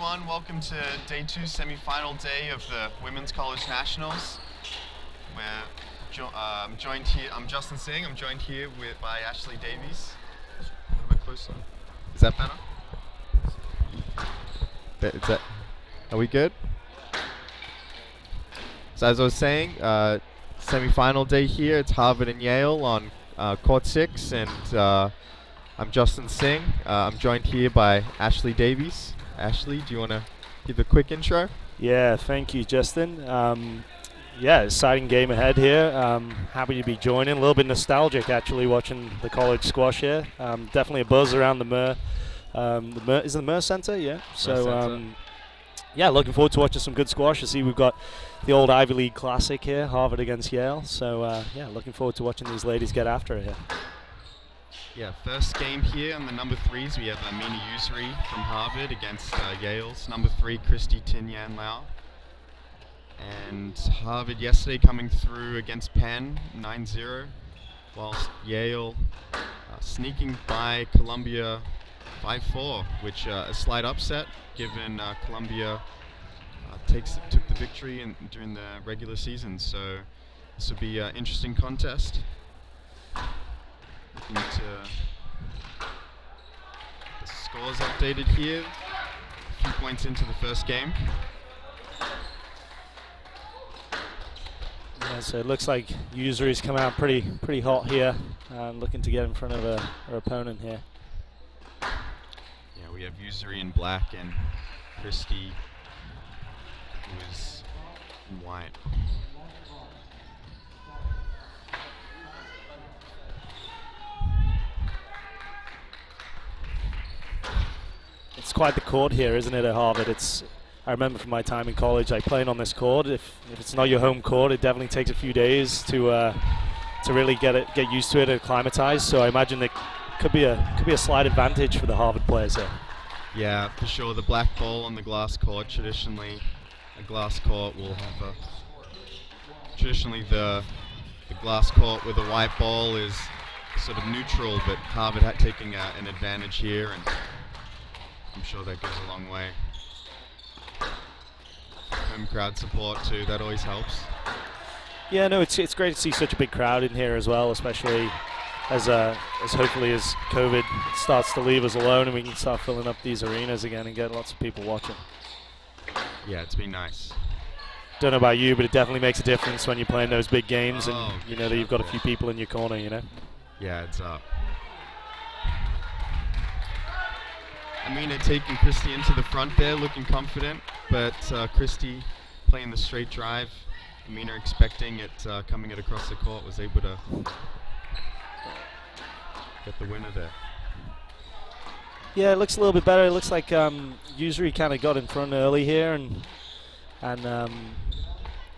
everyone. Welcome to day 2, semi-final day of the Women's College Nationals. I'm joined here. I'm Justin Singh. I'm joined here by Ashley Davies. A little bit closer. Is that better? Are we good? So as I was saying, semi-final day here. It's Harvard and Yale on court 6, and I'm Justin Singh. I'm joined here by Ashley Davies. Ashley, do you want to give a quick intro? Yeah, thank you, Justin. Yeah, exciting game ahead here. Happy to be joining. A little bit nostalgic, actually, watching the college squash here. Definitely a buzz around the Murr. Is it the Murr Center? Yeah. So, yeah, looking forward to watching some good squash. I see we've got the old Ivy League Classic here, Harvard against Yale. So, yeah, looking forward to watching these ladies get after it here. Yeah, first game here on the number 3s, we have Mina Usuri from Harvard against Yale's number 3, Christy Tinyan Lau. And Harvard yesterday coming through against Penn, 9-0, whilst Yale sneaking by Columbia 5-4, which a slight upset given Columbia took the victory during the regular season. So this will be an interesting contest. Looking to the scores updated here. A few points into the first game. Yeah, so it looks like Usuri's come out pretty hot here, looking to get in front of her opponent here. Yeah, we have Usuri in black and Christy, who is in white. It's quite the court here, isn't it, at Harvard? I remember from my time in college, like playing on this court. If it's not your home court, it definitely takes a few days to really get used to it and acclimatize. So I imagine it could be a slight advantage for the Harvard players here. Yeah, for sure. The black ball on the glass court. Traditionally, a glass court will have traditionally the glass court with a white ball is sort of neutral, but Harvard taking an advantage here, and I'm sure that goes a long way. Home crowd support too, that always helps. Yeah, no, it's great to see such a big crowd in here as well, especially as hopefully as COVID starts to leave us alone and we can start filling up these arenas again and get lots of people watching. Yeah, it's been nice. Don't know about you, but it definitely makes a difference when you're playing those big games and you know that you've got a few people in your corner, you know? Yeah, it's up. Amina taking Christy into the front there, looking confident, but Christy playing the straight drive. Amina expecting it, coming it across the court, was able to get the winner there. Yeah, it looks a little bit better. It looks like Usuri kind of got in front early here, and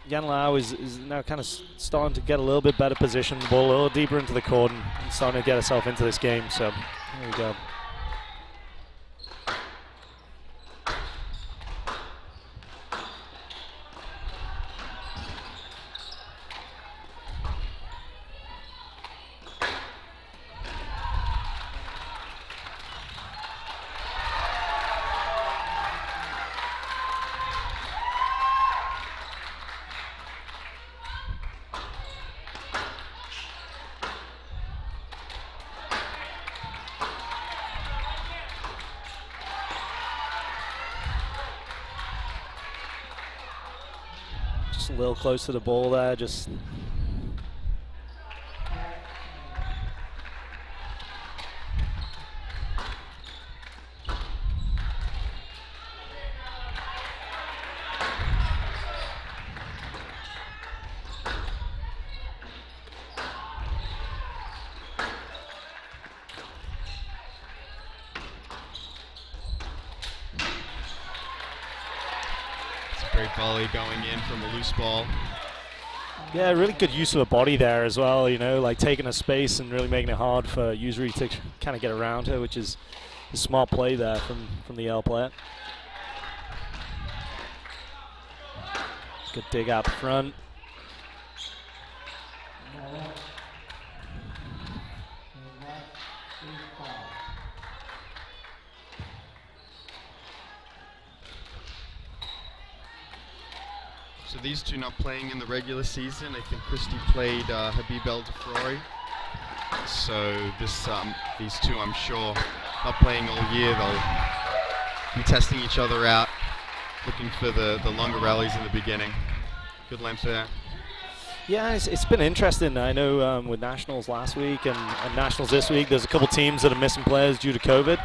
Yan Lau is now kind of starting to get a little bit better position, ball a little deeper into the court, and starting to get herself into this game. So there we go. A little close to the ball there, just Great volley going in from a loose ball. yeah, really good use of a body there as well, you know, like taking a space and really making it hard for Usuri to kind of get around her, which is a smart play there from the Yale player. Good dig out front. So these two not playing in the regular season. I think Christy played Habib El Defroy. So these two, I'm sure, not playing all year. They'll be testing each other out, looking for the longer rallies in the beginning. Good length there. Yeah, it's been interesting. I know with Nationals last week and Nationals this week, there's a couple teams that are missing players due to COVID.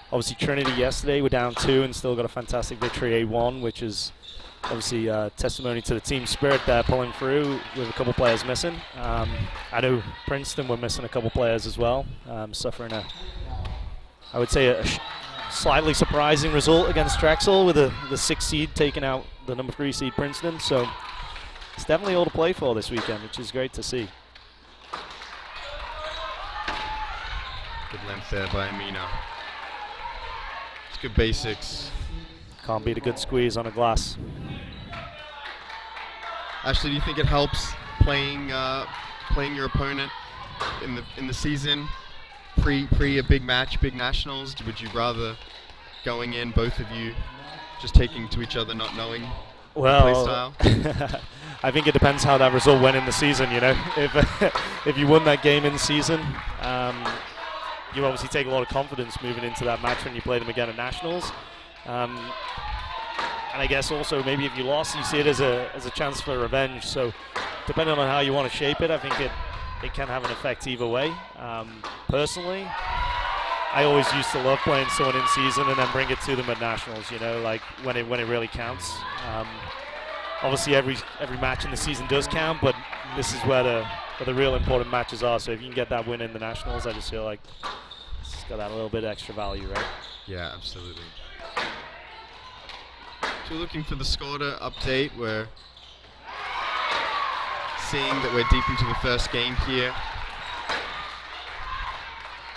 Obviously, Trinity yesterday were down 2 and still got a fantastic victory 8-1, which is obviously testimony to the team spirit there pulling through with a couple players missing. I know Princeton were missing a couple players as well, suffering I would say a slightly surprising result against Drexel with the 6th seed taking out the number 3 seed Princeton. So it's definitely all to play for this weekend, which is great to see. Good length there by Amina. It's good basics. Can't beat a good squeeze on a glass. Ashley, do you think it helps playing your opponent in the season pre a big match, big nationals? Would you rather going in, both of you, just taking to each other, not knowing play style? I think it depends how that result went in the season. You know, if you won that game in season, you obviously take a lot of confidence moving into that match when you play them again at nationals. And I guess also maybe if you lost, you see it as a chance for revenge. So depending on how you want to shape it, I think it can have an effect either way. Personally, I always used to love playing someone in season and then bring it to them at nationals. You know, like when it really counts. Obviously, every match in the season does count, but this is where the real important matches are. So if you can get that win in the nationals, I just feel like it's got that little bit of extra value, right? Yeah, absolutely. So we're looking for the score update. We're seeing that we're deep into the first game here.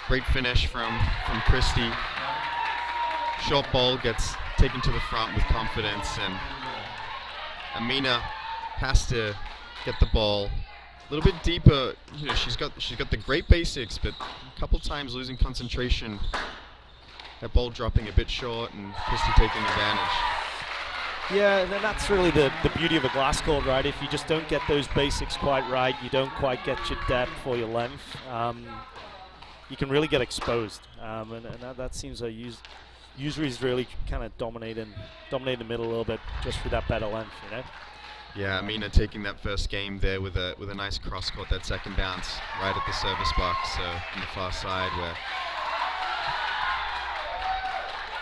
Great finish from Christy. Short ball gets taken to the front with confidence, and Amina has to get the ball a little bit deeper. You know, she's got the great basics, but a couple times losing concentration. That ball dropping a bit short, and Christy taking advantage. Yeah, and that's really the beauty of a glass court, right? If you just don't get those basics quite right, you don't quite get your depth or your length, you can really get exposed. And that seems like Usuri's really kind of dominating the middle a little bit just through that better length, you know? Yeah, Amina taking that first game there with a nice cross court, that second bounce right at the service box on the far side. Where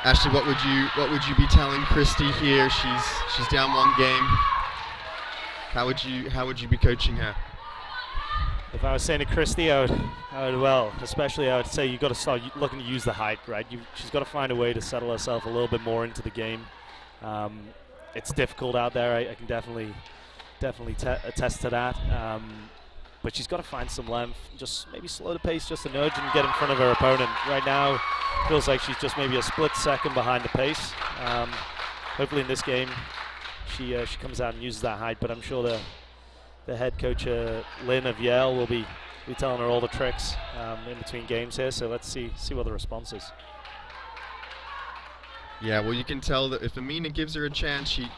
Ashley, what would you be telling Christy here? She's down 1 game. How would you be coaching her? If I was saying to Christy, I would say you've got to start looking to use the height, right? She's got to find a way to settle herself a little bit more into the game. It's difficult out there. I can definitely attest to that. But she's got to find some length. Just maybe slow the pace just a nudge and get in front of her opponent. Right now, feels like she's just maybe a split second behind the pace. Hopefully in this game, she comes out and uses that height. But I'm sure the head coach Lynn of Yale will be telling her all the tricks in between games here. So let's see what the response is. Yeah, well, you can tell that if Amina gives her a chance, she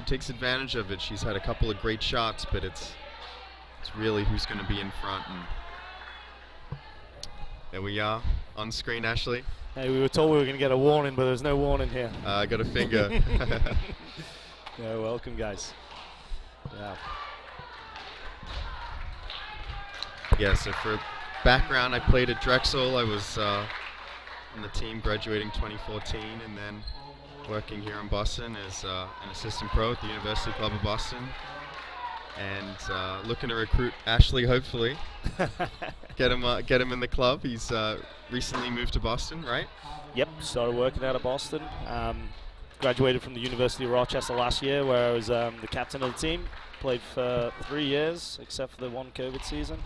takes advantage of it. She's had a couple of great shots, but it's really who's going to be in front. And there we are on screen, Ashley. Hey, we were told we were going to get a warning, but there's no warning here. I got a finger. Yeah, welcome, guys. Yeah. Yeah, so for background, I played at Drexel. I was on the team graduating 2014, and then working here in Boston as an assistant pro at the University Club of Boston. And looking to recruit Ashley, hopefully. get him in the club. He's recently moved to Boston, right? Yep, started working out of Boston. Graduated from the University of Rochester last year, where I was the captain of the team. Played for 3 years, except for the 1 COVID season.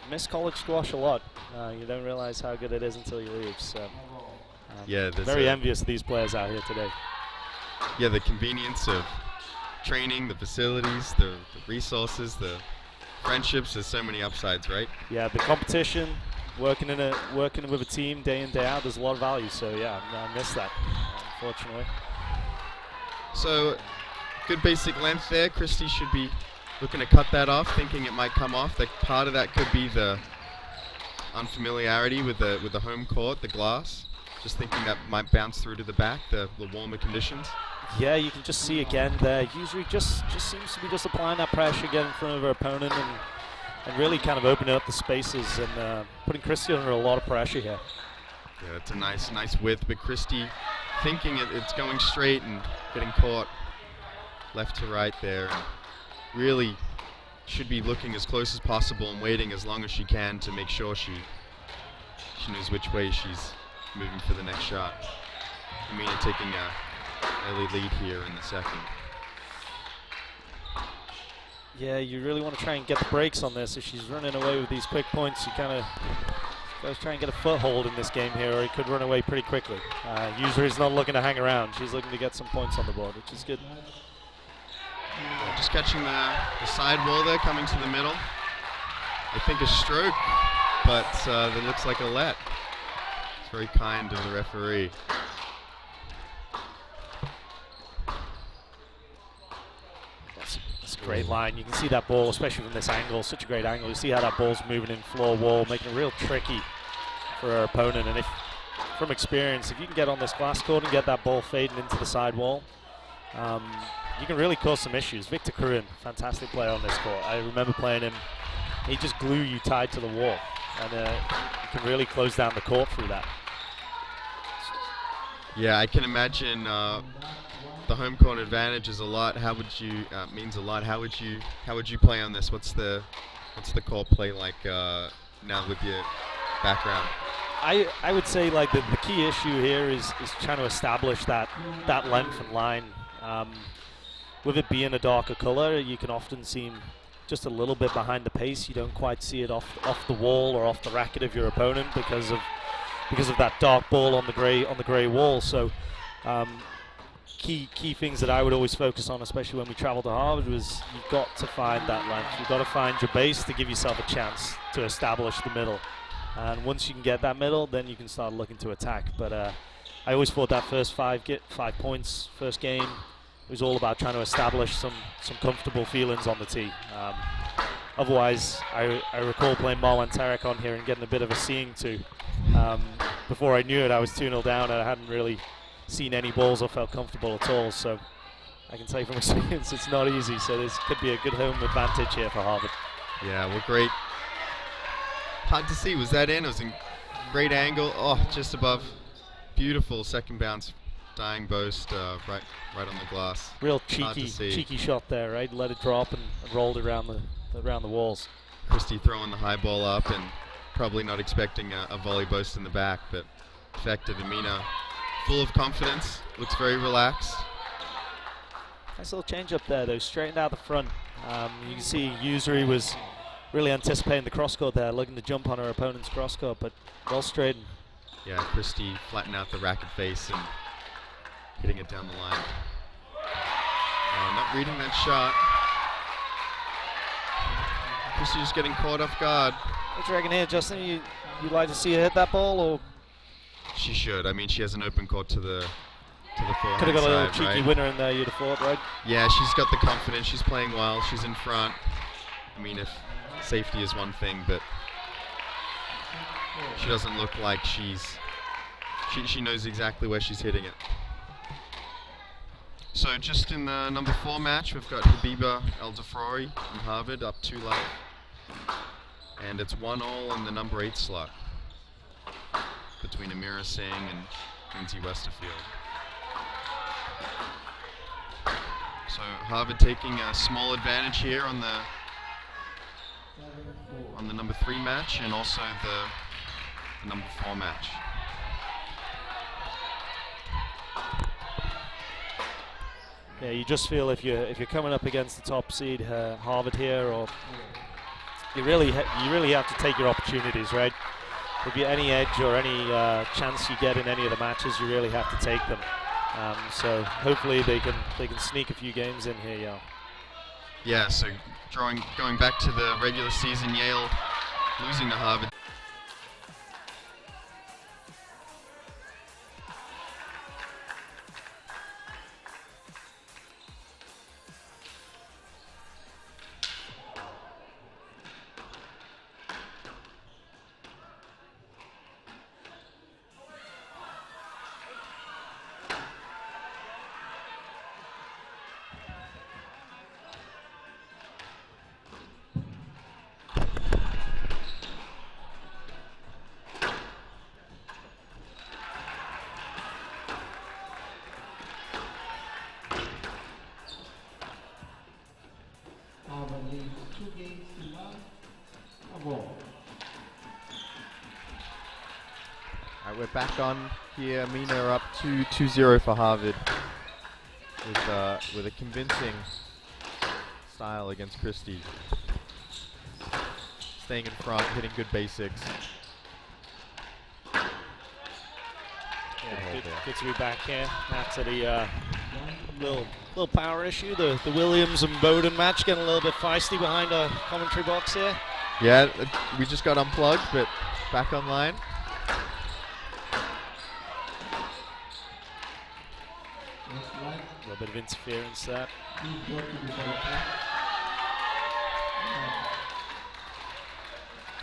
Miss college squash a lot. You don't realize how good it is until you leave. So, yeah, very envious of these players out here today. Yeah, the convenience of training, the facilities, the resources, the friendships. There's so many upsides, right? Yeah, the competition, working with a team day in day out. There's a lot of value. So yeah, I miss that, unfortunately. So good basic length there. Christie should be looking to cut that off, thinking it might come off. That part of that could be the unfamiliarity with the home court, the glass. Just thinking that might bounce through to the back, the warmer conditions. Yeah, you can just see again there. Usually just seems to be just applying that pressure, getting in front of her opponent, and really kind of opening up the spaces and putting Christie under a lot of pressure here. Yeah, it's a nice width, but Christie thinking it's going straight and getting caught left to right there. And really should be looking as close as possible and waiting as long as she can to make sure she knows which way she's moving for the next shot. Amina taking a early lead here in the second. Yeah, you really want to try and get the brakes on this. If she's running away with these quick points, you kind of got to try and get a foothold in this game here, or he could run away pretty quickly. User is not looking to hang around. She's looking to get some points on the board, which is good. Yeah, just catching the side wall there, coming to the middle. I think a stroke, but that looks like a let. It's very kind of the referee. That's a great line. You can see that ball, especially from this angle, such a great angle. You see how that ball's moving in floor wall, making it real tricky for her opponent. And if, from experience, if you can get on this glass court and get that ball fading into the side wall, you can really cause some issues. Victor Kruin, fantastic player on this court. I remember playing him. He just glue you tied to the wall, and you can really close down the court through that. Yeah, I can imagine the home court advantage is a lot. How would you means a lot? How would you play on this? What's the court play like now with your background? I would say like the key issue here is trying to establish that length and line. With it being a darker color, you can often seem just a little bit behind the pace. You don't quite see it off the wall or off the racket of your opponent because of that dark ball on the gray wall. So key things that I would always focus on, especially when we travel to Harvard, was you've got to find that length. You've got to find your base to give yourself a chance to establish the middle. And once you can get that middle, then you can start looking to attack. But I always thought that first 5 points, first game, it was all about trying to establish some comfortable feelings on the tee. Otherwise, I recall playing Marlon Tarek on here and getting a bit of a seeing to. Before I knew it, I was 2-0 down and I hadn't really seen any balls or felt comfortable at all. So I can say from experience it's not easy. So this could be a good home advantage here for Harvard. Yeah, well, great. Hard to see. Was that in? It was in great angle. Oh, just above. Beautiful second bounce. Dying boast right on the glass. Real cheeky shot there, right? Let it drop and rolled around the walls. Christie throwing the high ball up and probably not expecting a volley boast in the back, but effective. Amina, full of confidence, looks very relaxed. Nice little change up there though, straightened out the front. You can see Usuri was really anticipating the cross court there, looking to jump on her opponent's cross court, but well straightened. Yeah, Christie flattened out the racket face and hitting it down the line. Not reading that shot. Christie just getting caught off guard. What do you reckon here, Justin? You like to see her hit that ball, or? She should. I mean, she has an open court to the forehand. Could have got a little cheeky right? winner in there, you'd have thought, right? Yeah, she's got the confidence. She's playing well. She's in front. I mean, if safety is one thing, but she doesn't look like she knows exactly where she's hitting it. So just in the number 4 match, we've got Habiba El Dafrori from Harvard up 2 love. And it's 1-1 in the number 8 slot between Amira Singh and Lindsay Westerfield. So Harvard taking a small advantage here on the number 3 match and also the number 4 match. Yeah, you just feel if you're coming up against the top seed Harvard here, or you really have to take your opportunities, right? If you any edge or any chance you get in any of the matches, you really have to take them. So hopefully they can sneak a few games in here, yeah. Yeah, so going back to the regular season, Yale losing to Harvard. Alright, we're back on here. Mina are up 2-0 for Harvard with a convincing style against Christie. Staying in front, hitting good basics. Yeah, good to be back here after the little power issue. The Williams and Bowden match getting a little bit feisty behind our commentary box here. Yeah, we just got unplugged, but back online. A little bit of interference there.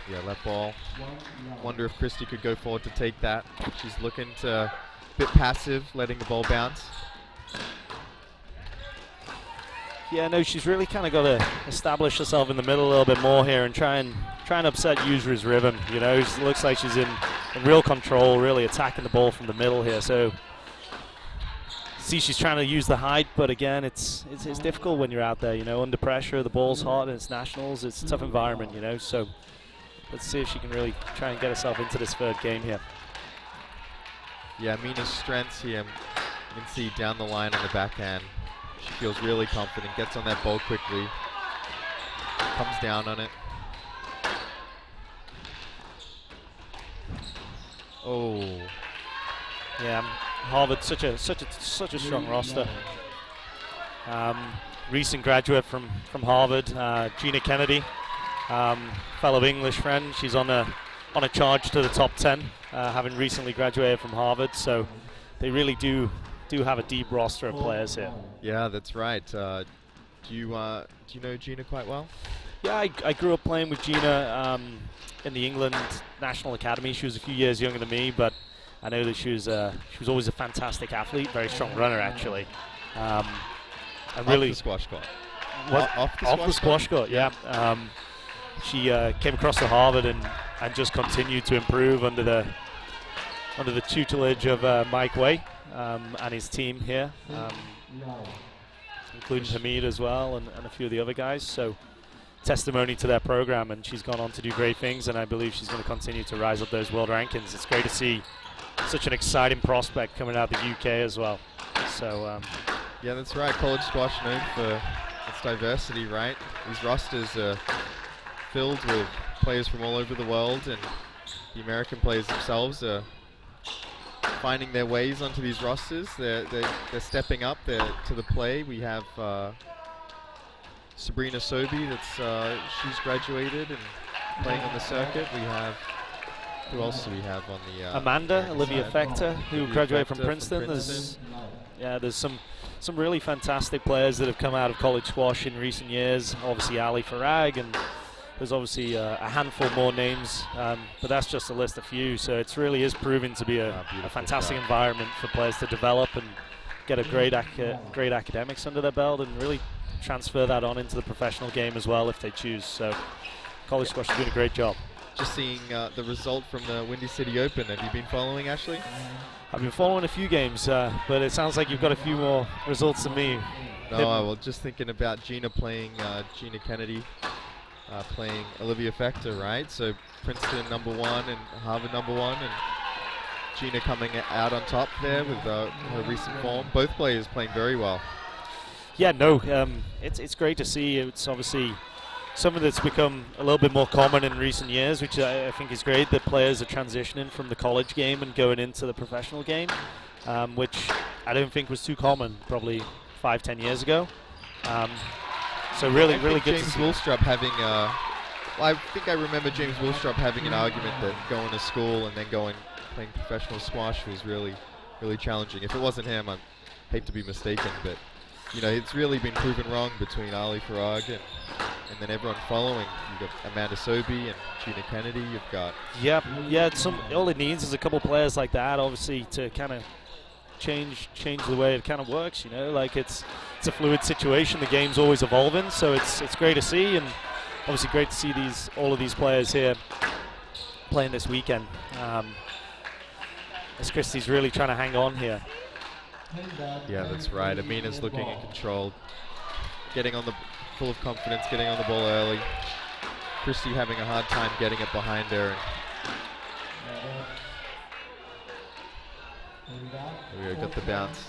Yeah, that ball. Wonder if Christie could go forward to take that. She's looking to a bit passive, letting the ball bounce. Yeah, no, she's really kind of got to establish herself in the middle a little bit more here and try and upset Yusri's rhythm. You know, it looks like she's in real control, really attacking the ball from the middle here. So, see, she's trying to use the height, but again, it's difficult when you're out there. You know, under pressure, the ball's hot, and it's nationals. It's a tough environment, you know. So, let's see if she can really try and get herself into this third game here. Yeah, Mina's strengths here. You can see down the line on the backhand. She feels really confident, gets on that ball quickly, comes down on it. Oh. Yeah, Harvard, such a strong roster. Recent graduate from Harvard, Gina Kennedy, fellow English friend. She's on a charge to the top 10, having recently graduated from Harvard. So they really do have a deep roster of players here. Yeah, that's right. Do you know Gina quite well? Yeah, I grew up playing with Gina in the England National Academy. She was a few years younger than me, but I know that she was always a fantastic athlete, very strong runner actually. And really off the squash court. Off the squash court, yeah. She came across to Harvard and just continued to improve under the tutelage of Mike Way and his team here, including Hamid as well and a few of the other guys. So testimony to their program, and she's gone on to do great things, and I believe she's going to continue to rise up those world rankings. It's great to see such an exciting prospect coming out of the UK as well. So yeah, that's right. College squash known for its diversity, right? These rosters are filled with players from all over the world, and the American players themselves are finding their ways onto these rosters. They're stepping up to the play. We have Sabrina Sobey, she's graduated and playing on the circuit. We have, who else do we have on the Amanda, Olivia Fector, who graduated from Princeton. There's some really fantastic players that have come out of college squash in recent years. Obviously Ali Farag, and there's obviously a handful more names, but that's just to list a few. So it really is proving to be a fantastic environment for players to develop and get a great academics under their belt and really transfer that on into the professional game as well if they choose. So college squash is doing a great job. Just seeing the result from the Windy City Open. Have you been following, Ashley? I've been following a few games, but it sounds like you've got a few more results than me. No, well, just thinking about Gina playing Gina Kennedy, playing Olivia Fector, right? So Princeton #1 and Harvard #1, and Gina coming out on top there with her recent form. Both players playing very well. Yeah, no, it's great to see. It's obviously something that's become a little bit more common in recent years, which I think is great, that players are transitioning from the college game and going into the professional game, which I don't think was too common probably 5-10 years ago. So really good James to see. Woolstrup having I think I remember James Woolstrup having an argument that going to school and then playing professional squash was really challenging. If it wasn't him, I hate to be mistaken, but you know, it's really been proven wrong between Ali Farag and then everyone following. You've got Amanda Sobey and Gina Kennedy. You've got all it needs is a couple players like that, obviously, to kind of change the way it kind of works. You know, like it's a fluid situation. The game's always evolving, so it's great to see, and obviously great to see all of these players here playing this weekend. As Christie's really trying to hang on here. Yeah, that's right. Amina's looking in control. getting on the full of confidence, getting on the ball early. Christy having a hard time getting it behind her. There we go, got the bounce.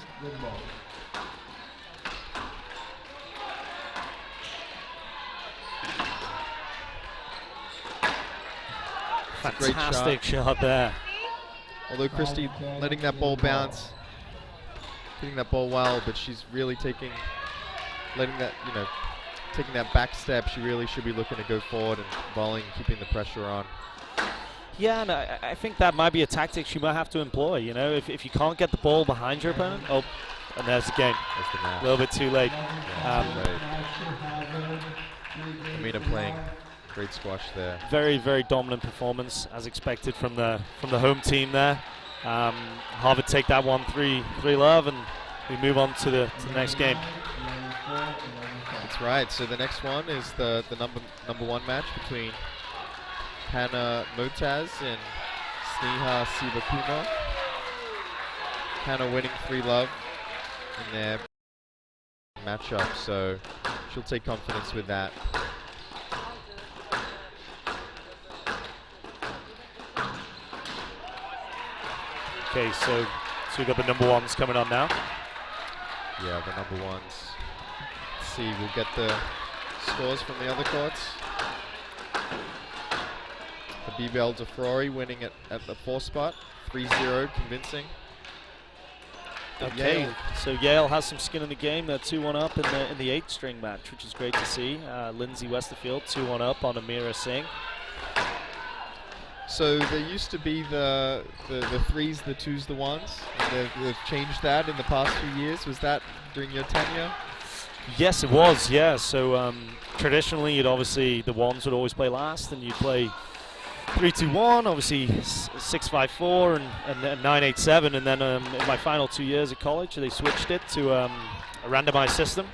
Fantastic shot there. Although Christy letting that ball bounce, hitting that ball well, but she's really taking that back step. She really should be looking to go forward and volleying, keeping the pressure on. Yeah, and I think that might be a tactic she might have to employ. You know, if you can't get the ball behind your opponent, oh, and there's the game. A little bit too late. Amina playing great squash there. Very, very dominant performance as expected from the home team there. Harvard take that 1-3 love, and we move on to the next game. That's right. So the next one is the number one match between Hannah Motaz and Sneha Sivakumar. Hannah winning 3 love in their matchup, so she'll take confidence with that. Okay, so we got the number ones coming on now. Yeah, the number ones. Let's see, we'll get the scores from the other courts. Habiba El Dafrori winning at the 4th spot, 3-0, convincing. Okay, Yale. so Yale has some skin in the game. They're 2-1 up in the 8th string match, which is great to see. Lindsay Westerfield 2-1 up on Amira Singh. So there used to be the 3s, the 2s, the 1s. And they've changed that in the past few years. Was that during your tenure? Yes, it was. Yeah. So traditionally, the 1s would always play last, and you'd play 3-2-1, obviously 6-5-4 and 9-8-7, and then in my final 2 years at college, they switched it to a randomized system.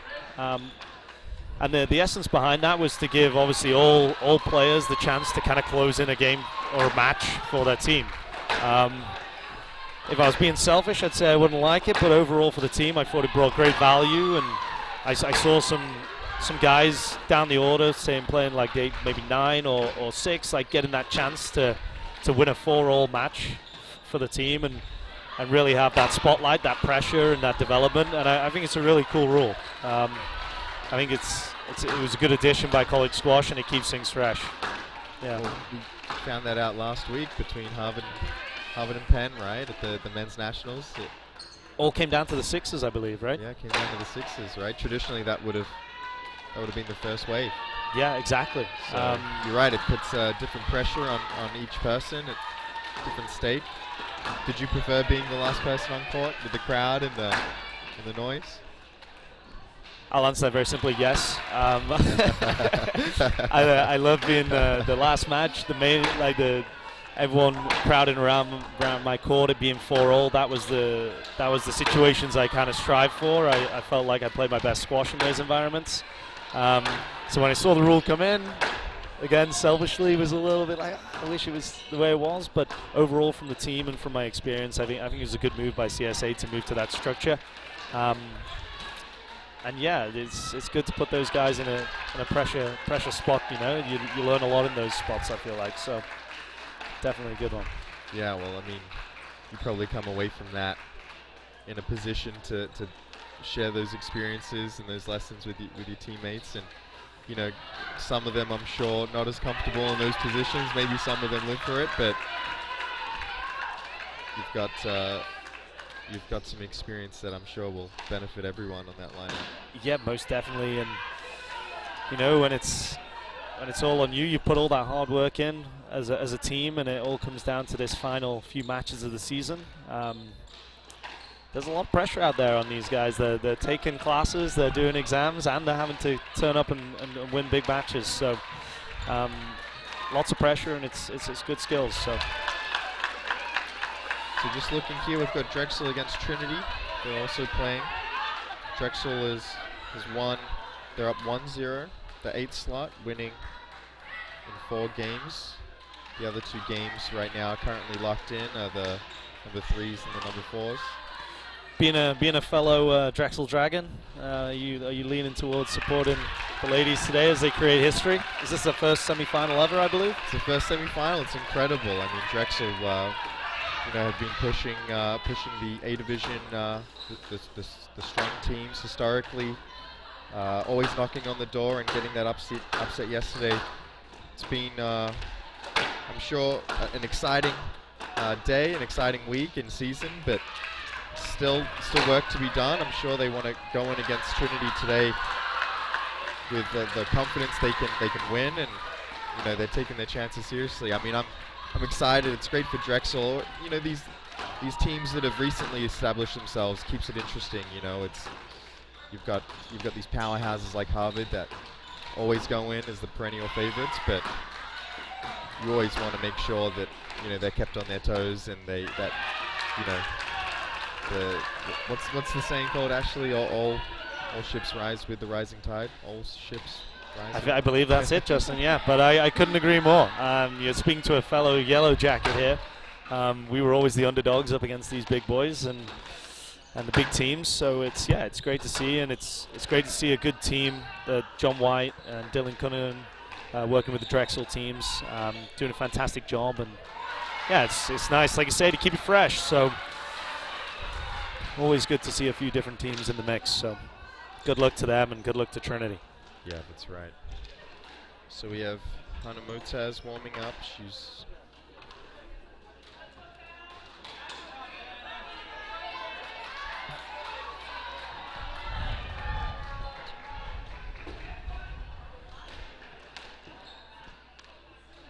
And the essence behind that was to give obviously all players the chance to kind of close in a game or a match for their team. If I was being selfish, I'd say I wouldn't like it, but overall for the team, I thought it brought great value, and I saw some guys down the order saying playing like maybe 9 or 6, like getting that chance to win a 4-all match for the team and really have that spotlight, that pressure, and that development. And I think it's a really cool rule. I think it was a good addition by college squash, and it keeps things fresh. Yeah. Well, we found that out last week between Harvard and Penn, right, at the men's nationals. It all came down to the 6s, I believe, right? Yeah, it came down to the 6s, right? Traditionally, that would have been the first wave. Yeah, exactly. So you're right. It puts different pressure on each person at different state. Did you prefer being the last person on court with the crowd and the noise? I'll answer that very simply, yes. I love being the last match, everyone crowding around my court, it being 4-all. That was the situations I kind of strive for. I felt like I played my best squash in those environments. So when I saw the rule come in, again, selfishly, was a little bit like, I wish it was the way it was. But overall, from the team and from my experience, I think it was a good move by CSA to move to that structure. And yeah, it's good to put those guys in a pressure spot. You know, you learn a lot in those spots, I feel like. So definitely a good one. Yeah, well, I mean, you probably come away from that in a position to share those experiences and those lessons with your teammates. And you know, some of them I'm sure not as comfortable in those positions. Maybe some of them live for it, but you've got some experience that I'm sure will benefit everyone on that lineup. Yeah, most definitely. And you know, when it's all on you, you put all that hard work in as a team, and it all comes down to this final few matches of the season. There's a lot of pressure out there on these guys. They're taking classes, they're doing exams, and they're having to turn up and win big matches. So lots of pressure, and it's good skills. So just looking here, we've got Drexel against Trinity. They're also playing. Drexel has won. They're up 1-0. The 8th slot, winning in 4 games. The other 2 games right now are currently locked in are the number 3s and the number 4s. Being a fellow Drexel Dragon, are you leaning towards supporting the ladies today as they create history? Is this the first semi-final ever, I believe? It's the first semi-final. It's incredible. I mean, Drexel, have been pushing the A division, the strong teams historically, always knocking on the door and getting that upset yesterday. It's been, I'm sure, an exciting day, an exciting week in season, but still work to be done. I'm sure they want to go in against Trinity today with the confidence they can win, and they're taking their chances seriously. I mean, I'm excited. It's great for Drexel. These teams that have recently established themselves keeps it interesting. You've got these powerhouses like Harvard that always go in as the perennial favorites, but you always want to make sure that they're kept on their toes, and what's the saying called, Ashley? All ships rise with the rising tide. All ships rise. I believe that's it, Justin. Yeah, but I couldn't agree more. You're speaking to a fellow Yellow Jacket here. We were always the underdogs up against these big boys and the big teams. So it's great to see, and it's great to see a good team. John White and Dylan Cunningham working with the Drexel teams, doing a fantastic job, and yeah, it's nice, like you say, to keep it fresh. So always good to see a few different teams in the mix. So good luck to them, and good luck to Trinity. Yeah, that's right. So we have Hannah Motaz warming up.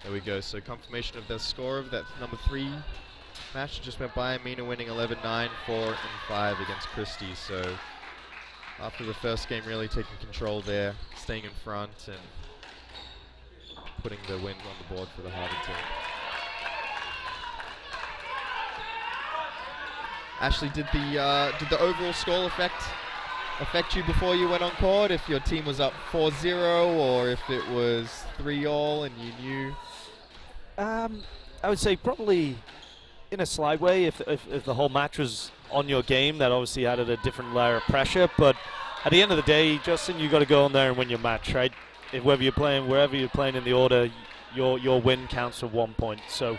There we go. So confirmation of the score of that number 3 match just went by. Mina winning 11-9, 4-5 against Christie. So after the first game, really taking control there, staying in front and putting the win on the board for the Harvard team. Ashley, did the overall score affect you before you went on court? If your team was up 4-0, or if it was 3-all and you knew? I would say probably in a slight way. If the whole match was on your game, that obviously added a different layer of pressure. But at the end of the day, Justin, you got to go in there and win your match, right? Wherever you're playing in the order, your win counts for 1 point. So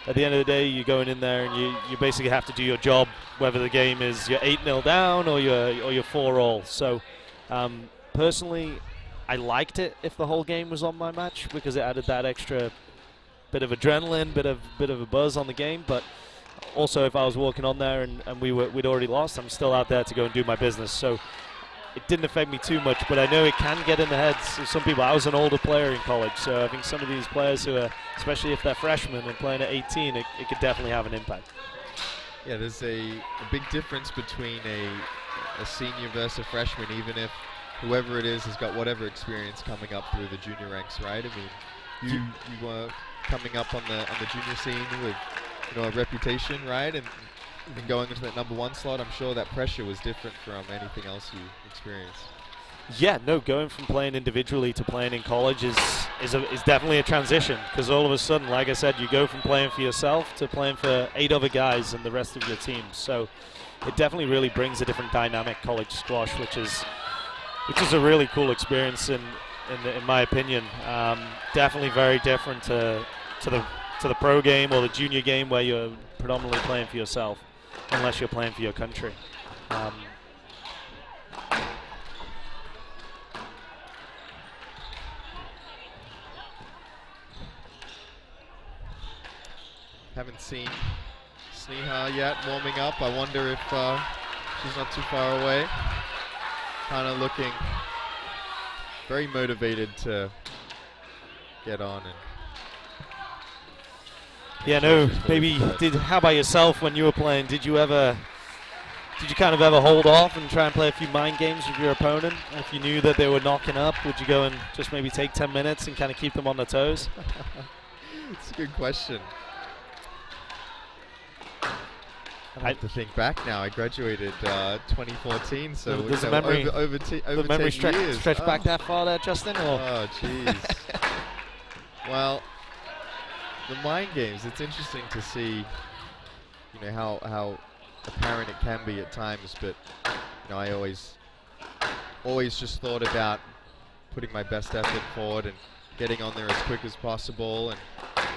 at the end of the day, you're going in there and you basically have to do your job, whether the game is you're 8-0 down or you're 4-all. So personally, I liked it if the whole game was on my match, because it added that extra bit of adrenaline, bit of a buzz on the game. But also, if I was walking on there and we'd already lost, I'm still out there to go and do my business. So it didn't affect me too much, but I know it can get in the heads of some people. I was an older player in college, so I think some of these players who are, especially if they're freshmen and playing at 18, it could definitely have an impact. Yeah, there's a big difference between a senior versus a freshman, even if whoever it is has got whatever experience coming up through the junior ranks, right? I mean, you were coming up on the junior scene with a reputation, right? And going into that number 1 slot, I'm sure that pressure was different from anything else you experienced. Yeah, no, going from playing individually to playing in college is definitely a transition, because all of a sudden, like I said, you go from playing for yourself to playing for 8 other guys and the rest of your team. So it definitely really brings a different dynamic, college squash, which is a really cool experience in my opinion. Definitely very different to the pro game or the junior game, where you're predominantly playing for yourself, unless you're playing for your country. Haven't seen Sneha yet warming up. I wonder if she's not too far away. Kind of looking very motivated to get on. And yeah, no, maybe how about yourself when you were playing? Did you kind of ever hold off and try and play a few mind games with your opponent? If you knew that they were knocking up, would you go and just maybe take 10 minutes and kind of keep them on their toes? It's a good question. I have to think back now. I graduated 2014, so there's a memory over 10 years. Stretch back that far there, Justin? Or? Oh, jeez. Well, the mind games. It's interesting to see, how apparent it can be at times, but I always just thought about putting my best effort forward and getting on there as quick as possible and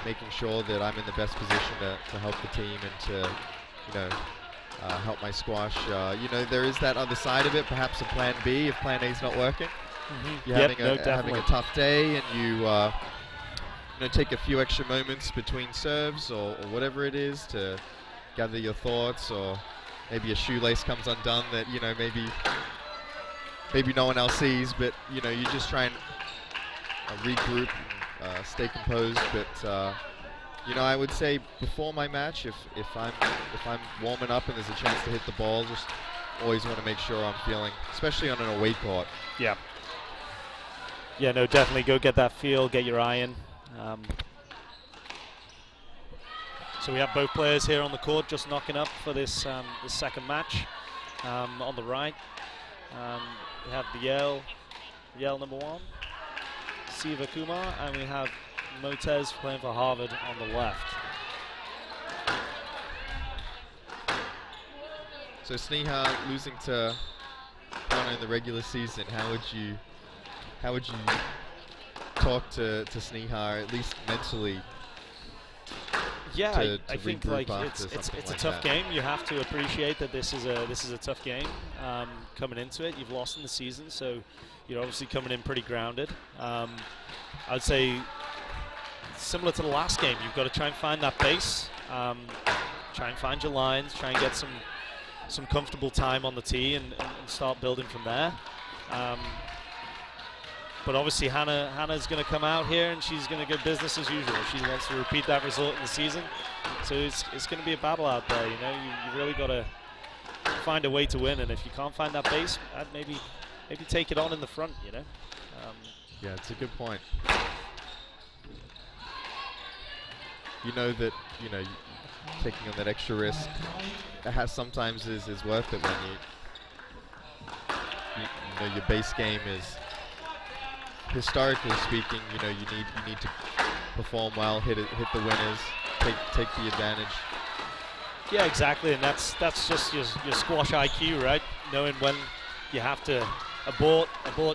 making sure that I'm in the best position to help the team and to help my squash. There is that other side of it, perhaps a plan B if plan A is not working. You're having a tough day, and you take a few extra moments between serves or whatever it is to gather your thoughts, or maybe a shoelace comes undone that maybe no one else sees, but you just try and regroup, and, stay composed. But I would say before my match, if I'm warming up and there's a chance to hit the ball, just always want to make sure I'm feeling, especially on an away court. Yeah. Yeah, no, definitely go get that feel, get your eye in. So we have both players here on the court just knocking up for this second match. On the right, we have the Yale number 1, Siva Kumar, and we have Motez playing for Harvard on the left. So Sneha losing to Toronto in the regular season, how would you talk to Sneha, at least mentally? Yeah, I think like it's a tough game. You have to appreciate that this is a tough game coming into it. You've lost in the season, so you're obviously coming in pretty grounded. I'd say similar to the last game, you've got to try and find that base, try and find your lines, try and get some comfortable time on the tee, and start building from there. But obviously Hannah's going to come out here and she's going to go business as usual. She wants to repeat that result in the season. So it's going to be a battle out there. You really got to find a way to win. And if you can't find that base, maybe take it on in the front. Yeah, it's a good point. You know that taking on that extra risk sometimes is worth it when you your base game is, historically speaking, you need to perform well, hit the winners, take the advantage. Yeah, exactly, and that's just your squash IQ, right? Knowing when you have to abort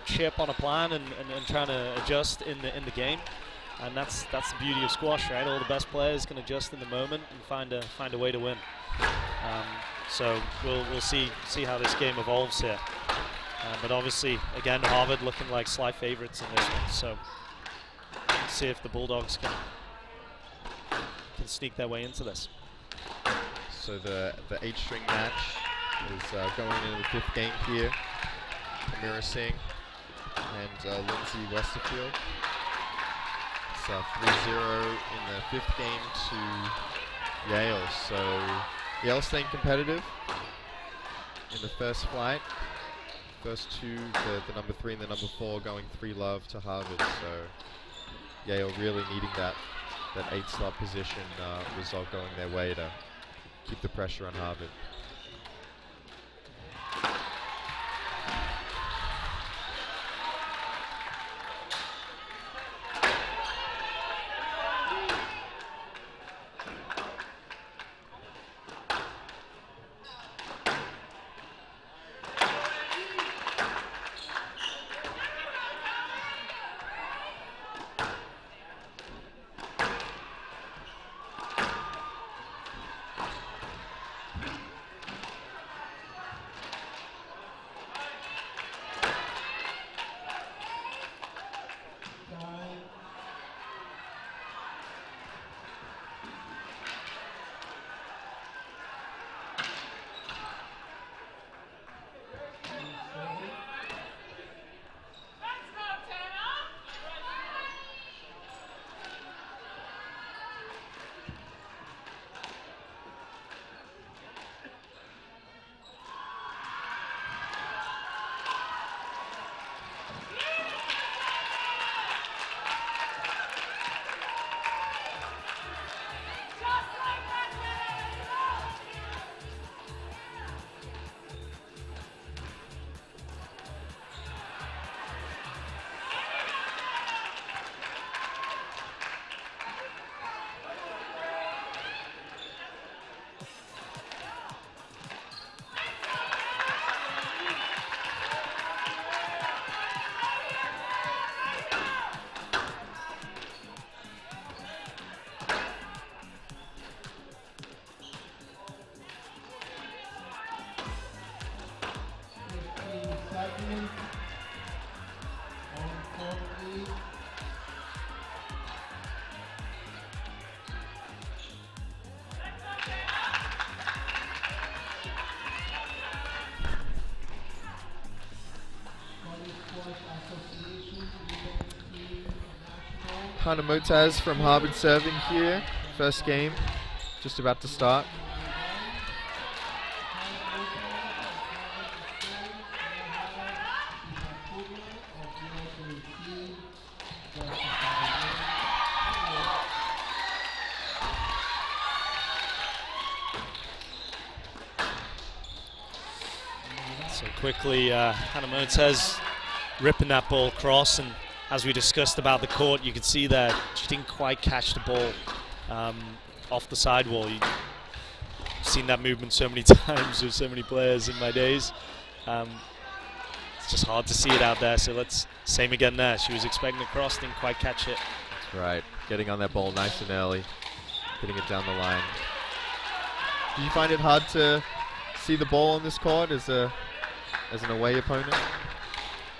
chip on a plan and trying to adjust in the game, and that's the beauty of squash, right? All the best players can adjust in the moment and find a way to win. So we'll see how this game evolves here. But obviously, again, Harvard looking like slight favorites in this one. So let's see if the Bulldogs can sneak their way into this. So the 8-string match is going into the 5th game here. Amira Singh and Lindsay Westerfield. It's 3-0 in the 5th game to Yale. So Yale staying competitive in the first flight. First two, the number 3 and the number 4 going 3-love to Harvard. So Yale really needing that 8-slot position result going their way to keep the pressure on Harvard. Hannah Motaz from Harvard serving here. First game, just about to start. So quickly, Hannah Motez ripping that ball across, and as we discussed about the court, you could see that she didn't quite catch the ball off the sidewall. You've seen that movement so many times with so many players in my days. It's just hard to see it out there, so same again there. She was expecting the cross, didn't quite catch it. That's right, getting on that ball nice and early, hitting it down the line. Do you find it hard to see the ball on this court as an away opponent?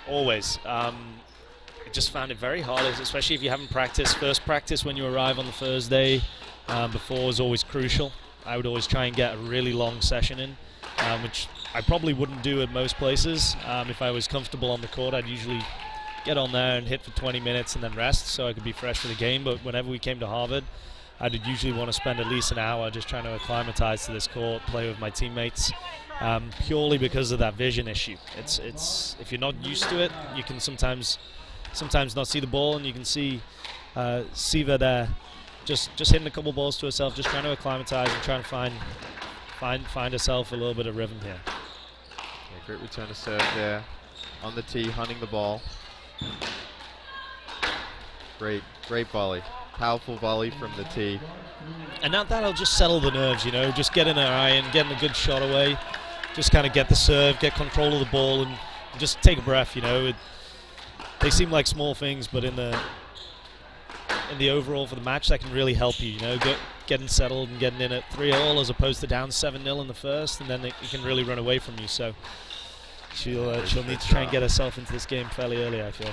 Always. I just found it very hard, especially if you haven't practiced. First practice when you arrive on the Thursday before is always crucial. I would always try and get a really long session in, which I probably wouldn't do at most places. If I was comfortable on the court, I'd usually get on there and hit for 20 minutes and then rest so I could be fresh for the game. But whenever we came to Harvard, I'd usually want to spend at least an hour just trying to acclimatize to this court, play with my teammates, purely because of that vision issue. It's if you're not used to it, you can sometimes not see the ball, and you can see Siva there just hitting a couple balls to herself, just trying to acclimatize and trying to find herself a little bit of rhythm here. Yeah, great return to serve there on the tee, hunting the ball. Great volley. Powerful volley from the tee. And that'll just settle the nerves, you know, just getting her iron, getting a good shot away, just kind of get the serve, get control of the ball, and just take a breath, you know. They seem like small things, but in the overall for the match, that can really help you, you know, getting settled and getting in at 3-all as opposed to down 7-0 in the first, and then it can really run away from you. So she'll need to try and get herself into this game fairly early, I feel.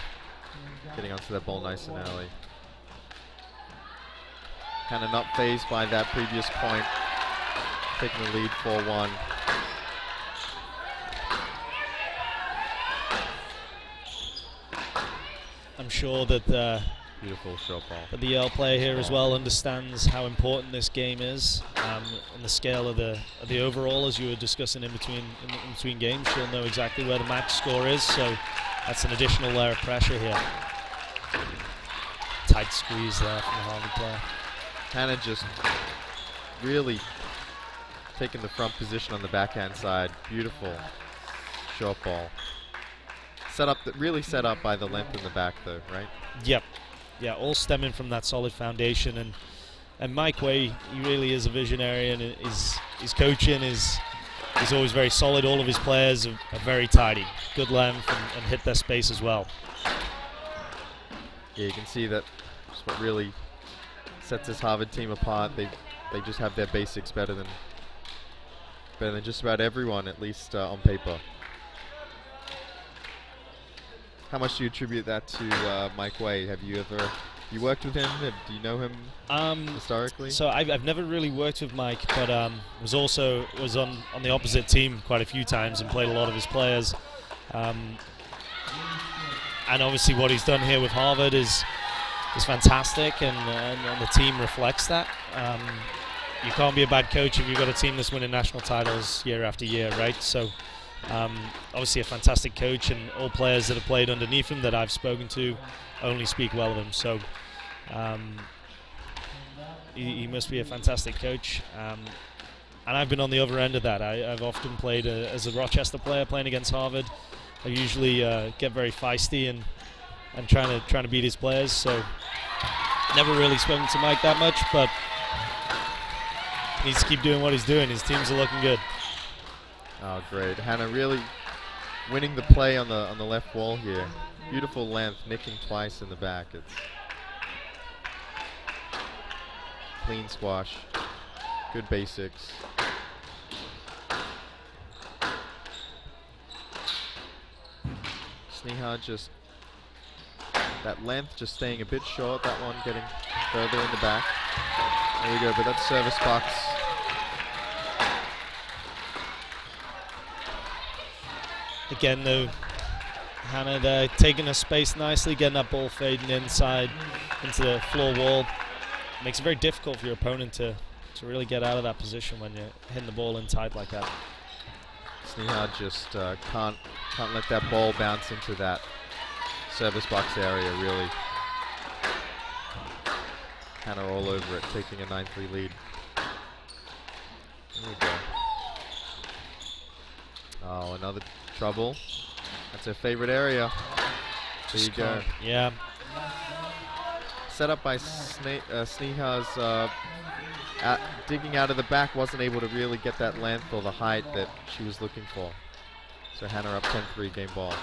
Getting onto that ball nice and early. Kind of not phased by that previous point, taking the lead 4-1. I'm sure that beautiful short ball. But the Yale player here as well understands how important this game is, and the scale of the overall, as you were discussing in between games. She'll know exactly where the match score is, so that's an additional layer of pressure here. Tight squeeze there from the Harvard player. Hannah just really taking the front position on the backhand side. Beautiful short ball. Really set up by the length in the back though, right? Yep. Yeah, all stemming from that solid foundation, and Mike Way, he really is a visionary, and his coaching is always very solid. All of his players are very tidy, good length, and hit their space as well. Yeah, you can see that just what really sets this Harvard team apart. They just have their basics better than just about everyone, at least on paper. How much do you attribute that to Mike Way? Have you worked with him? Do you know him historically? So I've never really worked with Mike, but was on the opposite team quite a few times and played a lot of his players. And obviously what he's done here with Harvard is fantastic, and the team reflects that. You can't be a bad coach if you've got a team that's winning national titles year after year, right? So obviously a fantastic coach, and all players that have played underneath him that I've spoken to only speak well of him. So he must be a fantastic coach. And I've been on the other end of that. I've often played as a Rochester player playing against Harvard. I usually get very feisty and trying to beat his players. So never really spoken to Mike that much, but he needs to keep doing what he's doing. His teams are looking good. Oh, great. Hannah really winning the play on the left wall here. Beautiful length, nicking twice in the back. It's clean squash. Good basics. Sneha just that length just staying a bit short. That one getting further in the back. There we go, but that's service box. Again, though, Hannah there taking her space nicely, getting that ball fading inside into the floor wall. Makes it very difficult for your opponent to really get out of that position when you're hitting the ball in tight like that. Sneha just can't let that ball bounce into that service box area, really. Hannah all over it, taking a 9-3 lead. There we go. Oh, another trouble. That's her favorite area. There you go. Yeah. Set up by Sneha's digging out of the back, wasn't able to really get that length or the height that she was looking for. So Hannah up 10-3 game ball.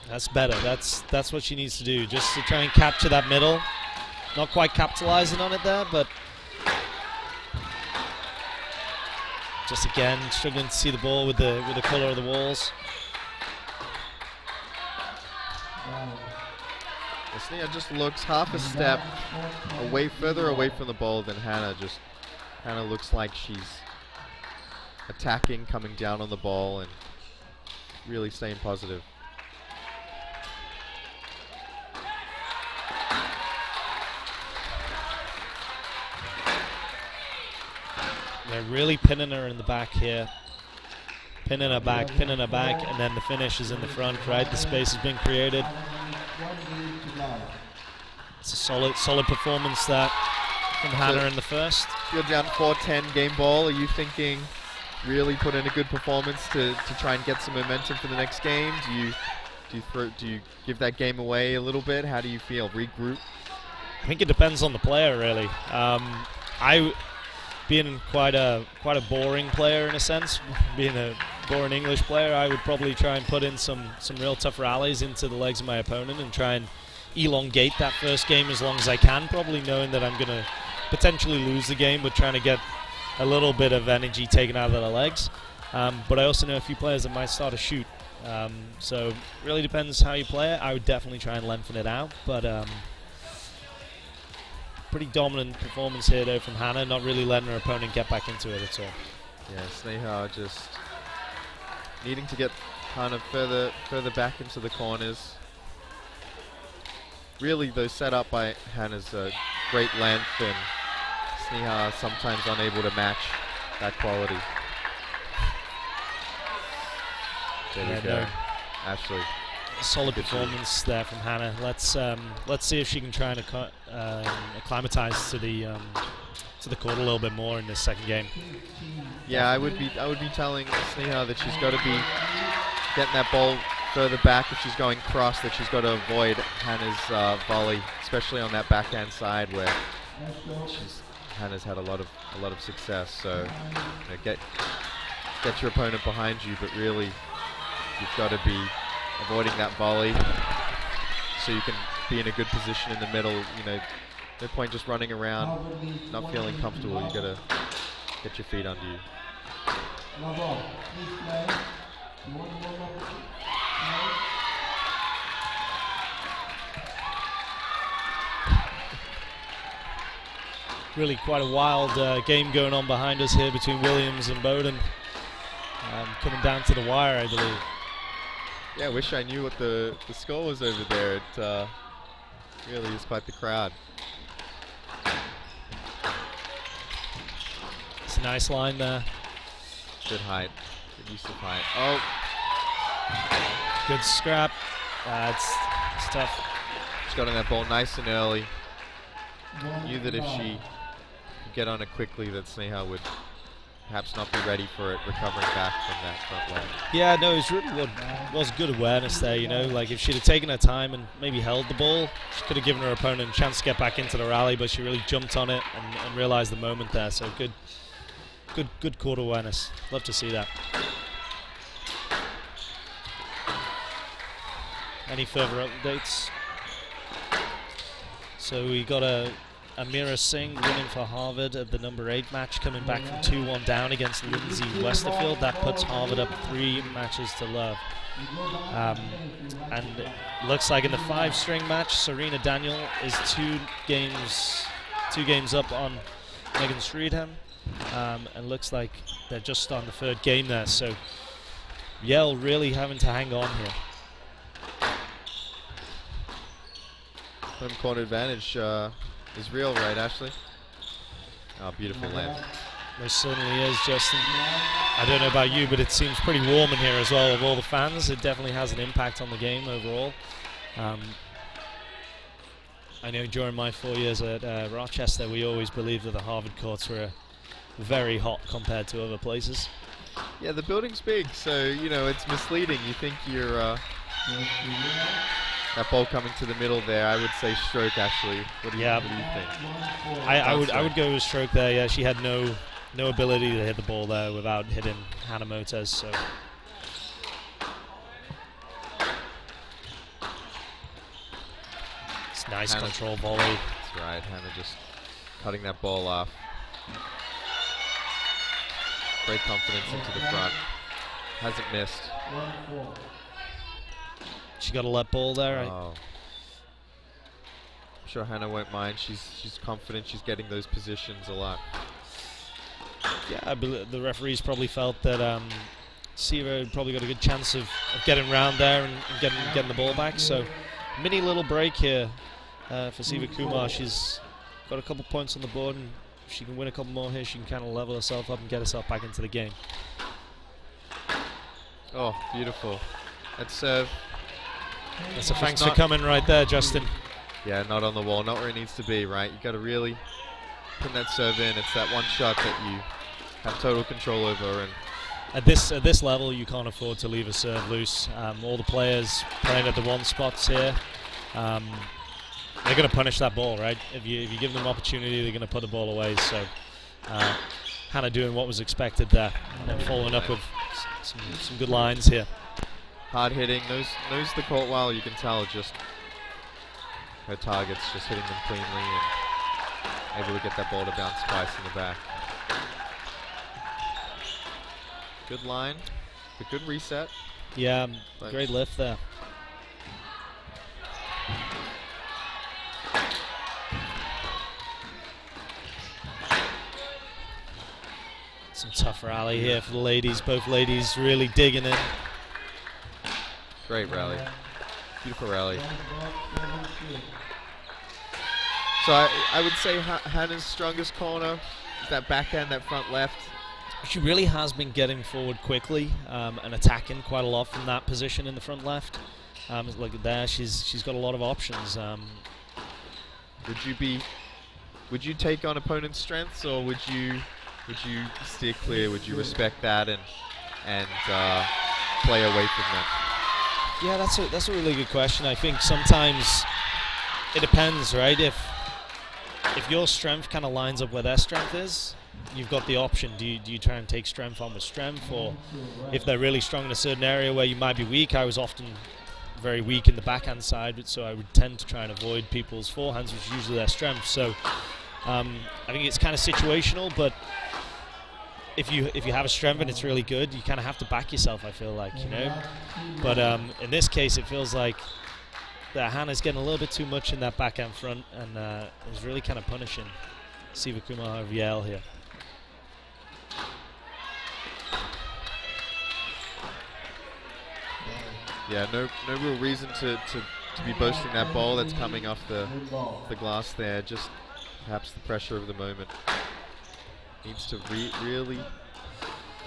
That's better. That's what she needs to do, just to try and capture that middle. Not quite capitalizing on it there, but just again struggling to see the ball with the color of the walls. Sneha just looks half a step further away from the ball than Hannah. Hannah looks like she's attacking, coming down on the ball, and really staying positive. They're really pinning her in the back here. Pinning her back, and then the finish is in the front, right? The space has been created. It's a solid performance there from Hannah in the first. You're down 4-10 game ball. Are you thinking really put in a good performance to try and get some momentum for the next game? Do you give that game away a little bit? How do you feel? Regroup? I think it depends on the player, really. Being quite a boring player in a sense, being a boring English player, I would probably try and put in some real tough rallies into the legs of my opponent and try and elongate that first game as long as I can, probably knowing that I'm going to potentially lose the game, but trying to get a little bit of energy taken out of their legs. But I also know a few players that might start to shoot. So really depends how you play it. I would definitely try and lengthen it out, but pretty dominant performance here though from Hannah, not really letting her opponent get back into it at all. Yeah, Sneha just needing to get kind of further back into the corners. Really, though, set up by Hannah's great length, and Sneha sometimes unable to match that quality. There we go, Ashley. Solid performance there from Hannah. Let's see if she can try and acclimatize to the court a little bit more in this second game. Yeah, I would be telling Sneha that she's got to be getting that ball further back if she's going cross, that she's got to avoid Hannah's volley, especially on that backhand side where Hannah's had a lot of success. So get your opponent behind you, but really you've got to be avoiding that volley so you can be in a good position in the middle. No point just running around, not feeling comfortable. You got to get your feet under you. Really quite a wild game going on behind us here between Williams and Bowden. Coming down to the wire, I believe. Yeah, I wish I knew what the score was over there. It really is quite the crowd. It's a nice line there. Good height. Good use of height. Oh. Good scrap. It's tough. She's got on that ball nice and early. Knew that if she could get on it quickly, that Sneha would perhaps not be ready for it, recovering back from that front leg. Yeah, no, it's really good. It was good awareness there, like if she'd have taken her time and maybe held the ball, she could have given her opponent a chance to get back into the rally, but she really jumped on it and realized the moment there. So good court awareness. Love to see that. Any further updates? So we got a Amira Singh winning for Harvard at the number 8 match, coming back from 2-1 down against Lindsay Westerfield. That puts Harvard up 3 matches to love. And it looks like in the 5-string match, Serena Daniel is 2 games up on Megan Streetham, and looks like they're just on the 3rd game there. So Yale really having to hang on here. Home court advantage is real, right, Ashley? Oh, beautiful land. Most certainly is, Justin. I don't know about you, but it seems pretty warm in here as well with all the fans. It definitely has an impact on the game overall. I know during my 4 years at Rochester, we always believed that the Harvard courts were very hot compared to other places. Yeah, the building's big, so, you know, it's misleading. You think you're... that ball coming to the middle there, I would say stroke, Ashley. What do you think? I would go with stroke there. Yeah, she had no ability to hit the ball there without hitting Hannah Motez. So it's nice Hannah, control volley. That's right, Hannah just cutting that ball off. Great confidence into the front. Hasn't missed. She got a let ball there. Oh. I'm sure Hannah won't mind. She's confident. She's getting those positions a lot. Yeah, I believe the referees probably felt that Siva had probably got a good chance of getting round there and getting the ball back. So mini little break here for Siva Kumar. She's got a couple points on the board, and if she can win a couple more here, she can kind of level herself up and get herself back into the game. Oh, beautiful. That serve. So thanks for coming right there, Justin. Yeah, not on the wall, not where it needs to be, right? You got to really put that serve in. It's that one shot that you have total control over. And at this level, you can't afford to leave a serve loose. All the players playing at the 1 spots here, they're going to punish that ball, right? If you give them opportunity, they're going to put the ball away. So Hannah doing what was expected there, and following up with some good lines here. Hard hitting, knows the court well. You can tell just her targets, just hitting them cleanly and able to get that ball to bounce twice in the back. Good line, a good reset. Yeah, great lift there. Some tough rally here for the ladies. Both ladies really digging in. Great rally. Beautiful rally. So I would say Hannah's strongest corner is that backhand, that front left. She really has been getting forward quickly and attacking quite a lot from that position in the front left. Look at there, she's got a lot of options. Would you take on opponent's strengths, or would you steer clear? Would you respect that and play away from that? Yeah, that's a really good question. I think sometimes it depends, right? If your strength kind of lines up where their strength is, you've got the option. Do you try and take strength on with strength, or if they're really strong in a certain area where you might be weak? I was often very weak in the backhand side, so I would tend to try and avoid people's forehands, which is usually their strength. So I think it's kind of situational, but if you have a strength and it's really good, you kind of have to back yourself, I feel like, you know. But in this case, it feels like that Hannah's getting a little bit too much in that backhand front, and is really kind of punishing Siva Kumar of Yale here. Yeah, no real reason to be boasting that ball that's coming off the glass there. Just perhaps the pressure of the moment. Needs to really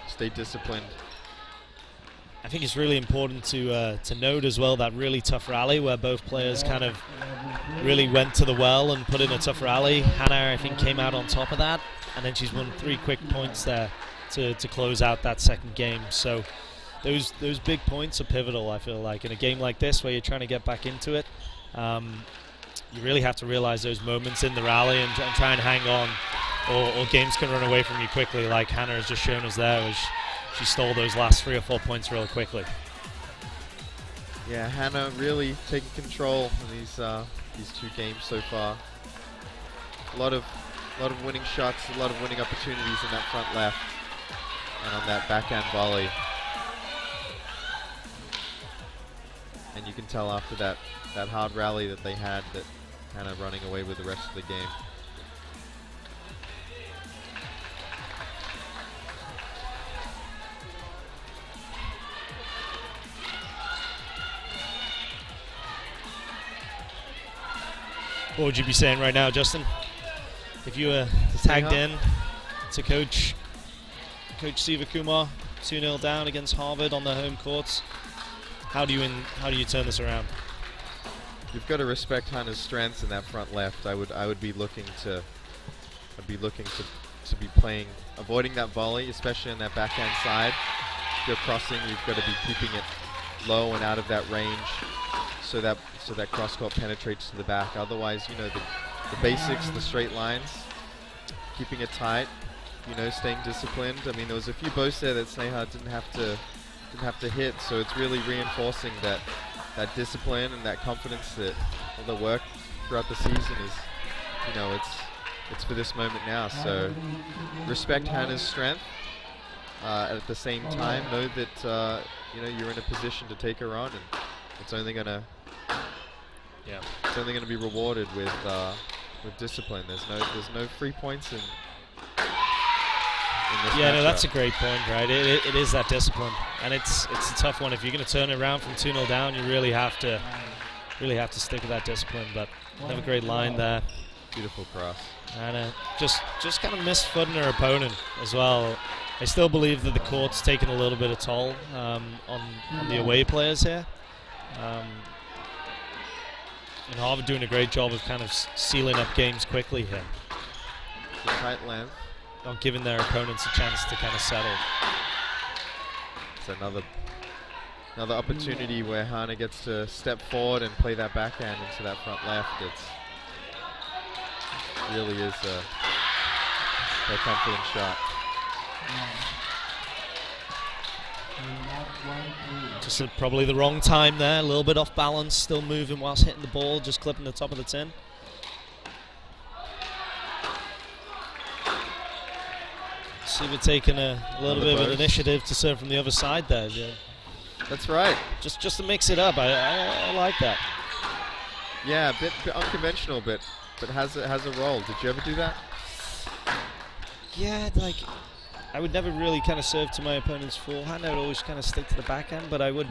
stay disciplined. I think it's really important to note as well that really tough rally where both players kind of really went to the well and put in a tough rally. Hannah, I think, came out on top of that, and then she's won 3 quick points there to close out that second game. So those big points are pivotal, I feel like, in a game like this where you're trying to get back into it. You really have to realize those moments in the rally and try and hang on, or games can run away from you quickly, like Hannah has just shown us there, as she stole those last 3 or 4 points real quickly. Yeah, Hannah really taking control of these 2 games so far. A lot of winning shots, a lot of winning opportunities in that front left, and on that backhand volley. And you can tell after that hard rally that they had that kind of running away with the rest of the game. What would you be saying right now, Justin? If you were tagged in to coach Siva Kumar, 2-0 down against Harvard on their home courts, how do you turn this around? You've got to respect Hannah's strengths in that front left. I would be looking to be playing, avoiding that volley, especially on that backhand side. If you're crossing, you've got to be keeping it low and out of that range, so that cross-court penetrates to the back. Otherwise, you know, the basics, the straight lines, keeping it tight, you know, staying disciplined. I mean, there was a few boasts there that Sneha didn't have to hit, so it's really reinforcing that discipline and that confidence that all the work throughout the season is, you know, it's for this moment now. So respect Hannah's strength. At the same time, know that you know, you're in a position to take her on, and it's only gonna be rewarded with discipline. There's no free points in this Yeah, no, matchup. that's a great point, right? It is that discipline, and it's a tough one. If you're going to turn it around from 2-0 down, you really have to stick with that discipline. But another great line there. Beautiful cross. And just kind of misfooting her opponent as well. I still believe that the court's taken a little bit of toll on the away players here. And Harvard doing a great job of kind of sealing up games quickly here. The tight length. Not giving their opponents a chance to kind of settle. It's another opportunity where Hannah gets to step forward and play that backhand into that front left. It really is a confident shot. Just probably the wrong time there, a little bit off balance, still moving whilst hitting the ball, just clipping the top of the tin. Siva taking a little bit of an initiative to serve from the other side there. Yeah. That's right. Just to mix it up, I like that. Yeah, a bit unconventional, but has a role. Did you ever do that? Yeah, like I would never really kind of serve to my opponent's forehand. I would always kind of stick to the backhand, but I would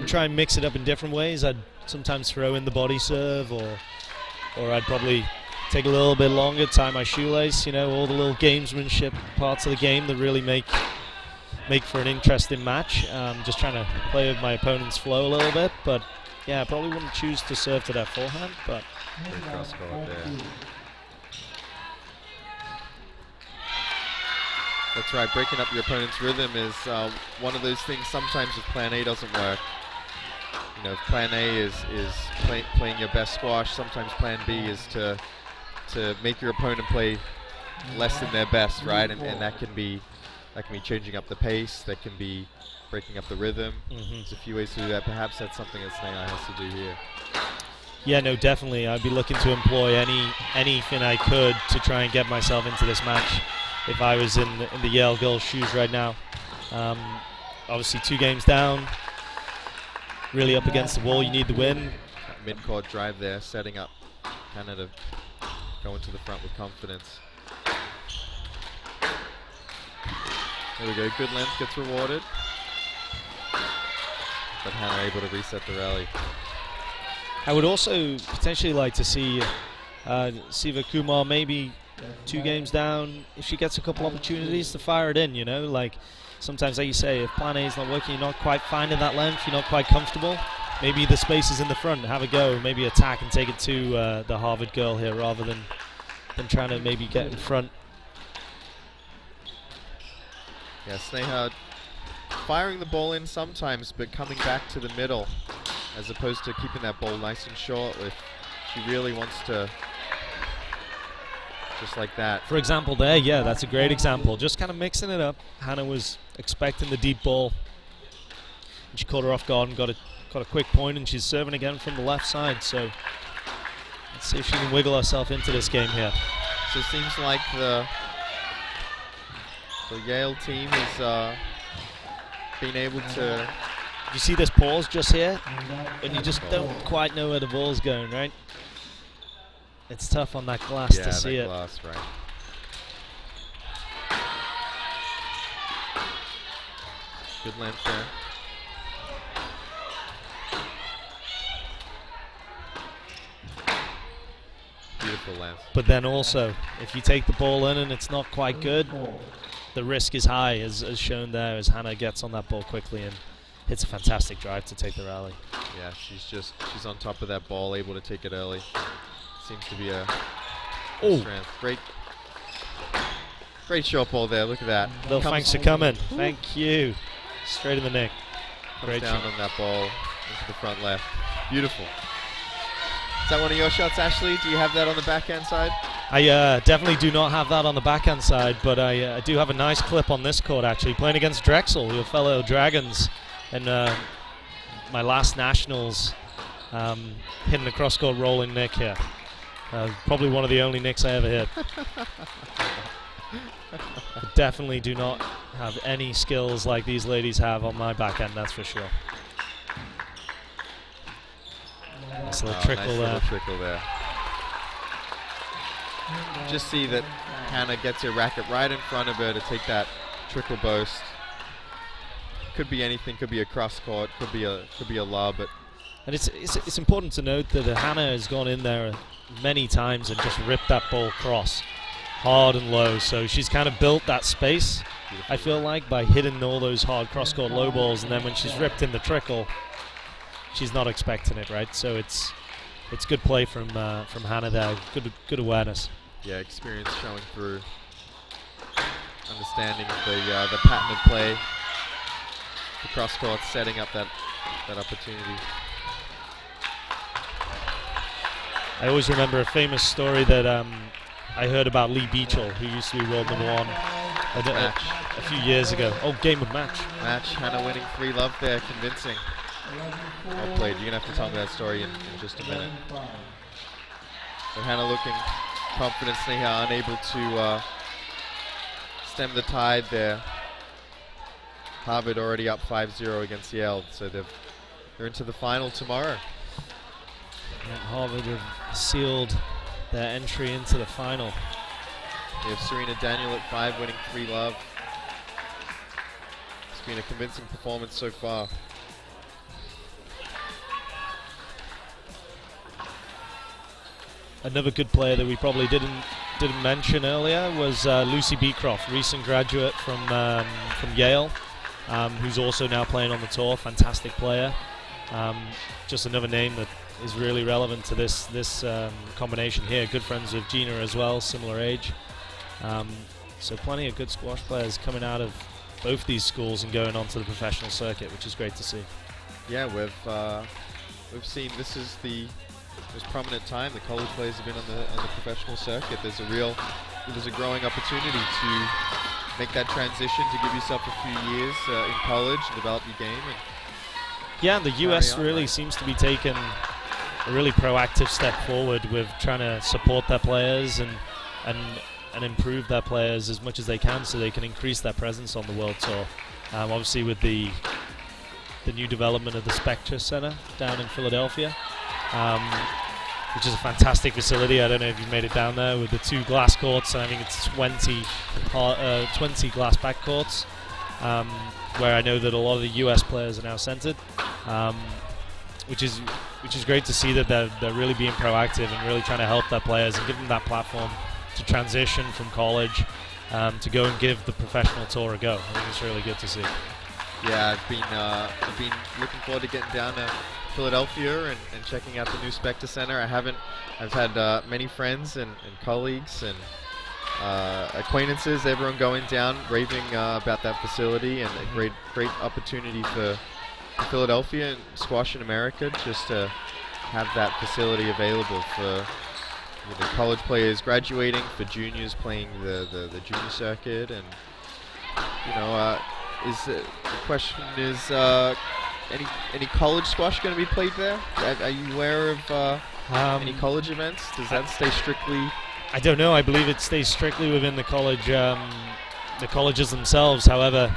try and mix it up in different ways. I'd sometimes throw in the body serve, or I'd probably take a little bit longer, tie my shoelace, you know, all the little gamesmanship parts of the game that really make for an interesting match. Just trying to play with my opponent's flow a little bit, but yeah, I probably wouldn't choose to serve to their forehand, but Great cross court there. That's right, breaking up your opponent's rhythm is one of those things sometimes if plan A doesn't work. You know, if plan A is playing your best squash, sometimes plan B is to make your opponent play less than their best, right? And that can be changing up the pace, that can be breaking up the rhythm. There's a few ways to do that. Perhaps that's something that Sneha has to do here. yeah, no, definitely. I'd be looking to employ anything I could to try and get myself into this match if I was in the Yale girls' shoes right now. Obviously 2 games down, really up against the wall, you need the win. That mid-court drive there, setting up Hannah to go into the front with confidence. There we go, good length gets rewarded. But Hannah able to reset the rally. I would also potentially like to see Siva Kumar maybe 2 games down, if she gets a couple opportunities to fire it in, you know, like sometimes, like you say, if plan A is not working, you're not quite finding that length, you're not quite comfortable, maybe the space is in the front, have a go, maybe attack and take it to the Harvard girl here rather than trying to maybe get in front. Yeah, Sneha firing the ball in sometimes, but coming back to the middle as opposed to keeping that ball nice and short if she really wants to, just like that. For example there, yeah, that's a great example. Just kind of mixing it up. Hannah was expecting the deep ball, and she caught her off guard and got a quick point, and she's serving again from the left side. So let's see if she can wiggle herself into this game here. Just seems like the Yale team is being able to. You see this pause just here, and you just don't quite know where the ball's going, right? It's tough on that glass to see it. Glass, right. Good length there. Beautiful length. But then also, if you take the ball in and it's not quite good, the risk is high, as shown there, as Hannah gets on that ball quickly and hits a fantastic drive to take the rally. Yeah, she's on top of that ball, able to take it early. Seems to be a strength. Great short ball there. Look at that. Little thanks for coming. Thank you. Straight in the nick. Great down on that ball into the front left. Beautiful. Is that one of your shots, Ashley? Do you have that on the backhand side? I definitely do not have that on the backhand side, but I do have a nice clip on this court, actually, playing against Drexel, your fellow Dragons, and my last Nationals, hitting the cross-court rolling nick here. Probably one of the only nicks I ever hit. I definitely do not have any skills like these ladies have on my backhand, that's for sure. Nice little trickle there. Trickle there. Just see that Hannah gets her racket right in front of her to take that trickle boast. Could be anything. Could be a cross court. Could be a lob. But and it's important to note that Hannah has gone in there many times and just ripped that ball cross, hard and low. So she's kind of built that space. I feel like by hitting all those hard cross court low balls, and then when she's ripped in the trickle, she's not expecting it, right? So it's good play from Hannah there. Good awareness. Yeah, experience showing through. Understanding of the pattern of play. The cross court setting up that opportunity. I always remember a famous story that I heard about Lee Beachell, who used to be world number one a few years ago. Oh, game of match. Hannah winning 3-love there, convincing. Well played. You're going to have to tell me that story in just a minute. But Hannah looking confident, Sneha unable to stem the tide there. Harvard already up 5-0 against Yale, so they're into the final tomorrow. And Harvard have sealed their entry into the final. We have Serena Daniel at 5 winning 3-love. It's been a convincing performance so far. Another good player that we probably didn't mention earlier was Lucy Beecroft, recent graduate from Yale, who's also now playing on the tour. Fantastic player. Just another name that is really relevant to this combination here. Good friends with Gina as well, similar age. So plenty of good squash players coming out of both these schools and going on to the professional circuit, which is great to see. Yeah, we've seen this is the most prominent time the college players have been on the professional circuit. There's a growing opportunity to make that transition, to give yourself a few years in college and develop your game. And yeah, the US really seems to be taking a really proactive step forward with trying to support their players and improve their players as much as they can, so they can increase their presence on the World Tour. Obviously, with the new development of the Spectra Center down in Philadelphia, which is a fantastic facility. I don't know if you've made it down there, with the 2 glass courts, and I think it's 20 glass back courts, where I know that a lot of the US players are now centered, which is great to see that they're really being proactive and really trying to help their players and give them that platform to transition from college to go and give the professional tour a go. I think it's really good to see. Yeah, I've been looking forward to getting down to Philadelphia and checking out the new Spectra Center. I've had many friends and colleagues and acquaintances, everyone going down, raving about that facility, and a great opportunity for Philadelphia and squash in America just to have that facility available for college players graduating, for juniors playing the junior circuit, and the question is any college squash going to be played there? Are you aware of any college events? Does that stay strictly I don't know. I believe it stays strictly within the college, the colleges themselves. However,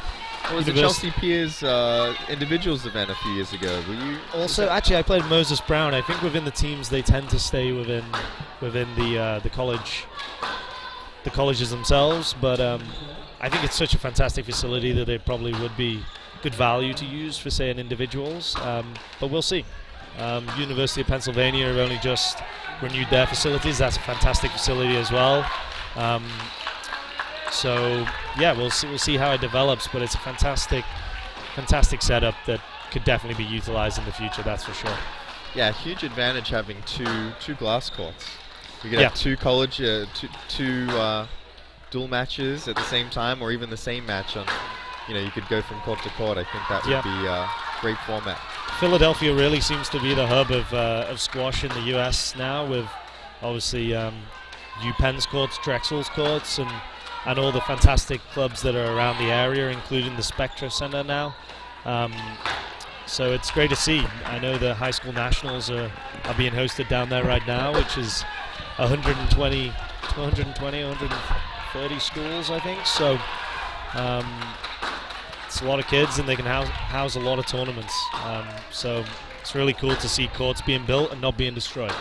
It was the Chelsea Piers individuals event a few years ago. Were you also? Actually, I played Moses Brown. I think within the teams they tend to stay within the colleges themselves. But I think it's such a fantastic facility that it probably would be good value to use for, say, an individuals. But we'll see. University of Pennsylvania have only just renewed their facilities. That's a fantastic facility as well. So yeah, we'll see how it develops, but it's a fantastic setup that could definitely be utilized in the future. That's for sure. Yeah, huge advantage having two glass courts. You could have two college, two dual matches at the same time, or even the same match on. You could go from court to court. I think that would be a great format. Philadelphia really seems to be the hub of squash in the U.S. now, with obviously UPenn's courts, Drexel's courts, and all the fantastic clubs that are around the area, including the Spectra Center now. So it's great to see. I know the high school nationals are being hosted down there right now, which is 130 schools, I think. So it's a lot of kids, and they can house a lot of tournaments. So it's really cool to see courts being built and not being destroyed.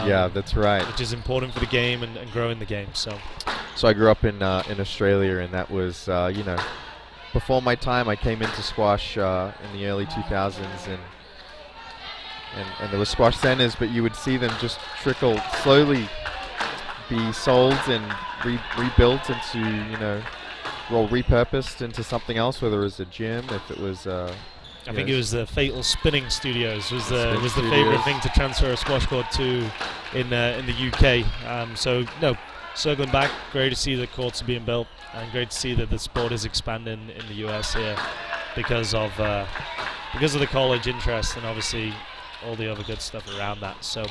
Yeah, that's right. Which is important for the game and growing the game. So I grew up in Australia, and that was, before my time. I came into squash in the early 2000s, and there were squash centers, but you would see them just trickle slowly, be sold and rebuilt into, repurposed into something else, whether it was a gym, if it was. I think it was the Fatal Spinning Studios was the favorite thing to transfer a squash court to in the UK. Circling back, great to see that courts are being built, and great to see that the sport is expanding in the US here because of the college interest and obviously all the other good stuff around that. So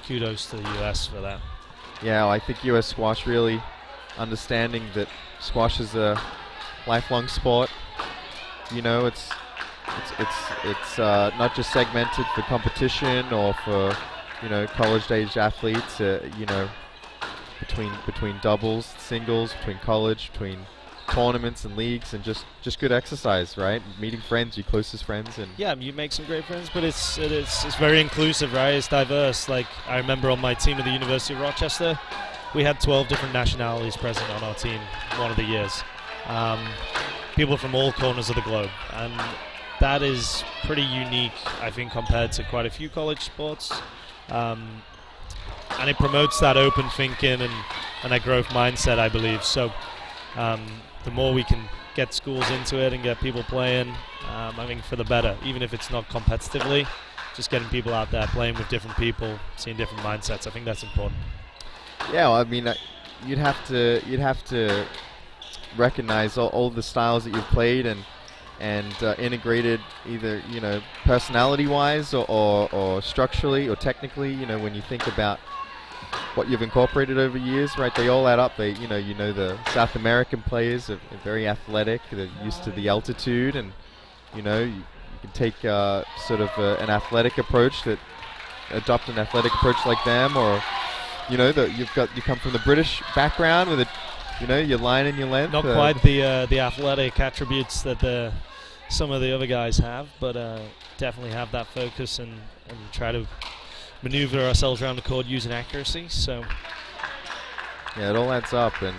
kudos to the US for that. Yeah, I think US squash really understanding that squash is a lifelong sport. It's not just segmented for competition or for college-age athletes. Between doubles, singles, between college, between tournaments and leagues, and just good exercise, right? Meeting friends, your closest friends, and you make some great friends. But it's very inclusive, right? It's diverse. Like I remember on my team at the University of Rochester, we had 12 different nationalities present on our team one of the years. People from all corners of the globe, and that is pretty unique, I think, compared to quite a few college sports. And it promotes that open thinking and that growth mindset, I believe. So the more we can get schools into it and get people playing, I think for the better, even if it's not competitively, just getting people out there playing with different people, seeing different mindsets. I think that's important. Yeah, well, I mean, you'd have to recognize all the styles that you've played and integrated either personality-wise or structurally or technically. When you think about what you've incorporated over years, right? They all add up. They the South American players are very athletic. They're used to the altitude, and you can take sort of an athletic approach adopt an athletic approach like them, or you come from the British background with your line and your length. Not quite the athletic attributes that some of the other guys have, but definitely have that focus and try to maneuver ourselves around the court using accuracy. So yeah, it all adds up, and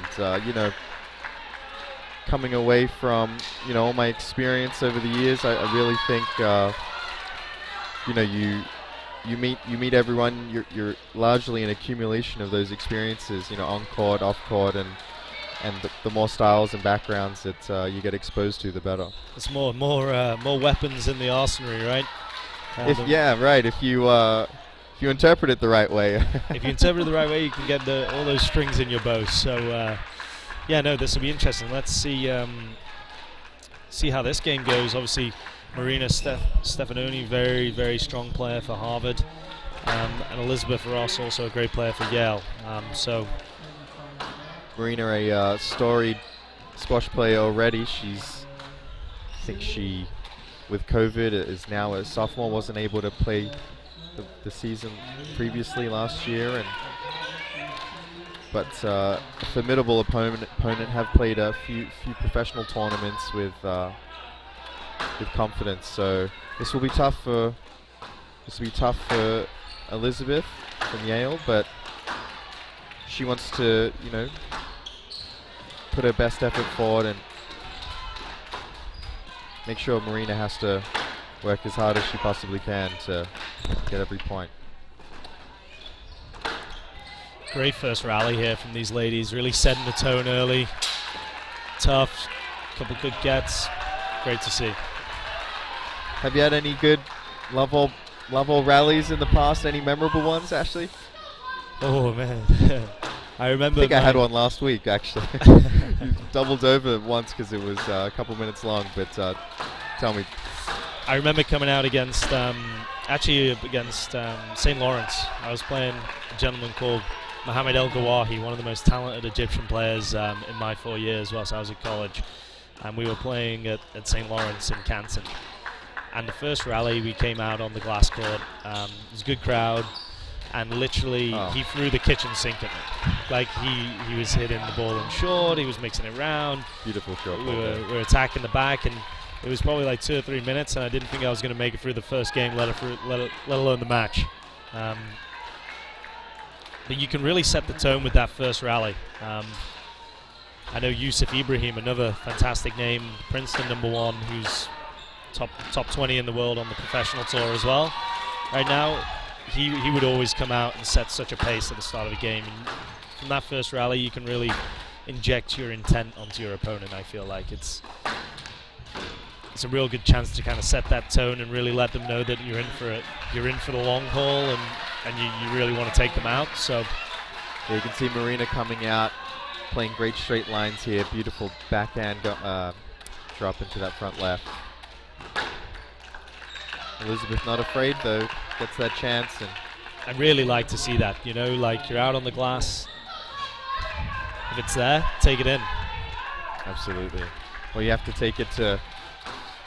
coming away from all my experience over the years, I really think you meet everyone. You're largely an accumulation of those experiences, on court, off court, and the more styles and backgrounds that you get exposed to, the better. It's more weapons in the arsenal, right? If you interpret it the right way. If you interpret it the right way, you can get all those strings in your bow. So this will be interesting. Let's see how this game goes. Obviously, Marina Stefanoni, very, very strong player for Harvard, and Elizabeth Ross, also a great player for Yale. Marina, a storied squash player already. I think she, with COVID, is now a sophomore, wasn't able to play the season previously last year, and but a formidable opponent. Have played a few professional tournaments with confidence. So this will be tough for Elizabeth from Yale, but she wants to, put her best effort forward and make sure Marina has to work as hard as she possibly can to get every point. Great first rally here from these ladies, really setting the tone early. Tough, couple good gets. Great to see. Have you had any good love all rallies in the past? Any memorable ones, Ashley? Oh man, I remember. I think I had one last week actually. Doubled over once because it was a couple minutes long. But tell me. I remember coming out against St. Lawrence. I was playing a gentleman called Mohamed El Gawahi, one of the most talented Egyptian players in my 4 years whilst I was at college. And we were playing at St. Lawrence in Canton. And the first rally, we came out on the glass court. It was a good crowd. And literally, he threw the kitchen sink at me. Like, he was hitting the ball in short, he was mixing it around. Beautiful shot. We were attacking the back, and it was probably like 2 or 3 minutes, and I didn't think I was going to make it through the first game, let alone the match. But you can really set the tone with that first rally. I know Yusuf Ibrahim, another fantastic name, Princeton #1, who's top 20 in the world on the professional tour as well. Right now, he would always come out and set such a pace at the start of a game. And from that first rally, you can really inject your intent onto your opponent. I feel like it's a real good chance to kind of set that tone and really let them know that you're in for it. You're in for the long haul, and you really want to take them out. So yeah, you can see Marina coming out, playing great straight lines here. Beautiful backhand drop into that front left. Elizabeth not afraid though, gets that chance. And I really like to see that, like you're out on the glass. If it's there, take it in. Absolutely. Well, you have to take it to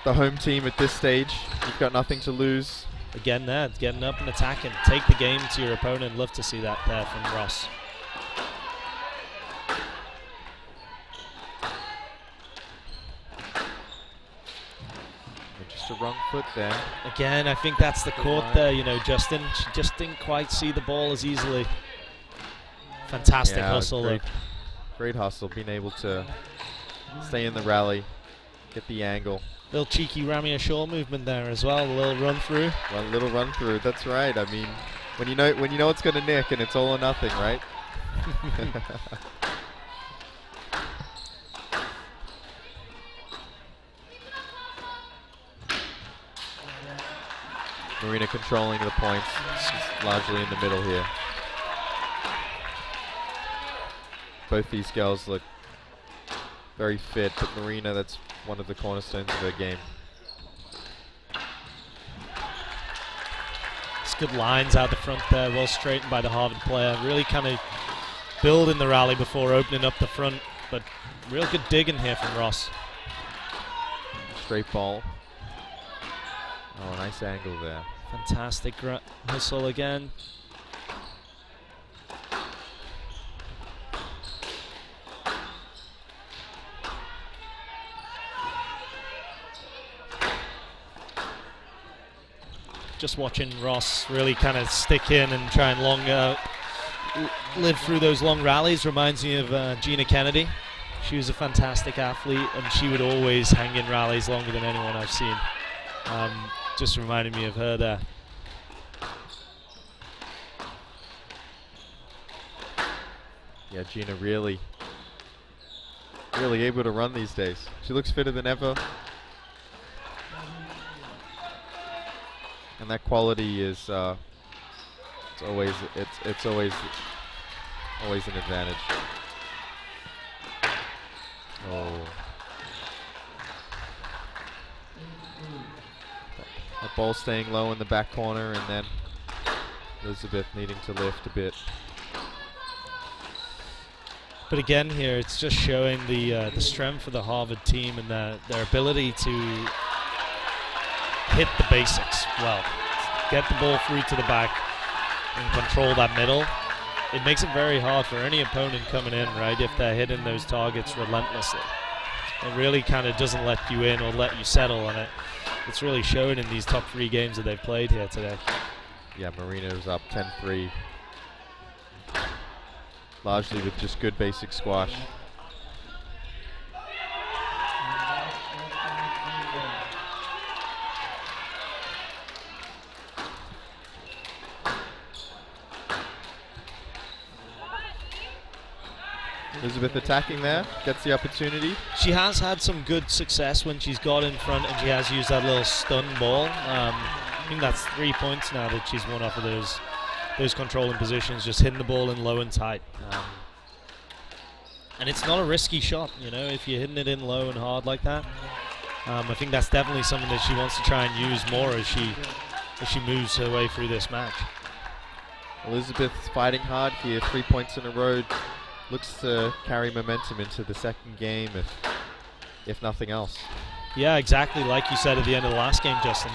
the home team at this stage. You've got nothing to lose. Again there, getting up and attacking. Take the game to your opponent. Love to see that there from Ross. Just a wrong foot there. Again, I think that's the court there, Justin. She just didn't quite see the ball as easily. Fantastic hustle. Great hustle, being able to stay in the rally, get the angle. Little cheeky Ramia Shaw movement there as well, a little run through. One little run through, that's right. I mean, when you know it's going to nick and it's all or nothing, right? Marina controlling the points. She's largely in the middle here. Both these girls look very fit, but Marina, that's one of the cornerstones of her game. It's good lines out the front there, well straightened by the Harvard player. Really kind of building the rally before opening up the front, but real good digging here from Ross. Straight ball. Oh, nice angle there. Fantastic hustle again. Just watching Ross really kind of stick in and try and live through those long rallies reminds me of Gina Kennedy. She was a fantastic athlete, and she would always hang in rallies longer than anyone I've seen. Just reminded me of her there. Yeah, Gina really able to run these days. She looks fitter than ever. And that quality is it's always an advantage. Oh. That ball staying low in the back corner, and then Elizabeth needing to lift a bit. But again here, it's just showing the strength of the Harvard team and their ability to hit the basics well. Get the ball through to the back and control that middle. it makes it very hard for any opponent coming in, right, if they're hitting those targets relentlessly. It really kind of doesn't let you in or let you settle on it. It's really showing in these top 3 games that they've played here today. Yeah, Marina's up 10-3. Largely with just good basic squash. Elizabeth attacking there, gets the opportunity. She has had some good success when she's got in front, and she has used that little stun ball. I think that's 3 points now that she's won off of those controlling positions, just hitting the ball in low and tight. And it's not a risky shot, you know, if you're hitting it in low and hard like that. I think that's definitely something that she wants to try and use more as she moves her way through this match. Elizabeth's fighting hard here, 3 points in a row. Looks to carry momentum into the second game, if nothing else. Yeah, exactly like you said at the end of the last game, Justin.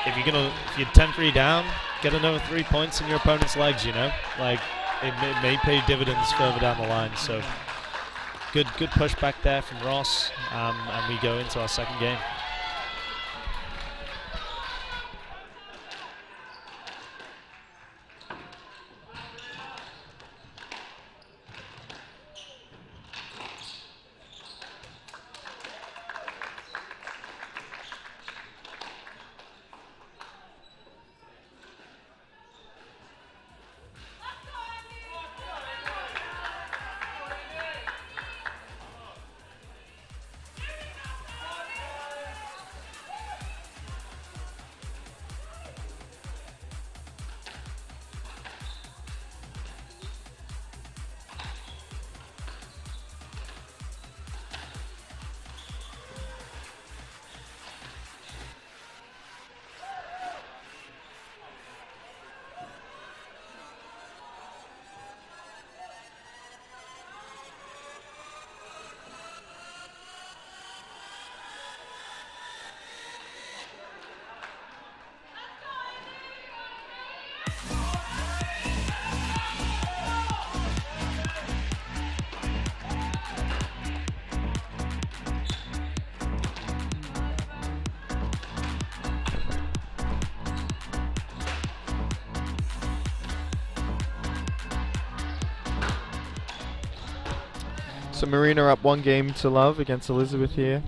If you're 10-3 down, get another 3 points in your opponent's legs, you know? Like, it may pay dividends further down the line. So, good pushback there from Ross, and we go into our second game. So Marina up 1-0 against Elizabeth here.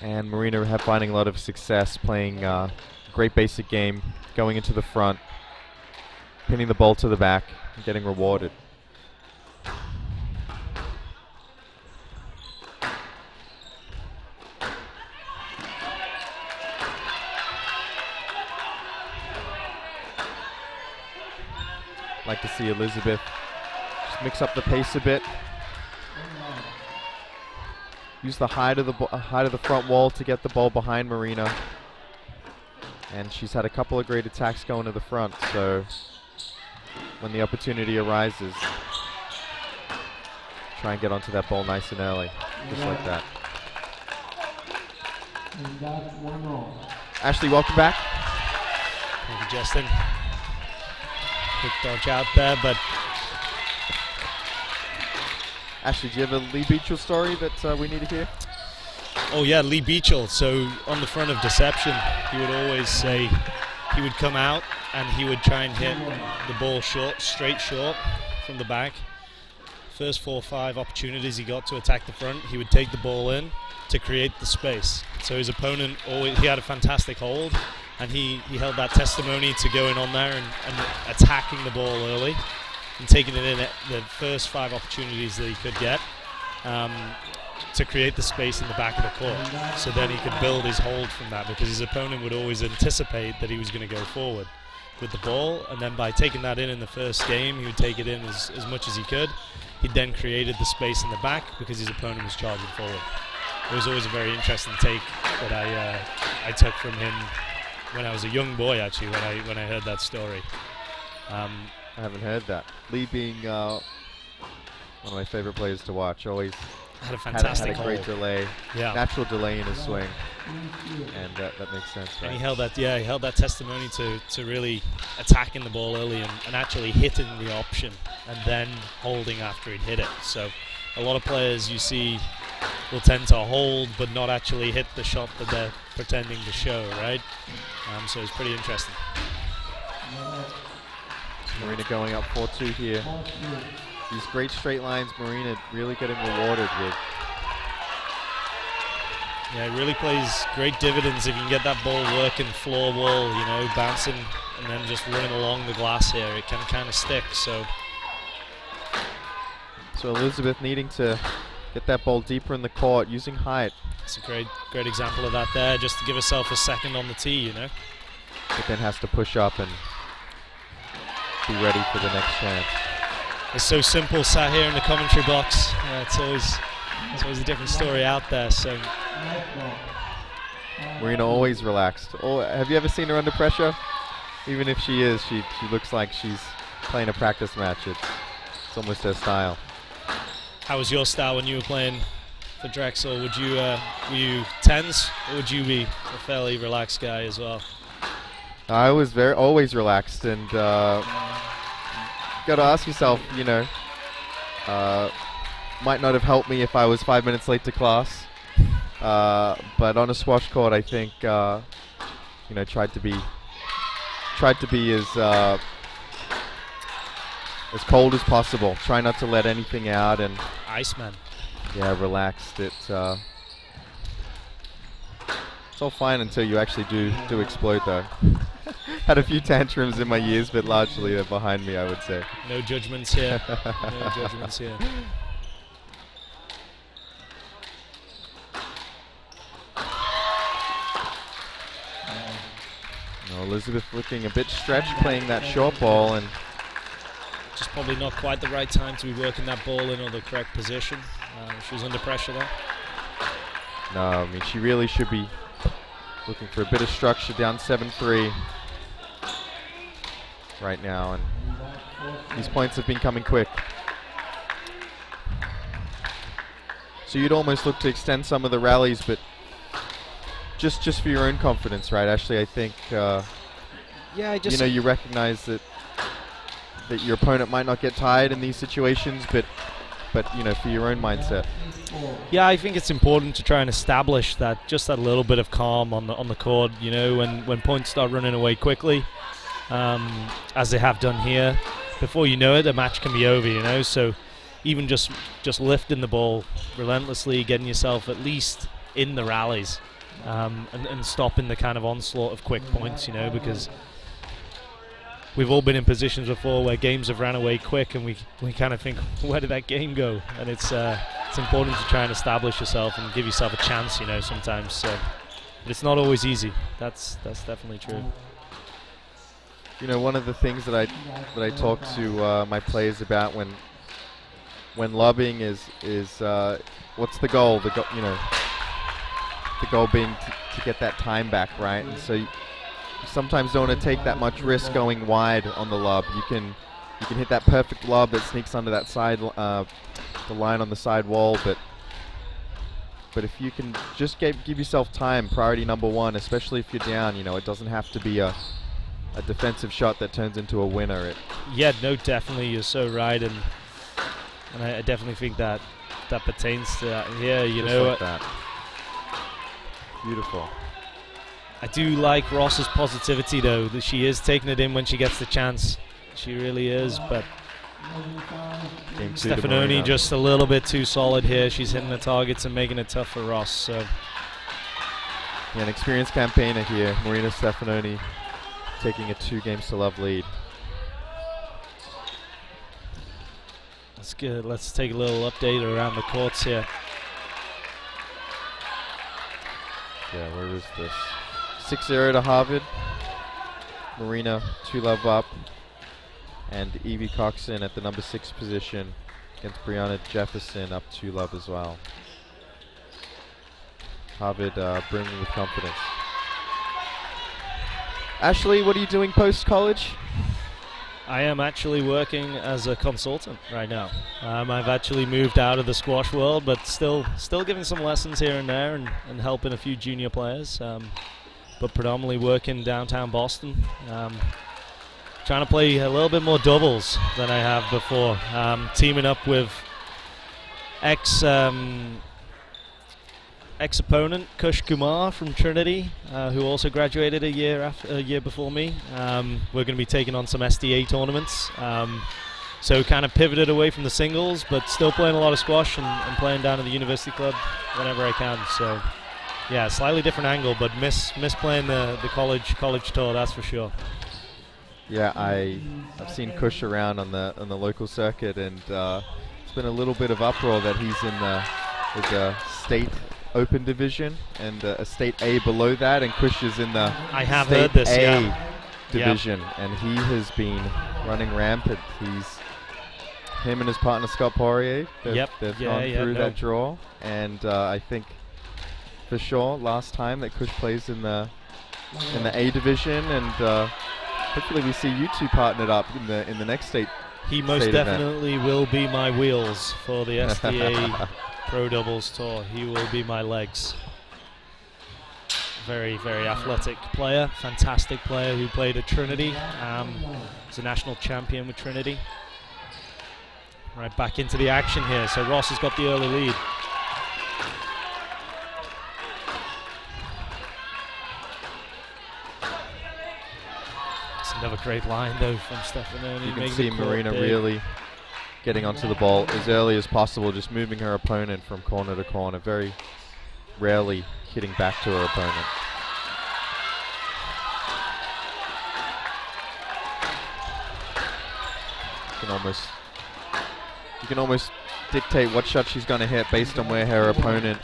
And Marina finding a lot of success playing great basic game, going into the front, pinning the ball to the back, and getting rewarded. Like to see Elizabeth just mix up the pace a bit. Use the height of the front wall to get the ball behind Marina. And she's had a couple of great attacks going to the front, so when the opportunity arises, try and get onto that ball nice and early, just like that. Ashley, welcome back. Thank you, Justin. Quick dodge out there, but Ashley, do you have a Lee Beachell story that we need to hear? oh yeah, Lee Beachell. So on the front of Deception, he would always say he would come out and he would try and hit the ball straight short from the back. First 4 or 5 opportunities he got to attack the front, he would take the ball in to create the space. So his opponent he had a fantastic hold, and he held that testimony to going on there and attacking the ball early and taking it in at the first 5 opportunities that he could get to create the space in the back of the court. So then he could build his hold from that, because his opponent would always anticipate that he was going to go forward with the ball, and then by taking that in the first game, he would take it in as much as he could. He then created the space in the back because his opponent was charging forward. It was always a very interesting take that I took from him when I was a young boy, actually, when I heard that story. I haven't heard that. Lee being one of my favorite players to watch, always Had a fantastic had a great hold. delay, Yeah. natural delay in his swing. And that makes sense, right? And he held that testimony to really attacking the ball early and actually hitting the option and then holding after he'd hit it. So a lot of players you see will tend to hold but not actually hit the shot that they're pretending to show, right? So it's pretty interesting. Marina going up 4-2 here. These great straight lines, Marina really getting rewarded with. Yeah, it really plays great dividends if you can get that ball working floor wall, you know, bouncing and then just running along the glass here. It can kind of stick, so Elizabeth needing to get that ball deeper in the court, using height. it's a great example of that there, just to give herself a second on the tee, you know. But then has to push up and be ready for the next chance. It's so simple sat here in the commentary box. It's always a different story out there, so. Marina always relaxed. Oh, have you ever seen her under pressure? Even if she is, she looks like she's playing a practice match. It's almost her style. How was your style when you were playing for Drexel? Were you tense, or would you be a fairly relaxed guy as well? I was always relaxed, and got to ask yourself, you know, might not have helped me if I was 5 minutes late to class, but on a squash court, I think, you know, tried to be as cold as possible. Try not to let anything out, and Iceman. yeah, relaxed. It's all fine until you actually do explode, though. Had a few tantrums in my years, but largely they're behind me, I would say. No judgments here. No judgments here. No, Elizabeth looking a bit stretched, playing that short ball, and Just probably not quite the right time to be working that ball in or the correct position. She was under pressure there. no, I mean, she really should be looking for a bit of structure, down 7-3 right now, and these points have been coming quick. So you'd almost look to extend some of the rallies, but just for your own confidence, right, Ashley? I think you know, you recognize that your opponent might not get tired in these situations, but you know, for your own mindset. Yeah, I think it's important to try and establish that little bit of calm on the court. You know, when points start running away quickly, as they have done here, before you know it, the match can be over. You know, so even just lifting the ball relentlessly, getting yourself at least in the rallies, and stopping the kind of onslaught of quick points. You know, because we've all been in positions before where games have ran away quick, and we kind of think, where did that game go? And it's important to try and establish yourself and give yourself a chance, you know, sometimes. So, but it's not always easy. That's definitely true. You know, one of the things that I talk to my players about when lobbying is what's the goal? You know, the goal being to get that time back, right? And so you sometimes don't want to take that much risk going wide on the lob. You can hit that perfect lob that sneaks under that side, the line on the side wall, but if you can just give yourself time, priority number one, especially if you're down, you know, it doesn't have to be a defensive shot that turns into a winner. Yeah, no, definitely, you're so right, and I definitely think that pertains to that here. You know, like that. Beautiful. I do like Ross's positivity, though, that she is taking it in when she gets the chance. She really is, but Stefanoni just a little bit too solid here. She's hitting the targets and making it tough for Ross. So, yeah, an experienced campaigner here, Marina Stefanoni, taking a 2-games-to-love lead. That's good. Let's take a little update around the courts here. Yeah, where is this? 6-0 to Harvard. Marina 2-love up, and Evie Coxon at the number 6 position against Brianna Jefferson up 2-love as well. Harvard brimming with confidence. Ashley, what are you doing post-college? I am actually working as a consultant right now. I've actually moved out of the squash world, but still giving some lessons here and there and helping a few junior players. But predominantly working downtown Boston. Trying to play a little bit more doubles than I have before. Teaming up with ex-opponent Kush Kumar from Trinity, who also graduated a year before me. We're going to be taking on some SDA tournaments, so kind of pivoted away from the singles, but still playing a lot of squash and playing down at the university club whenever I can. So yeah, slightly different angle, but miss playing the college tour, that's for sure. Yeah, I've seen Kush around on the local circuit, and it's been a little bit of uproar that he's in the state Open division and a state A below that, and Kush is in the I have state heard this, A yeah. division, and he has been running rampant. Him and his partner Scott Poirier, they've gone through that draw, and I think for sure last time that Kush plays in the A division, and hopefully we see you two partnered up in the next state. He most definitely will be my wheels for the SDA Pro Doubles Tour. He will be my legs. Very, very athletic player, fantastic player who played at Trinity. He's a national champion with Trinity. Right back into the action here. So Ross has got the early lead. It's another great line though from Stefanoni. You can see Marina really getting onto the ball as early as possible, just moving her opponent from corner to corner, very rarely hitting back to her opponent. You can almost dictate what shot she's going to hit based on where her opponent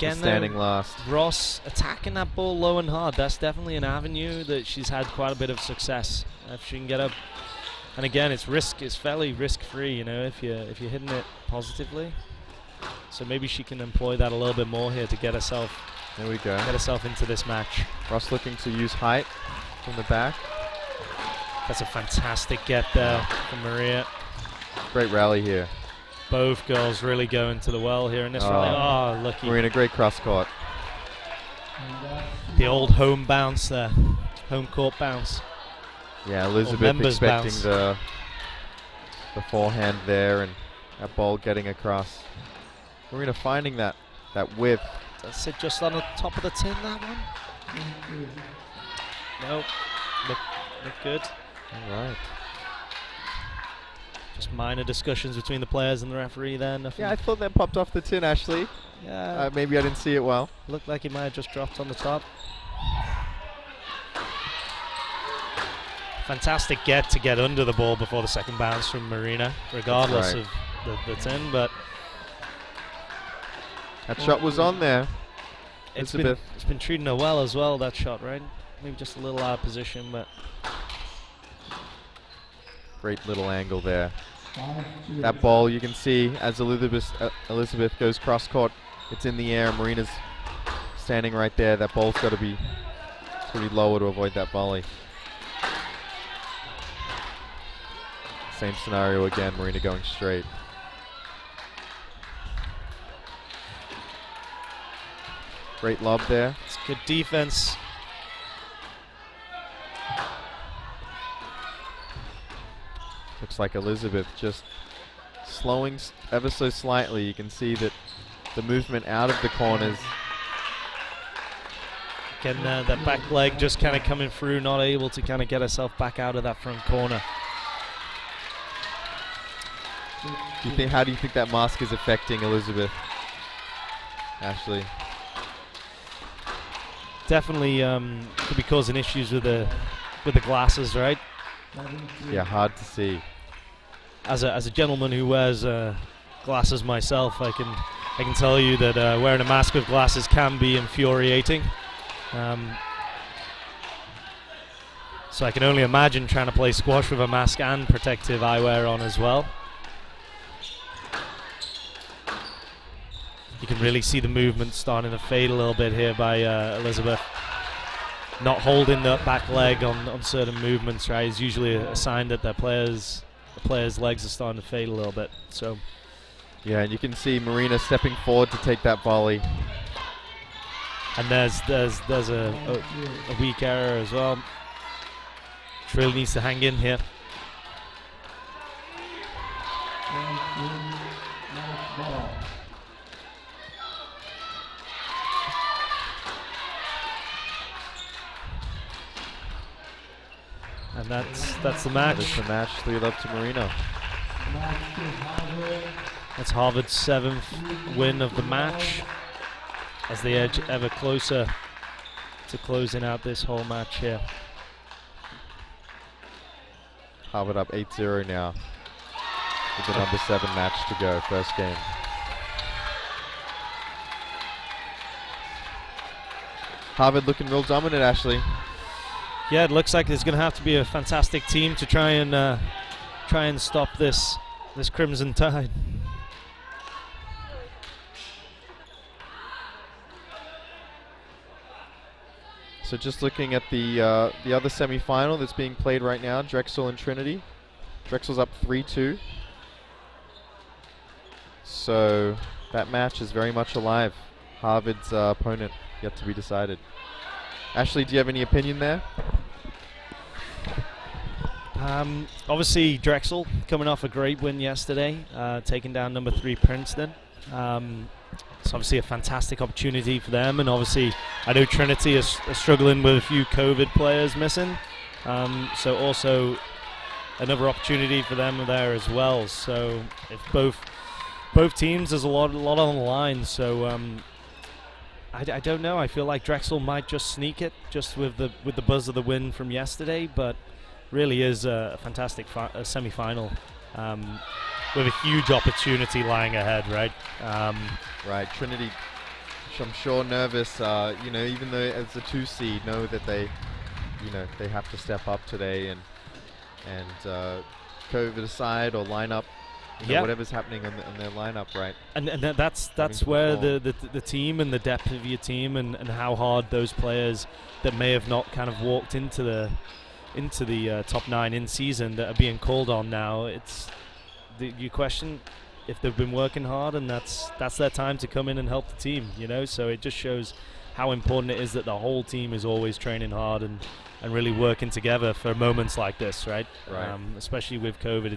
is standing last. Ross attacking that ball low and hard. That's definitely an avenue that she's had quite a bit of success. If she can get up. And again, it's fairly risk-free, you know, if you're hitting it positively. So maybe she can employ that a little bit more here to get herself. There we go. Get herself into this match. Ross looking to use height from the back. That's a fantastic get there from Maria. Great rally here. Both girls really going to the well here in this rally. Oh, lucky. Marina, great cross court. The old home bounce there, home court bounce. Yeah, Elizabeth expecting the forehand there, and that ball getting across. Marina finding that width. That's it, just on the top of the tin, that one. Nope, look good. All right. Just minor discussions between the players and the referee there. Nothing. Yeah, I thought that popped off the tin, Ashley. Yeah. Maybe I didn't see it well. Looked like it might have just dropped on the top. Fantastic to get under the ball before the second bounce from Marina, regardless of the tin, but that shot was on there. It's been treating her well as well, that shot, right? Maybe just a little out of position, but great little angle there. That ball, you can see as Elizabeth goes cross court, it's in the air. Marina's standing right there. That ball's got to be pretty lower to avoid that volley. Same scenario again, Marina going straight. Great lob there. It's good defense. Looks like Elizabeth just slowing ever so slightly. You can see that the movement out of the corners. Again, that back leg just kind of coming through, not able to kind of get herself back out of that front corner. How do you think that mask is affecting Elizabeth, Ashley? Definitely could be causing issues with the glasses, right? Yeah, hard to see. As a gentleman who wears glasses myself, I can tell you that wearing a mask with glasses can be infuriating. So I can only imagine trying to play squash with a mask and protective eyewear on as well. You can really see the movement starting to fade a little bit here by Elizabeth. not holding the back leg on certain movements, right, is usually a sign that the player's legs are starting to fade a little bit. So yeah, and you can see Marina stepping forward to take that volley. And there's a weak error as well. She really needs to hang in here. And that's the match. That's the match. 3-love to Marino. That's Harvard's 7th win of the match, as they edge ever closer to closing out this whole match here. Harvard up 8-0 now with the number 7 match to go, first game. Harvard looking real dominant, Ashley. Yeah, it looks like there's going to have to be a fantastic team to try and stop this Crimson Tide. So just looking at the other semi-final that's being played right now, Drexel and Trinity. Drexel's up 3-2. So that match is very much alive. Harvard's opponent yet to be decided. Ashley, do you have any opinion there? Obviously, Drexel coming off a great win yesterday, taking down number 3 Princeton. It's obviously a fantastic opportunity for them, and obviously I know Trinity is struggling with a few COVID players missing, so also another opportunity for them there as well. So if both teams, there's a lot on the line. So I don't know. I feel like Drexel might just sneak it, just with the buzz of the win from yesterday, but really is a fantastic semi-final. With a huge opportunity lying ahead, right? Right, Trinity, which I'm sure nervous, even though as a 2 seed, know that they have to step up today and COVID aside or lineup, whatever's happening on their lineup, right? And that's where the team and the depth of your team and how hard those players that may have not kind of walked into the top 9 in season that are being called on now. You question if they've been working hard, and that's their time to come in and help the team, so it just shows how important it is that the whole team is always training hard and really working together for moments like this, right? Especially with COVID,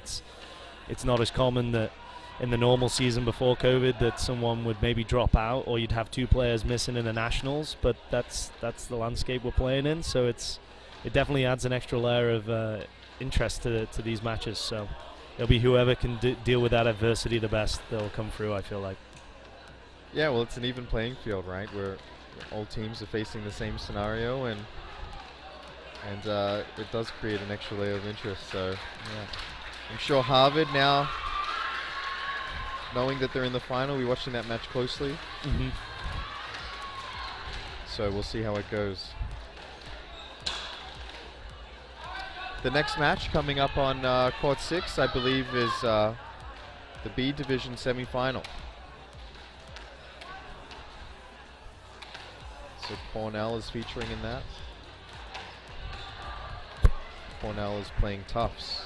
it's not as common that in the normal season before COVID that someone would maybe drop out or you'd have 2 players missing in the nationals, but that's the landscape we're playing in, so it definitely adds an extra layer of interest to these matches. So it'll be whoever can deal with that adversity the best that'll come through, I feel like. Yeah, well, it's an even playing field, right? Where all teams are facing the same scenario, and it does create an extra layer of interest. So yeah, I'm sure Harvard now, knowing that they're in the final, we're watching that match closely. Mm-hmm. So we'll see how it goes. The next match coming up on court 6, I believe, is the B division semifinal. So Cornell is featuring in that. Cornell is playing Tufts.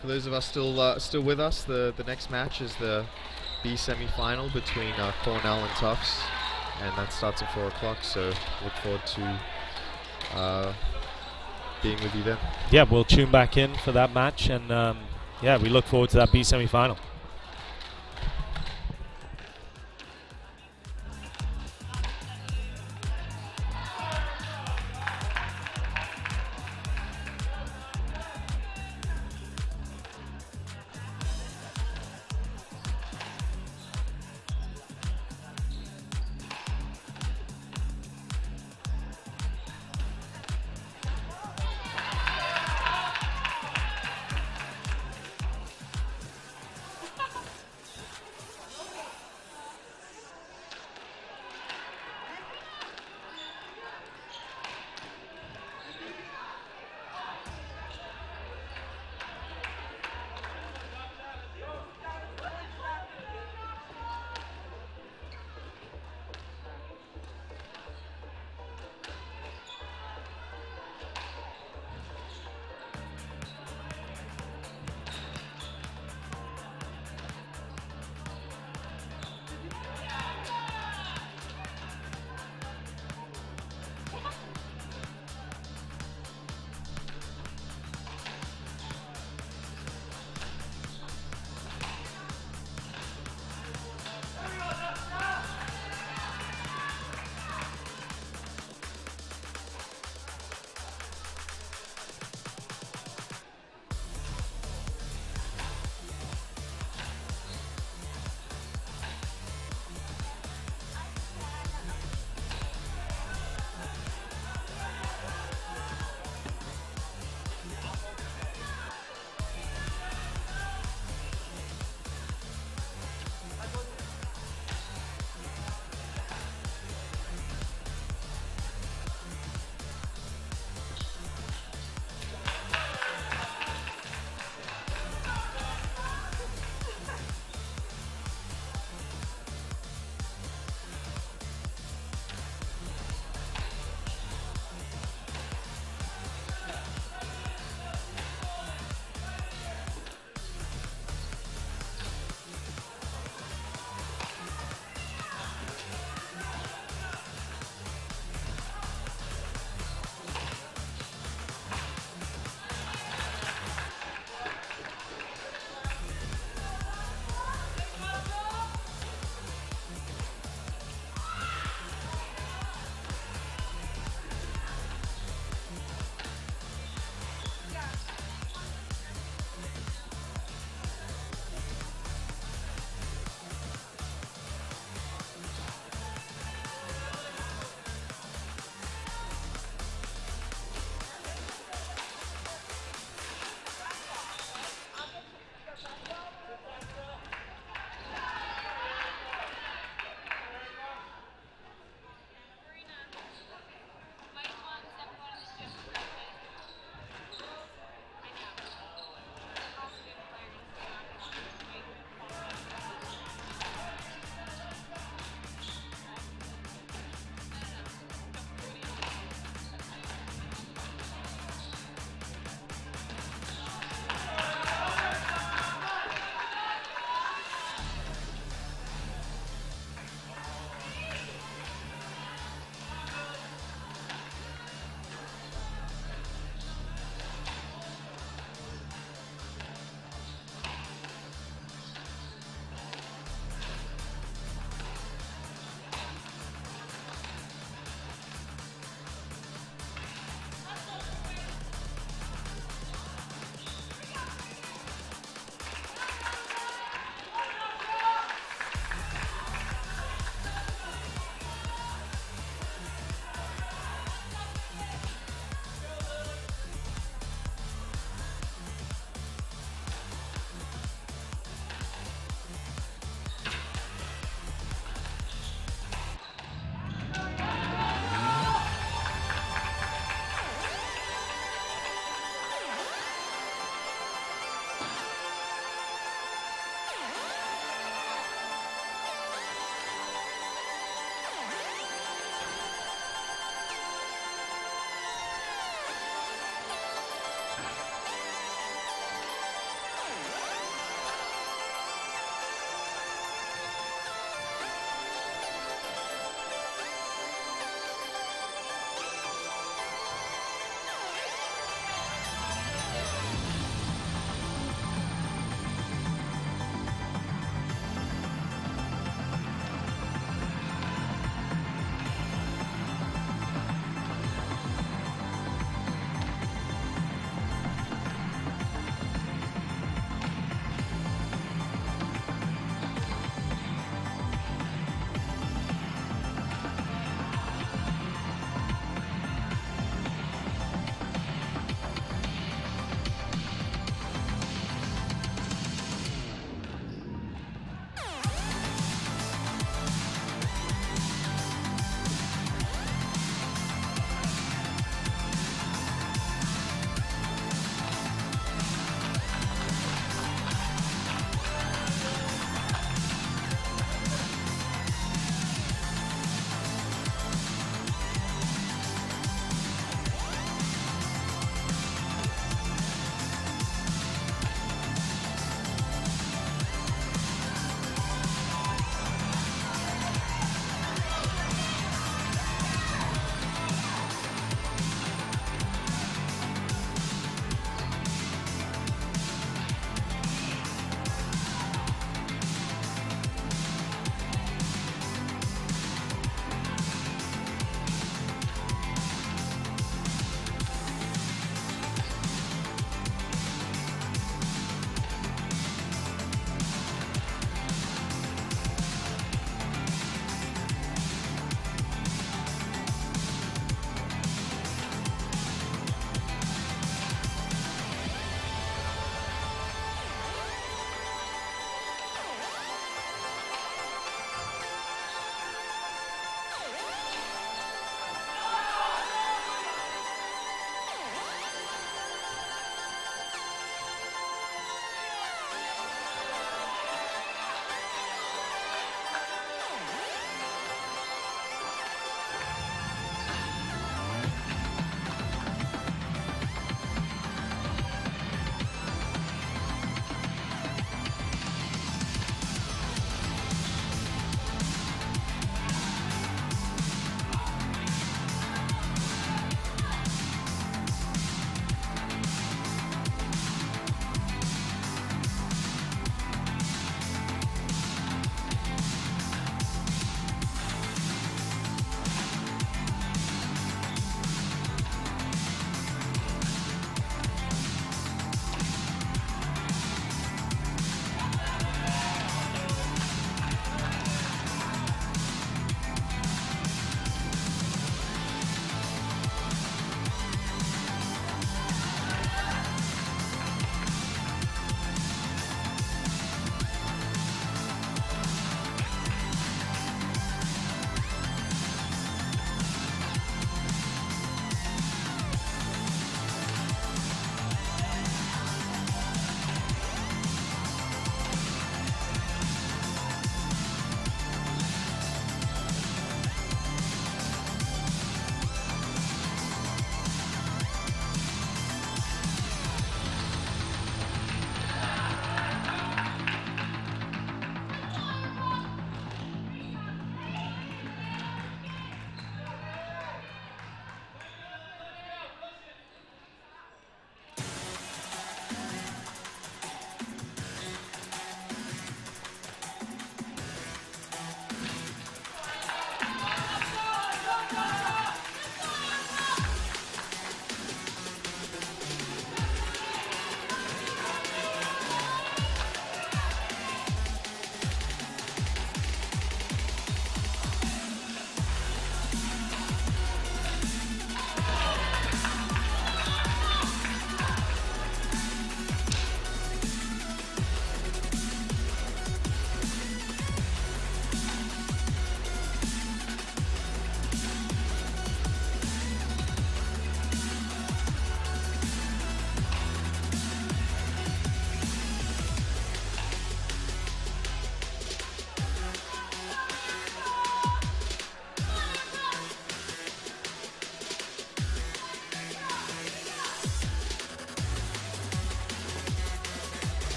For those of us still with us, the next match is the B semi-final between Cornell and Tufts, and that starts at 4 o'clock. So look forward to being with you then. Yeah, we'll tune back in for that match, and we look forward to that B semi-final.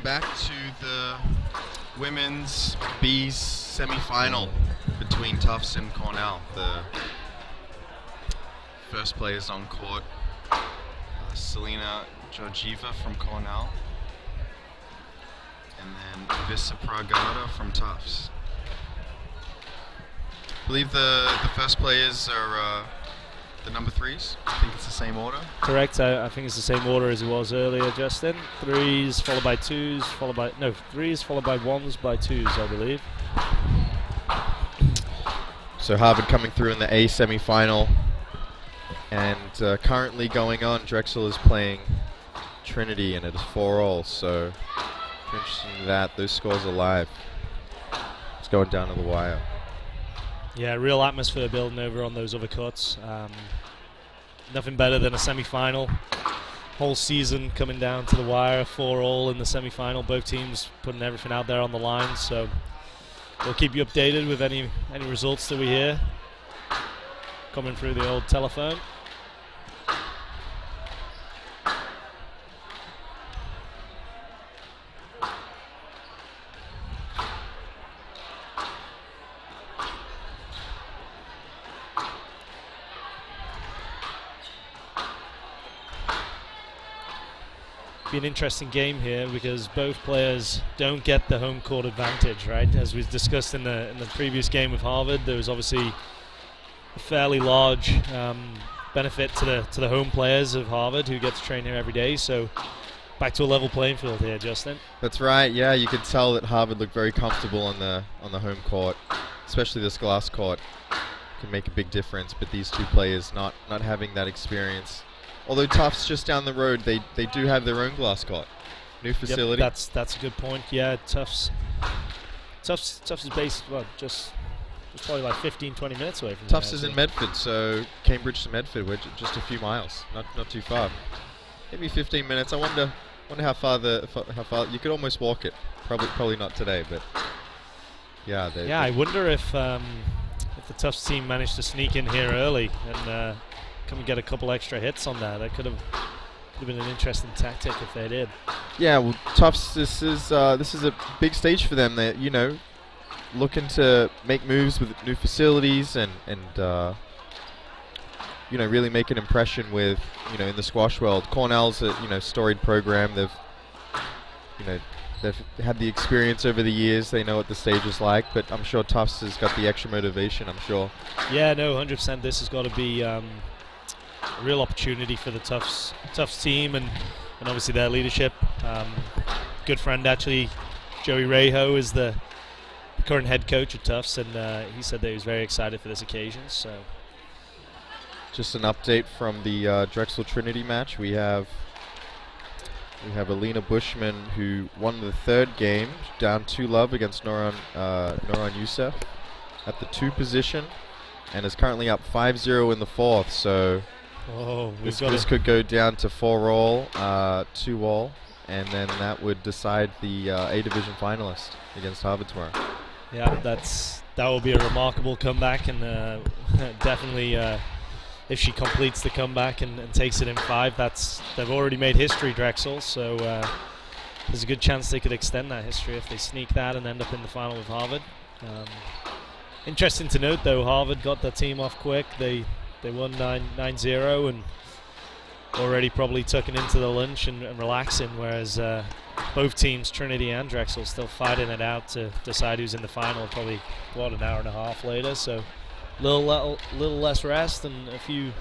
back to the women's B's semi-final between Tufts and Cornell. The first players on court, Selena Georgieva from Cornell, and then Vissa Pragada from Tufts. I believe the first players are the number 3s. I think it's the same order. Correct. I think it's the same order as it was earlier, Justin. 3s followed by 2s, 3s followed by 1s by 2s, I believe. So Harvard coming through in the A semi-final, and currently going on, Drexel is playing Trinity, and it is 4-all. So interesting that those scores are live. It's going down to the wire. Yeah, real atmosphere building over on those other courts. Nothing better than a semi-final. Whole season coming down to the wire, 4-all in the semi-final. Both teams putting everything out there on the line. So we'll keep you updated with any results that we hear coming through the old telephone. Be an interesting game here because both players don't get the home court advantage, right? As we discussed in the previous game with Harvard, there was obviously a fairly large benefit to the home players of Harvard who get to train here every day. So back to a level playing field here, Justin. That's right. Yeah, you could tell that Harvard looked very comfortable on the home court, especially this glass court can make a big difference. But these two players not having that experience. Although Tufts just down the road, they do have their own glass court, new facility. Yep, that's a good point. Yeah, Tufts is based just probably like 15-20 minutes away from. Tufts is in Medford, so Cambridge to Medford, we're just a few miles, not too far. Maybe 15 minutes. I wonder how far you could almost walk it. Probably not today, but yeah. I wonder if the Tufts team managed to sneak in here early and come and get a couple extra hits on that. That could have been an interesting tactic if they did. Yeah, well, Tufts, this is a big stage for them. They're looking to make moves with new facilities and really make an impression with in the squash world. Cornell's a storied program. They've had the experience over the years. They know what the stage is like. But I'm sure Tufts has got the extra motivation. I'm sure. Yeah, no, 100%. This has got to be a real opportunity for the Tufts team and obviously their leadership. Good friend actually, Joey Rejo, is the current head coach at Tufts, and he said that he was very excited for this occasion. So, just an update from the Drexel Trinity match. We have Alina Bushman, who won the third game, down 2-love against Noran Youssef at the 2 position, and is currently up 5-0 in the 4th. So. This could go down to 4-all, 2-all, and then that would decide the A division finalist against Harvard tomorrow. Yeah, that will be a remarkable comeback, and definitely if she completes the comeback and takes it in 5, they've already made history, Drexel. So there's a good chance they could extend that history if they sneak that and end up in the final with Harvard. Interesting to note, though, Harvard got their team off quick. They won 9-0 and already probably tucking into the lunch and relaxing, whereas both teams, Trinity and Drexel, still fighting it out to decide who's in the final probably an hour and a half later. So little less rest and a few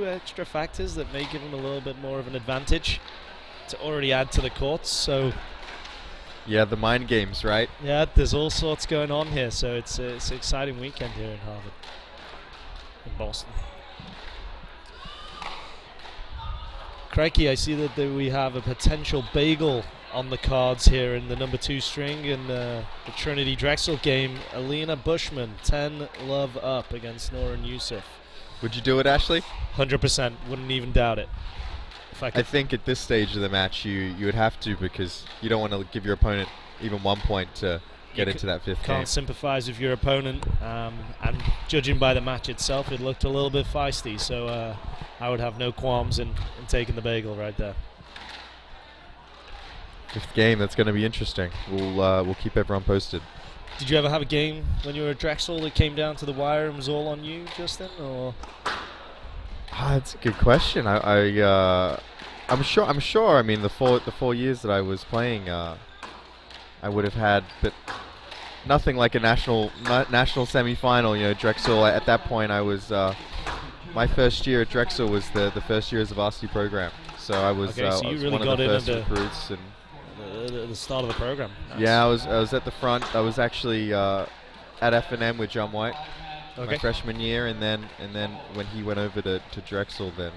extra factors that may give them a little bit more of an advantage to already add to the courts. So yeah, the mind games, right? Yeah, there's all sorts going on here, so it's an exciting weekend here in Harvard, in Boston. Crikey, I see that we have a potential bagel on the cards here in the number 2 string in the Trinity Drexel game. Alina Bushman, 10-love up against Noran Youssef. Would you do it, Ashley? 100%, wouldn't even doubt it. I think at this stage of the match you would have to, because you don't want to give your opponent even 1 point to get into that 5th game. Can't sympathize with your opponent, and judging by the match itself, it looked a little bit feisty, so I would have no qualms in taking the bagel right there. Fifth game, that's going to be interesting. We'll keep everyone posted. Did you ever have a game when you were at Drexel that came down to the wire and was all on you, Justin? Or That's a good question. I'm sure. I mean, the 4 years that I was playing, I would have had, but nothing like a national semifinal. You know, Drexel. At that point, I was my first year at Drexel was the first year as a varsity program. So I was, okay, so I you was really one got of the in first at recruits. And the start of the program. Nice. yeah, I was at the front. I was actually at F&M with John White my freshman year, and then when he went over to Drexel, then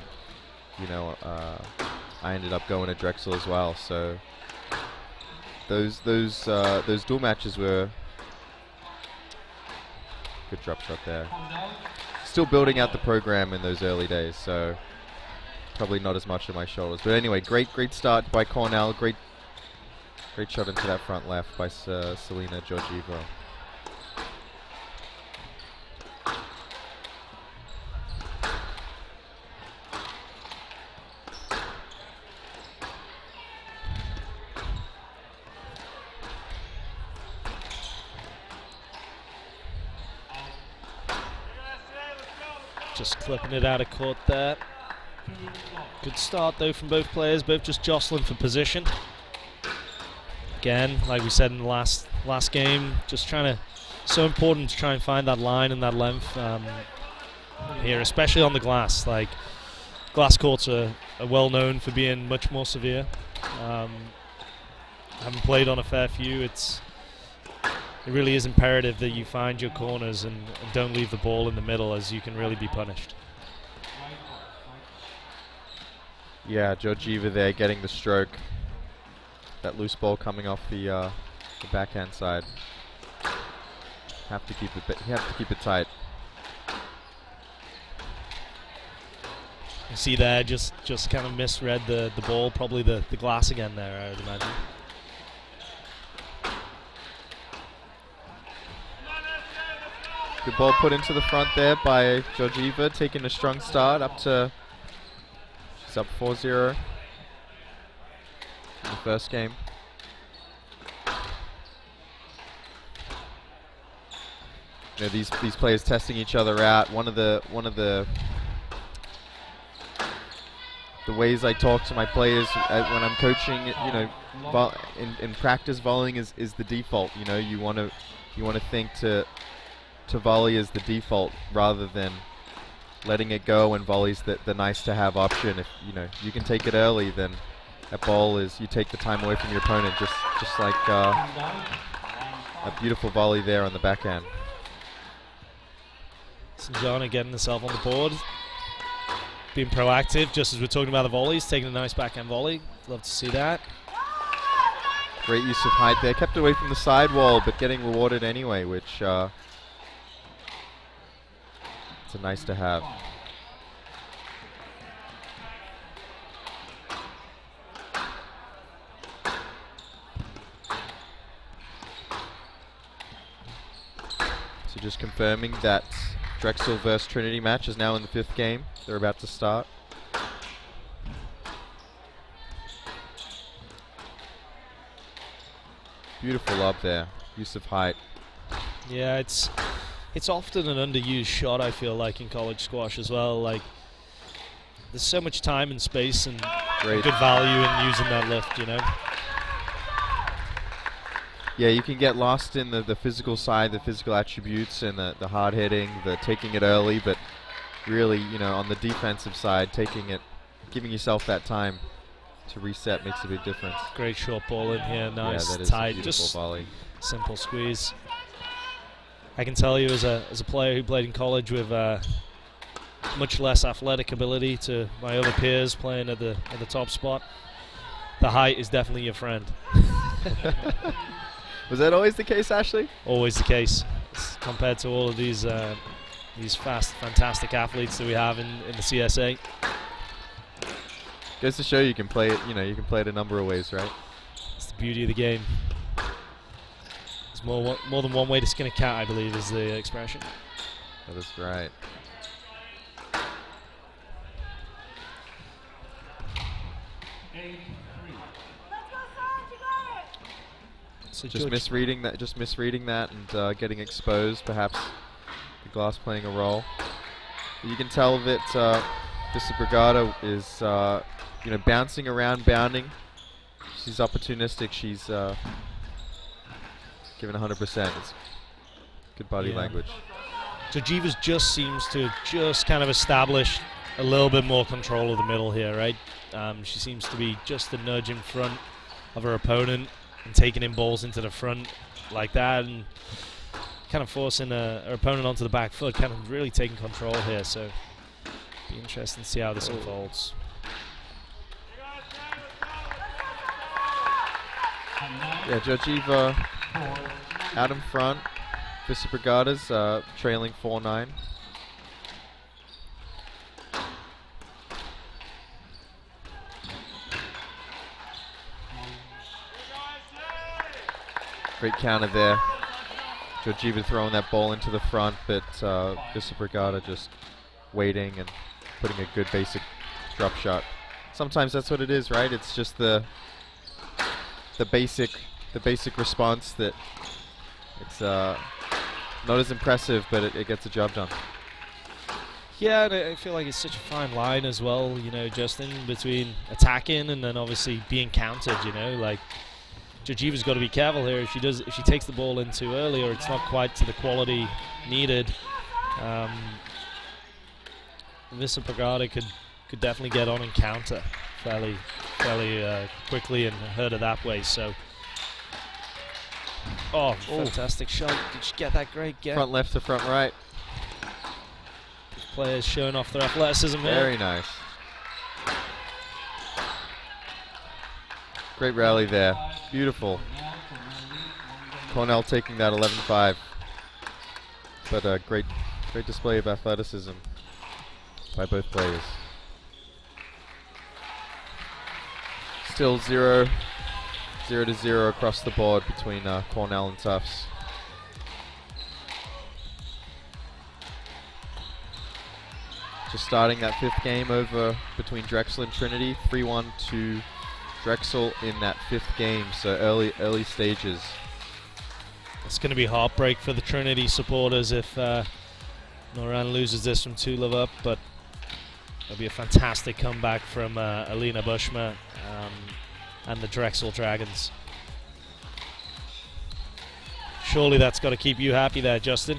you know I ended up going to Drexel as well. So those dual matches were good. Drop shot there. Still building out the program in those early days, so probably not as much on my shoulders. But anyway, great start by Cornell. Great shot into that front left by Selena Georgieva. Just clipping it out of court there. Good start though from both players, both just jostling for position. Again, like we said in the last game, just trying to, so important to try and find that line and that length here, especially on the glass. Like, glass courts are well known for being much more severe. Having played on a fair few, it really is imperative that you find your corners and don't leave the ball in the middle, as you can really be punished. Yeah, Georgieva there getting the stroke. That loose ball coming off the backhand side. Have to keep it tight. You see there, just kind of misread the ball, probably the glass again there, I would imagine. Good ball put into the front there by Georgieva, taking a strong start up to, she's up 4-0 in the first game. You know, these players testing each other out. One of the ways I talk to my players when I'm coaching, you know, in practice, volleying is the default. You know, you want to think to volley as the default rather than letting it go, and volley's the nice to have option. If you know you can take it early, then that ball is, you take the time away from your opponent, just like a beautiful volley there on the backhand. Sanjana getting herself on the board, being proactive, just as we're talking about the volleys, taking a nice backhand volley. Love to see that. Great use of height there, kept away from the sidewall, but getting rewarded anyway, which it's a nice to have. So just confirming that Drexel versus Trinity match is now in the 5th game. They're about to start. Beautiful lob there, use of height. Yeah, it's often an underused shot, I feel like, in college squash as well. Like, there's so much time and space and good value in using that lift, you know. Yeah, you can get lost in the physical side, the physical attributes, and the hard hitting, the taking it early, but really, you know, on the defensive side, taking it, giving yourself that time to reset makes a big difference. Great short ball in here, nice, yeah, that is tight, a just volley. Simple squeeze. I can tell you, as a player who played in college with much less athletic ability to my other peers playing at the top spot, the height is definitely your friend. Was that always the case, Ashley? Always the case, compared to all of these fast, fantastic athletes that we have in the CSA. Goes to show you can play it. You know, you can play it a number of ways, right? It's the beauty of the game. There's more than one way to skin a cat, I believe, is the expression. That is right. So just misreading that, and getting exposed. Perhaps the glass playing a role. You can tell that Vista Brigada is bouncing around, bounding. She's opportunistic. She's giving 100%. It's good body language. Georgieva just seems to kind of establish a little bit more control of the middle here, right? She seems to be just a nudge in front of her opponent and taking in balls into the front like that, and kind of forcing her opponent onto the back foot, kind of really taking control here. So be interesting to see how this unfolds. Yeah, Georgieva out in front. Vista Brigada's trailing 4-9. Great counter there. Georgieva throwing that ball into the front, but Vista Brigada just waiting and putting a good basic drop shot. Sometimes that's what it is, right? It's just the basic response that it's not as impressive, but it gets the job done. Yeah, and I feel like it's such a fine line as well, Justin, between attacking and then obviously being countered. Like Georgieva's got to be careful here. If she takes the ball in too early, or it's not quite to the quality needed, Vista Brigada could definitely get on and counter fairly quickly and hurt her that way. So, fantastic shot! Did she get that great get? Front left to front right. Players showing off their athleticism here. Very nice. Great rally there. Beautiful. Cornell taking that 11-5. But a great display of athleticism by both players. Still 0-0 across the board between Cornell and Tufts. Just starting that fifth game over between Drexel and Trinity. 3-1 to Drexel in that fifth game, so early stages. It's going to be heartbreak for the Trinity supporters if Noran loses this from 2 love up, but it'll be a fantastic comeback from Alina Bushma and the Drexel Dragons. Surely that's got to keep you happy there, Justin,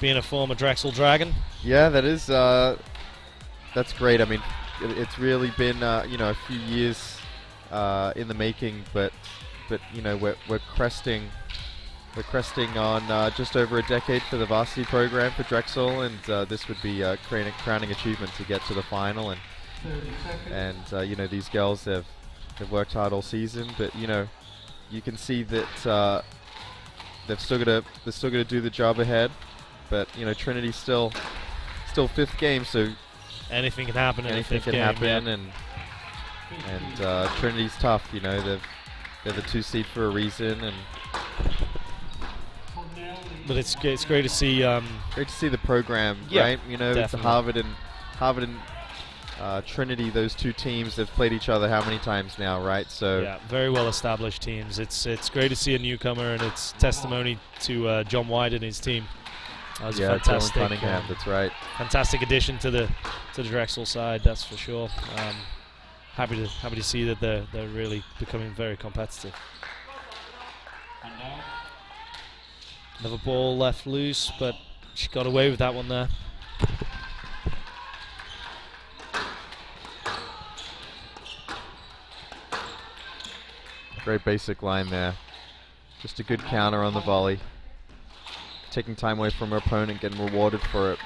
being a former Drexel Dragon. Yeah, that is. That's great. I mean, it's really been a few years in the making, but we're cresting on just over a decade for the varsity program for Drexel, and this would be a crowning achievement to get to the final. And these girls have worked hard all season, but you can see that they're still gonna do the job ahead. But Trinity's still fifth game, so anything can happen. Anything can happen, and Trinity's tough. They're the 2 seed for a reason, and but it's great to see. Great to see the program, right? It's Harvard and Trinity. Those 2 teams have played each other how many times now, right? So yeah, very well established teams. It's great to see a newcomer, and it's testimony to John White and his team. That was a fantastic, Cunningham, that's right. Fantastic addition to the Drexel side, that's for sure. Happy to see that they're really becoming very competitive. Another ball left loose, but she got away with that one there. Great basic line there. Just a good counter on the volley. Taking time away from her opponent, getting rewarded for it.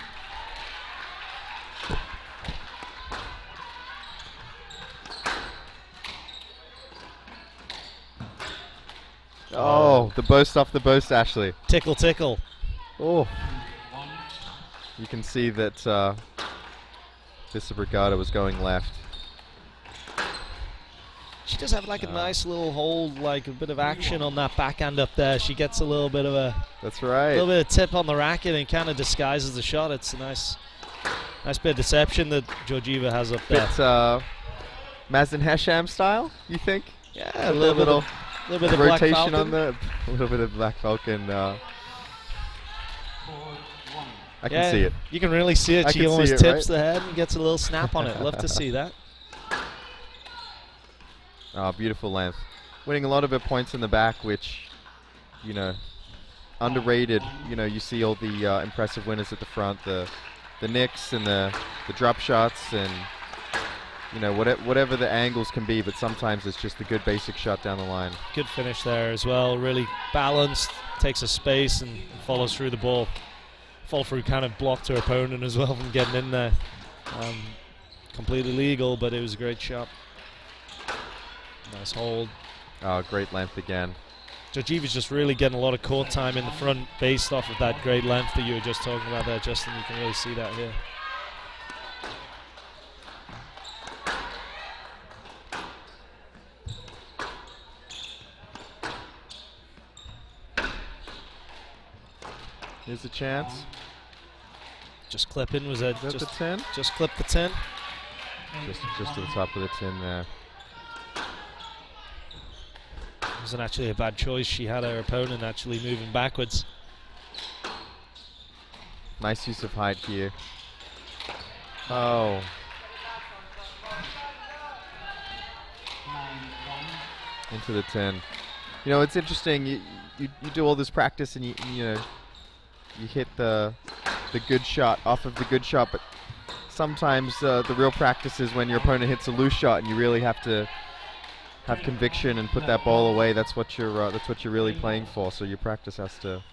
Oh, the boast off the boast, Ashley. Tickle, tickle. Oh. You can see that Vista Brigada was going left. She does have like a nice little hold, like a bit of action on that backhand up there. She gets a little bit of a That's right. A little bit of tip on the racket and kind of disguises the shot. It's a nice bit of deception that Georgieva has up there. Bit Mazen Hesham style, you think? Yeah, a little little bit of Black rotation Falcon. on the a little bit of Black Falcon. I can see it. You can really see it. I She can see almost it, tips right? the head and gets a little snap on it. Love to see that. Oh, beautiful length. Winning a lot of her points in the back, which, you know, underrated. You know, you see all the impressive winners at the front, the nicks and the drop shots, and you know, whatever the angles can be, but sometimes it's just a good basic shot down the line. Good finish there as well. Really balanced, takes a space and follows through the ball. Fall through kind of blocked her opponent as well from getting in there. Completely legal, but it was a great shot. Nice hold. Oh, great length again. Georgieva's just really getting a lot of court time in the front based off of that great length that you were just talking about there, Justin. You can really see that here. Here's a chance. Just clipping, was that Just the 10? just clip the 10? Just to the top of the tin there. Wasn't actually a bad choice. She had her opponent actually moving backwards. Nice use of height here. Oh. Into the 10. You know, it's interesting. You do all this practice and you know, you hit the good shot off of the good shot, but sometimes the real practice is when your opponent hits a loose shot and you really have to have conviction and put that ball away. That's what you're really playing for. So your practice has to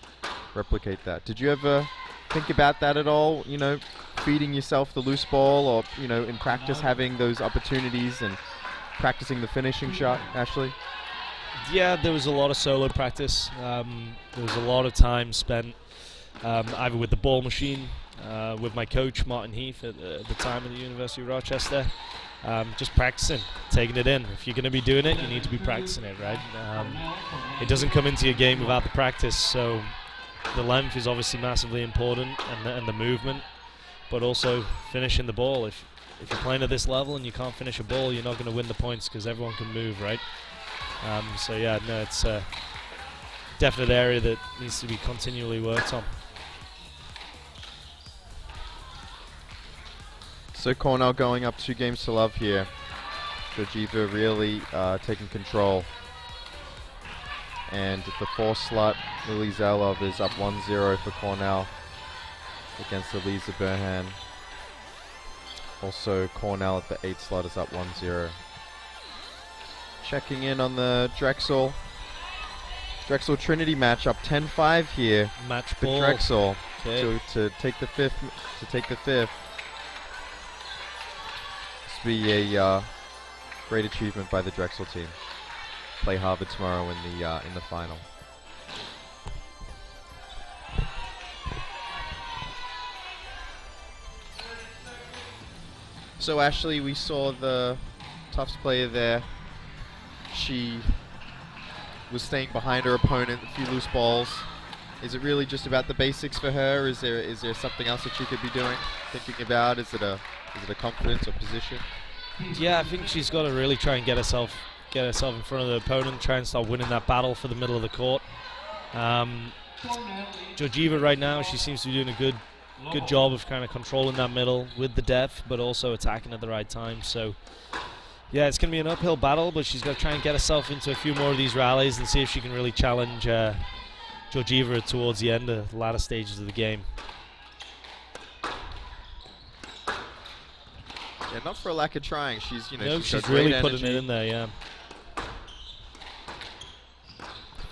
replicate that. Did you ever think about that at all? You know, feeding yourself the loose ball, or you know, in practice having those opportunities and practicing the finishing shot, Ashley? Yeah, there was a lot of solo practice. There was a lot of time spent either with the ball machine, with my coach Martin Heath at the time at the University of Rochester, just practicing, taking it in. If you're going to be doing it, you need to be practicing it, right? It doesn't come into your game without the practice, so the length is obviously massively important, and the movement, but also finishing the ball. If you're playing at this level and you can't finish a ball, you're not going to win the points because everyone can move, right? So yeah, no, it's a definite area that needs to be continually worked on. So Cornell going up 2 games to love here. Georgieva really taking control. And the 4 slot, Lily Zalov is up 1-0 for Cornell against Elisa Burhan. Also Cornell at the 8 slot is up 1-0. Checking in on the Drexel Trinity match, up 10-5 here. Match for ball. Drexel Okay. to take the fifth. This will be a great achievement by the Drexel team. Play Harvard tomorrow in the final. So Ashley, we saw the Tufts player there. She was staying behind her opponent, a few loose balls. Is it really just about the basics for her? Is there something else that she could be doing, thinking about? Is it a confidence or position? Yeah, I think she's got to really try and get herself in front of the opponent, try and start winning that battle for the middle of the court. Georgieva right now, she seems to be doing a good job of kind of controlling that middle with the depth, but also attacking at the right time. So yeah, it's going to be an uphill battle, but she's got to try and get herself into a few more of these rallies and see if she can really challenge Georgieva towards the end of the latter stages of the game. Yeah, not for a lack of trying. She's she's got really great putting it energy, in there, yeah.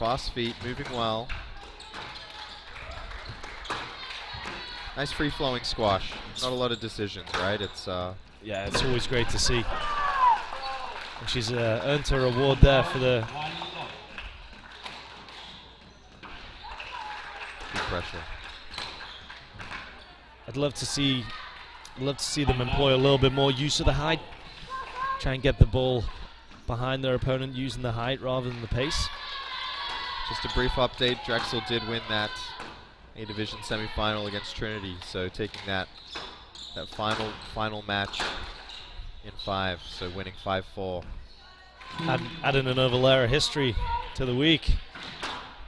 fast feet, moving well. Nice free-flowing squash. Not a lot of decisions, right? It's yeah, it's always great to see. And she's earned her reward there for the good pressure. I'd love to see them employ a little bit more use of the height. Try and get the ball behind their opponent using the height rather than the pace. Just a brief update, Drexel did win that A-Division semifinal against Trinity, so taking that final match in 5, so winning 5-4. adding another layer of history to the week.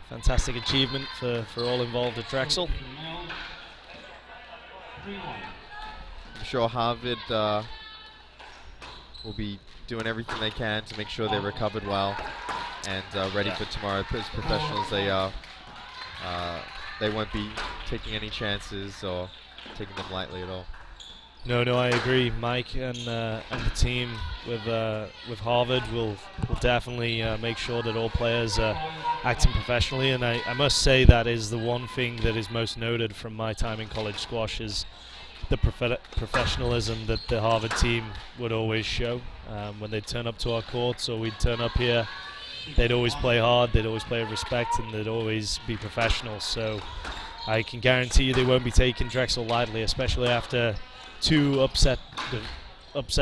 Fantastic achievement for all involved at Drexel. I'm sure Harvard will be doing everything they can to make sure they're recovered well and ready for tomorrow. As professionals, they won't be taking any chances or taking them lightly at all. No, I agree. Mike and the team with Harvard will definitely make sure that all players are acting professionally. And I must say that is the one thing that is most noted from my time in college squash is the professionalism that the Harvard team would always show. When they'd turn up to our courts or we'd turn up here, they'd always play hard, they'd always play with respect, and they'd always be professional. So I can guarantee you they won't be taking Drexel lightly, especially after two upset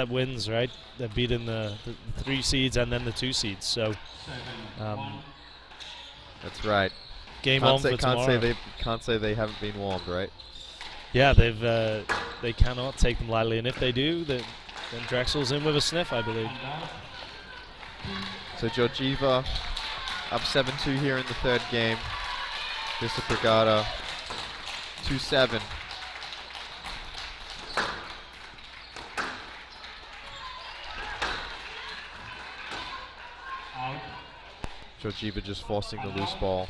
wins, right? They're beating the 3 seeds and then the 2 seeds. So that's right. Game on for tomorrow. Can't say they haven't been warmed, right? Yeah, they cannot take them lightly, and if they do, then Drexel's in with a sniff, I believe. So Georgieva up 7-2 here in the 3rd game. Vista Brigada 2-7. Georgieva just forcing the loose ball.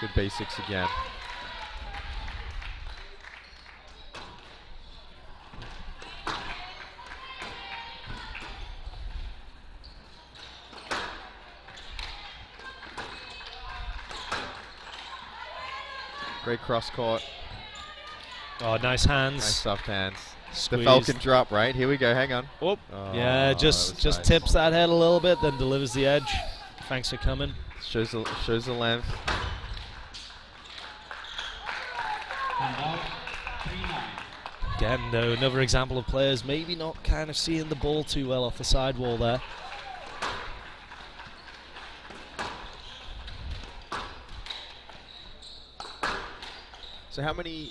Good basics again. Great cross court. Oh, nice hands. Nice soft hands. Squeezed. The Falcon drop, right? Here we go, hang on. Oh, Oh, yeah, just nice. tips that head a little bit, then delivers the edge. Thanks for coming. Shows the length. Again, though, another example of players maybe not kind of seeing the ball too well off the sidewall there. So how many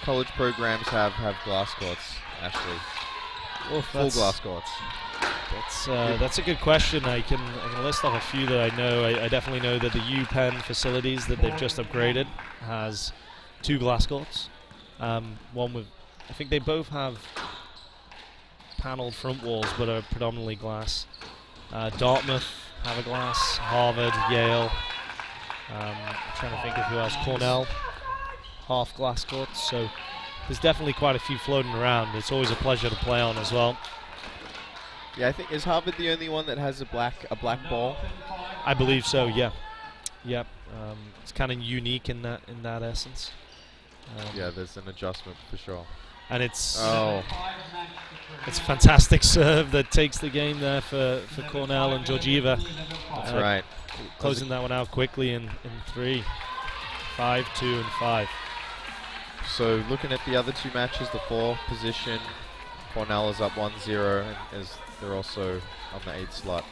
college programs have glass courts, Ashley? Well, Full glass courts. That's a good question. I can list off a few that I know. I definitely know that the UPenn facilities that they've just upgraded has 2 glass courts. One with, I think they both have paneled front walls, but are predominantly glass. Dartmouth have a glass. Harvard, Yale. I'm trying to think of who else. Cornell, half glass courts. So there's definitely quite a few floating around. It's always a pleasure to play on as well. Yeah, I think, is Harvard the only one that has a black ball? I believe so. Yeah. Yep. It's kind of unique in that essence. Yeah, there's an adjustment for sure. And it's a fantastic serve that takes the game there for Cornell and Georgieva. That's right. Closing that one out quickly in 3, 5, 2, and 5. So looking at the other 2 matches, the 4 position, Cornell is up 1-0, and as they're also on the 8th slot,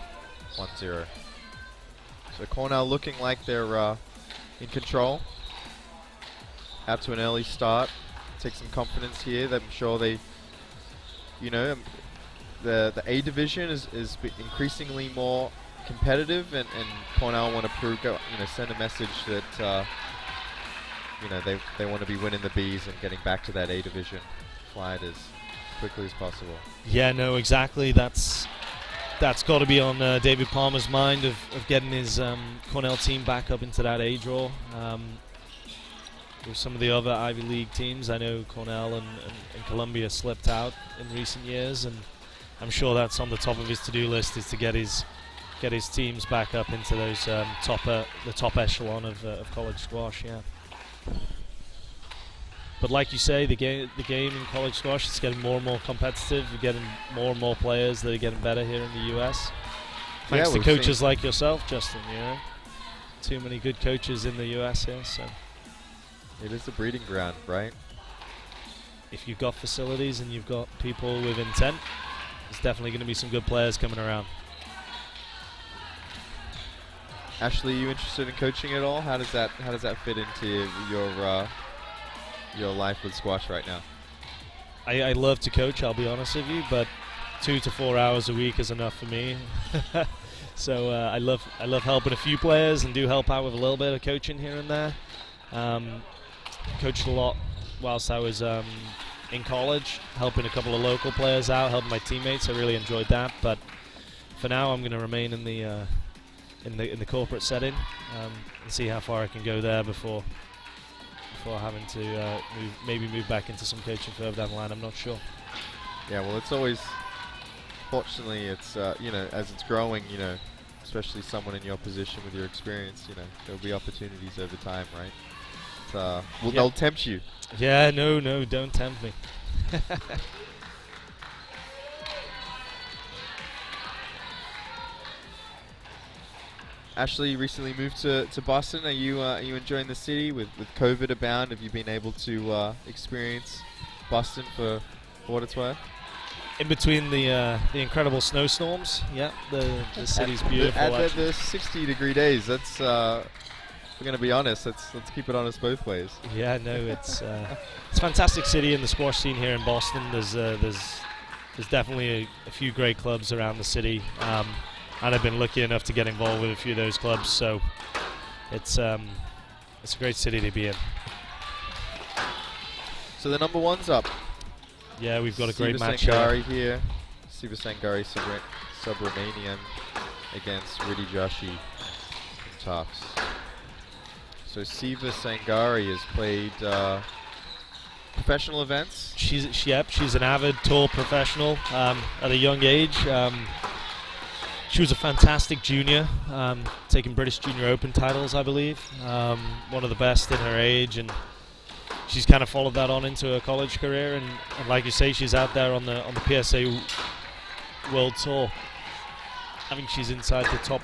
1-0. So Cornell looking like they're in control. Out to an early start. Take some confidence here. I'm sure they, the A division is increasingly more competitive, and Cornell want to send a message that they want to be winning the Bs and getting back to that A division flight as quickly as possible. Yeah, no, exactly. That's got to be on David Palmer's mind of getting his Cornell team back up into that A draw. With some of the other Ivy League teams, I know Cornell and Columbia slipped out in recent years, and I'm sure that's on the top of his to-do list, is to get his teams back up into those the top echelon of college squash. Yeah. But like you say, the game in college squash is getting more and more competitive. We're getting more and more players that are getting better here in the US. Thanks to coaches like yourself, Justin. Too many good coaches in the US here. So it is a breeding ground, right? If you've got facilities and you've got people with intent, there's definitely going to be some good players coming around. Ashley, are you interested in coaching at all? How does that fit into your life with squash right now? I love to coach, I'll be honest with you, but 2 to 4 hours a week is enough for me. So I love helping a few players and do help out with a little bit of coaching here and there. Coached a lot whilst I was in college, helping a couple of local players out, helping my teammates. I really enjoyed that. But for now, I'm going to remain in the corporate setting and see how far I can go there before having to maybe move back into some coaching further down the line. I'm not sure. Yeah, well, it's always, fortunately, it's as it's growing, especially someone in your position with your experience, there'll be opportunities over time, right? They'll tempt you. Yeah, no, don't tempt me. Ashley recently moved to Boston. Are you enjoying the city with COVID abound? Have you been able to experience Boston for what it's worth? In between the incredible snowstorms, yeah, the city's beautiful. At the 60-degree days, that's we're gonna be honest. Let's keep it honest both ways. Yeah, no, it's a fantastic city, and the squash scene here in Boston. There's definitely a few great clubs around the city. And I've been lucky enough to get involved with a few of those clubs, so it's a great city to be in. So the number one's up. Yeah, we've got a great match Sangari here. Siva Sangari Subramanian against Riddhi Joshi Tufts. So Siva Sangari has played professional events. She's an avid tour professional at a young age. She was a fantastic junior, taking British Junior Open titles, I believe. One of the best in her age, and she's kind of followed that on into her college career. And like you say, she's out there on the PSA World Tour. I think she's inside the top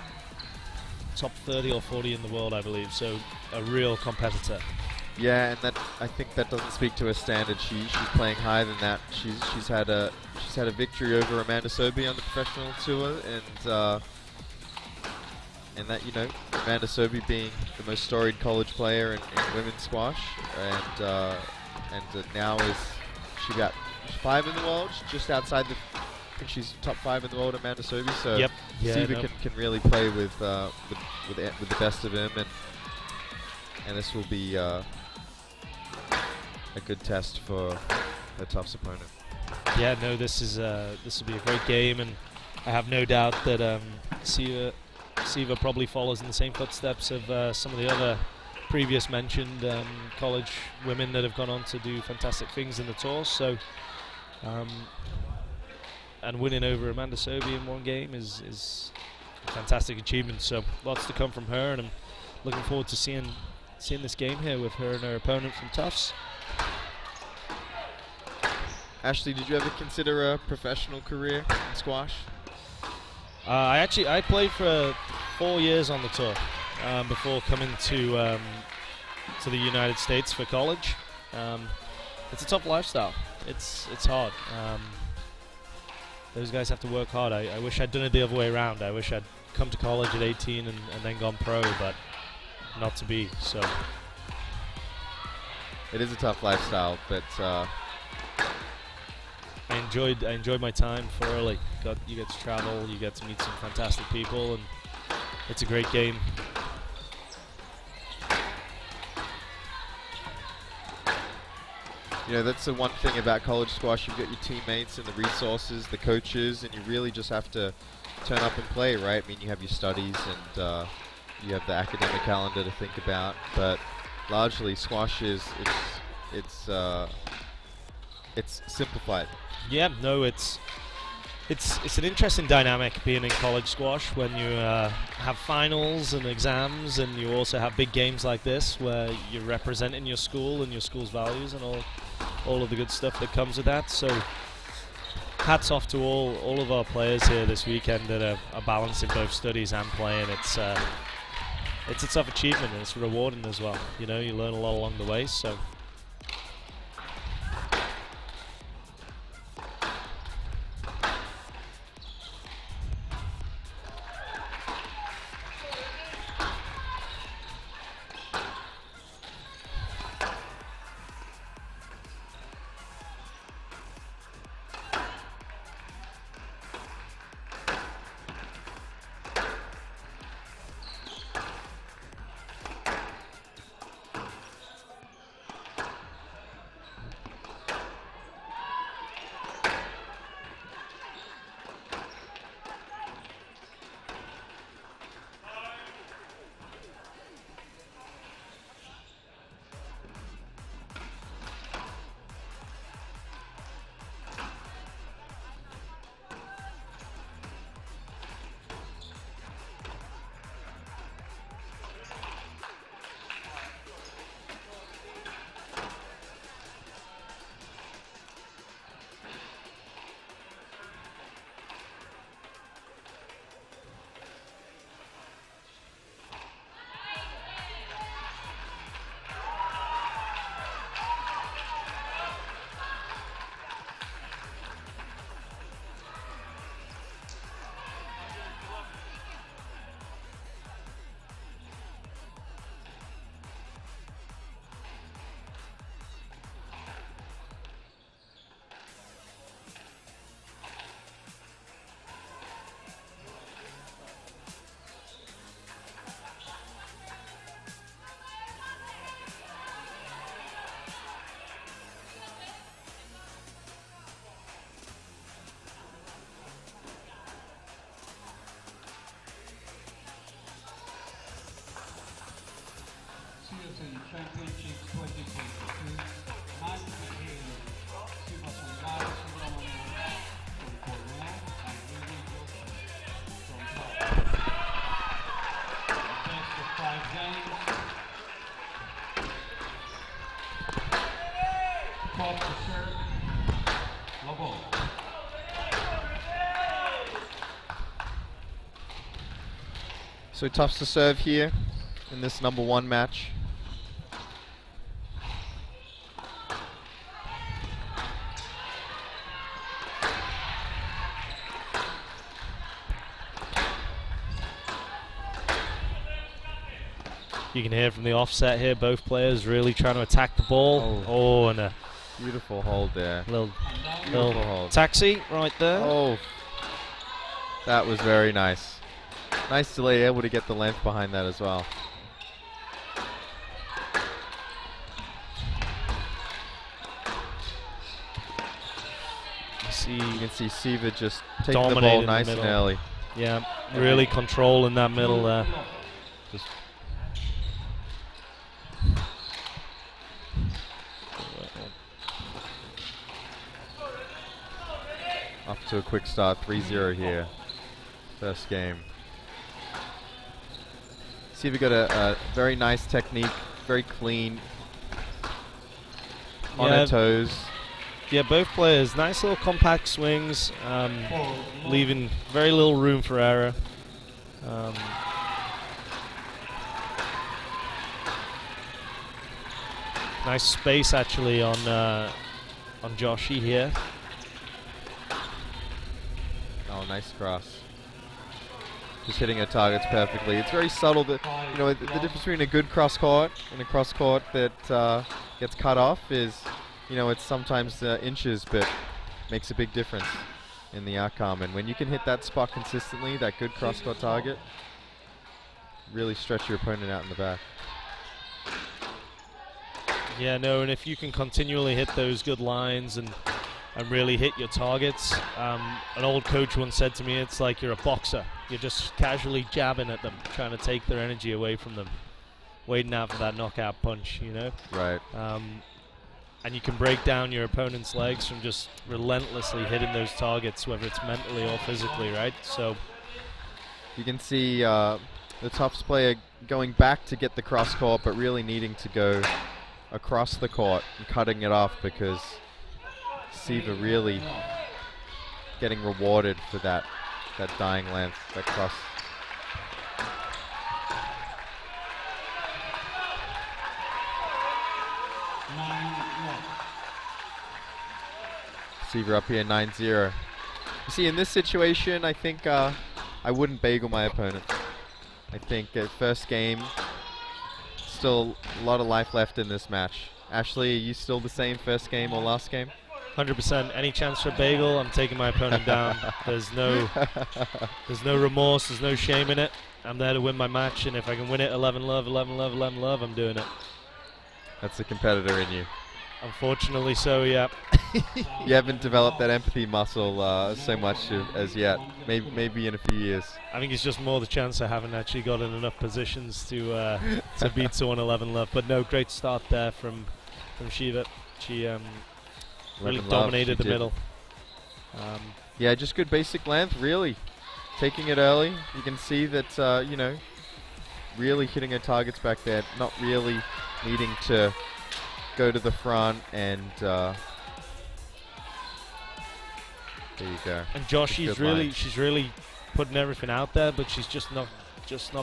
30 or 40 in the world, I believe. So a real competitor. Yeah, and I think that doesn't speak to her standard. She's playing higher than that. She's had a victory over Amanda Sobey on the professional tour, and that Amanda Sobey being the most storied college player in women's squash, and now she got 5 in the world, just outside I think she's top 5 in the world, Amanda Sobey. So yep. Siva can really play with the best of him, and this will be a good test for her Tufts opponent. Yeah, no, this will be a great game, and I have no doubt that Siva probably follows in the same footsteps of some of the other previous mentioned college women that have gone on to do fantastic things in the tour. So, and winning over Amanda Sobey in one game is a fantastic achievement. So lots to come from her, and I'm looking forward to seeing this game here with her and her opponent from Tufts. Ashley, did you ever consider a professional career in squash? I played for 4 years on the tour before coming to the United States for college. It's a tough lifestyle. It's hard. Those guys have to work hard. I wish I'd done it the other way around. I wish I'd come to college at 18 and then gone pro, but not to be. So it is a tough lifestyle, but I enjoyed my time thoroughly. You get to travel, you get to meet some fantastic people, and it's a great game. That's the one thing about college squash. You've got your teammates and the resources, the coaches, and you really just have to turn up and play, right? I mean, you have your studies and you have the academic calendar to think about, but largely squash it's simplified. Yeah, no, it's an interesting dynamic being in college squash when you have finals and exams, and you also have big games like this where you're representing your school and your school's values and all of the good stuff that comes with that. So hats off to all of our players here this weekend that are balancing both studies and playing. It's a tough achievement, and it's rewarding as well. You learn a lot along the way. So. So tough to serve here in this #1 match. You can hear from the offset here, both players really trying to attack the ball. Oh, and a beautiful hold there. Little hold. Taxi right there. Oh, that was very nice. Nice delay, able to get the length behind that as well. You can see Siva just taking the ball nice and early. Yeah, really controlling that middle there. Just off to a quick start, 3-0 here. First game. Siva got a very nice technique, very clean, on her toes. Yeah, both players, nice little compact swings, leaving very little room for error. Nice space actually on Joshi here. Oh, nice cross. Just hitting her targets perfectly. It's very subtle that, you know, the difference between a good cross court and a cross court that gets cut off is, you know, it's sometimes inches, but makes a big difference in the outcome. And when you can hit that spot consistently, that good cross court target, really stretch your opponent out in the back. Yeah, no, and if you can continually hit those good lines and really hit your targets. An old coach once said to me, it's like you're a boxer. You're just casually jabbing at them, trying to take their energy away from them, waiting out for that knockout punch, you know? Right. And you can break down your opponent's legs from just relentlessly hitting those targets, whether it's mentally or physically, right? So you can see the Tufts player going back to get the cross court, but really needing to go across the court and cutting it off, because Siva really getting rewarded for that dying length, that cross. Siva up here 9-0. You see, in this situation, I think I wouldn't bagel my opponent. I think first game, still a lot of life left in this match. Ashley, are you still the same first game or last game? 100%. Any chance for a bagel, I'm taking my opponent down. There's no remorse. There's no shame in it. I'm there to win my match, and if I can win it 11-love, 11-love, 11-love, I'm doing it. That's the competitor in you. Unfortunately, so yeah. You haven't developed that empathy muscle so much as yet. Maybe in a few years. I think it's just more the chance I haven't actually got in enough positions to beat someone 11-love. But no, great start there from Shiva. She really dominated the middle. Yeah, just good basic length, really. Taking it early. You can see that, you know, really hitting her targets back there. Not really needing to go to the front and there you go. And Josh, she's really putting everything out there, but she's just not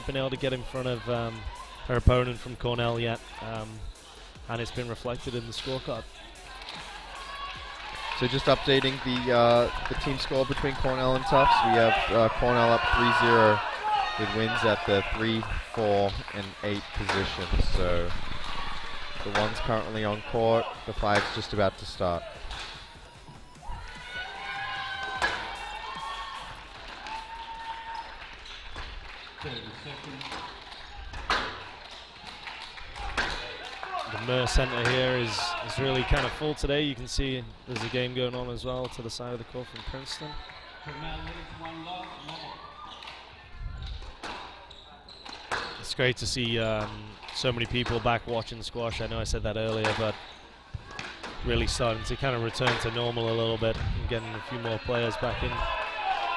been able to get in front of her opponent from Cornell yet, and it's been reflected in the scorecard. So just updating the team score between Cornell and Tufts. We have Cornell up 3-0 with wins at the 3, 4, and 8 positions. So the 1's currently on court, the 5's just about to start. The Murr Center here is really kind of full today. You can see there's a game going on as well to the side of the court from Princeton. It's great to see so many people back watching squash. I know I said that earlier, but really starting to kind of return to normal a little bit and getting a few more players back in.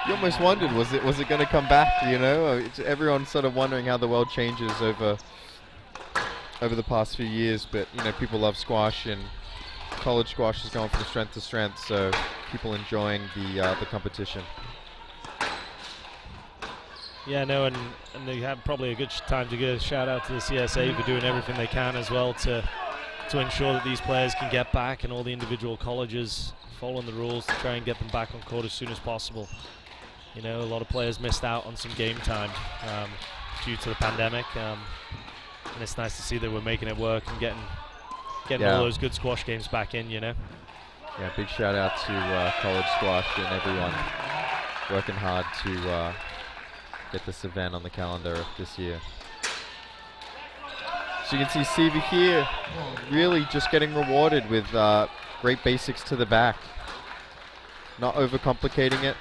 You almost wondered, was it going to come back? You know, everyone's sort of wondering how the world changes over the past few years. But you know, people love squash, and college squash is going from strength to strength, so people enjoying the competition. Yeah, no, and they have probably a good time to give a shout out to the CSA for doing everything they can as well to ensure that these players can get back, and all the individual colleges following the rules to try and get them back on court as soon as possible. You know, a lot of players missed out on some game time due to the pandemic, and it's nice to see that we're making it work and getting all those good squash games back in, you know. Yeah, big shout out to college squash and everyone working hard to get this event on the calendar this year. So you can see Siva here really just getting rewarded with great basics to the back. Not overcomplicating it.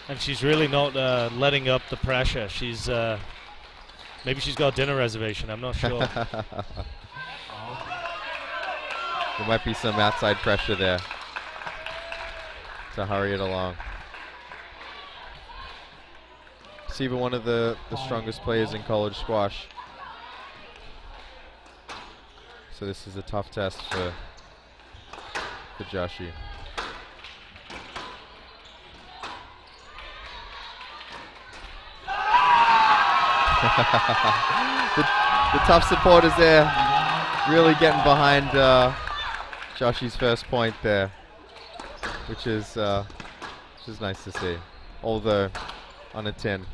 And she's really not letting up the pressure. She's maybe she's got a dinner reservation, I'm not sure. There might be some outside pressure there to hurry it along. Siva, one of the strongest players in college squash. So this is a tough test for Joshi. the tough supporters there really getting behind Joshi's first point there, which is nice to see, although on a 10.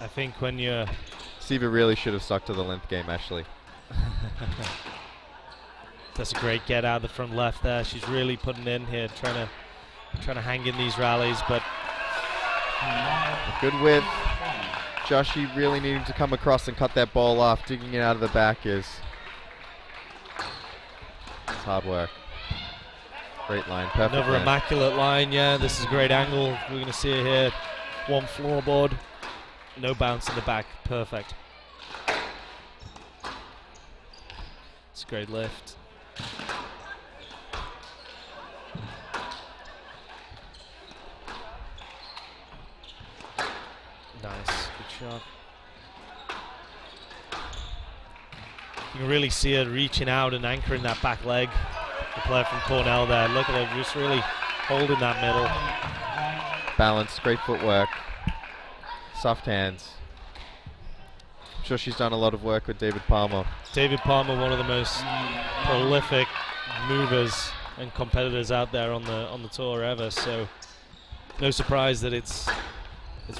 I think when you're... Siva really should have stuck to the length game, actually. That's a great get out of the front left there. She's really putting in here, trying to hang in these rallies, but... Good width. Joshi really needing to come across and cut that ball off. Digging it out of the back is hard work. Great line, perfect. Another line. immaculate line, yeah. This is a great angle. We're going to see it here. One floorboard, no bounce in the back, perfect. It's a great lift. Nice, good shot. You can really see her reaching out and anchoring that back leg. The player from Cornell there, look at her just really holding that middle. Balance, great footwork, soft hands. I'm sure she's done a lot of work with David Palmer. David Palmer, one of the most prolific movers and competitors out there on the tour ever, so no surprise that it's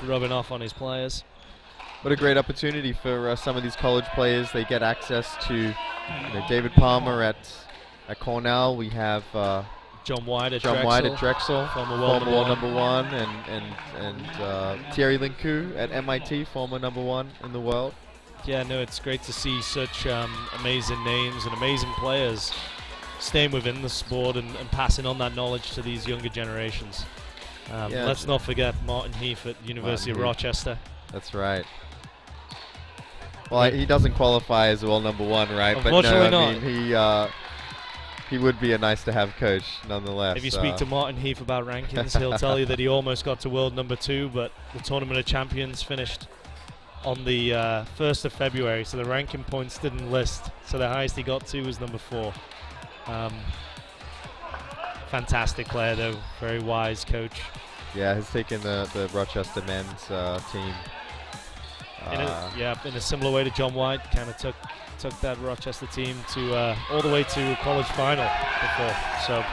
rubbing off on his players. What a great opportunity for some of these college players. They get access to David Palmer at Cornell. We have John White at Drexel, former world world number one, and Thierry Linku at MIT, former number one in the world. Yeah, no, it's great to see such amazing names and amazing players staying within the sport and passing on that knowledge to these younger generations. Let's not forget Martin Heath at University of Rochester. That's right. Well, he doesn't qualify as world number one, right? Unfortunately but no, not. I mean, he would be a nice-to-have coach, nonetheless. If you speak to Martin Heath about rankings, he'll tell you that he almost got to world number 2, but the Tournament of Champions finished on the 1st of February, so the ranking points didn't list. So the highest he got to was number 4. Fantastic player, though. Very wise coach. Yeah, has taken the Rochester men's team. In a similar way to John White, kind of took that Rochester team to all the way to a college final before. So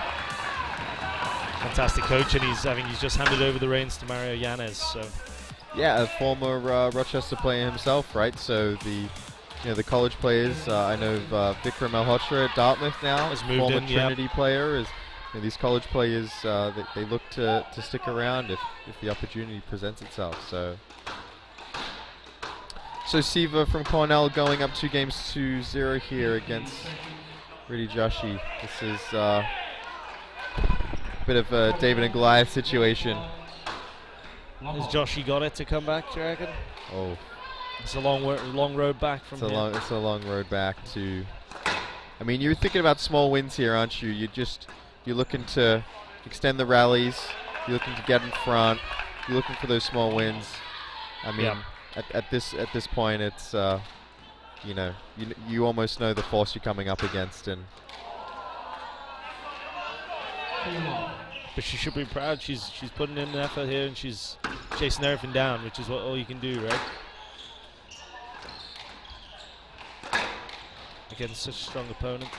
fantastic coach, and he's just handed over the reins to Mario Yanez. So yeah, a former Rochester player himself, right? So the college players. I know Vikram Malhotra at Dartmouth now, has moved former in, Trinity player. These college players, they look to stick around if the opportunity presents itself. So Siva from Cornell going up 2-0 here against Riddhi Joshi. This is a bit of a David and Goliath situation. Has Joshi got it to come back, do you reckon? Oh, it's a long road back from here. It's a long road back to. I mean, you're thinking about small wins here, aren't you? You're looking to extend the rallies. You're looking to get in front. You're looking for those small wins. I mean. Yeah. At this point, it's you know, you almost know the force you're coming up against. And but she should be proud. She's putting in an effort here, and she's chasing everything down, which is what all you can do, right? Against such a strong opponent.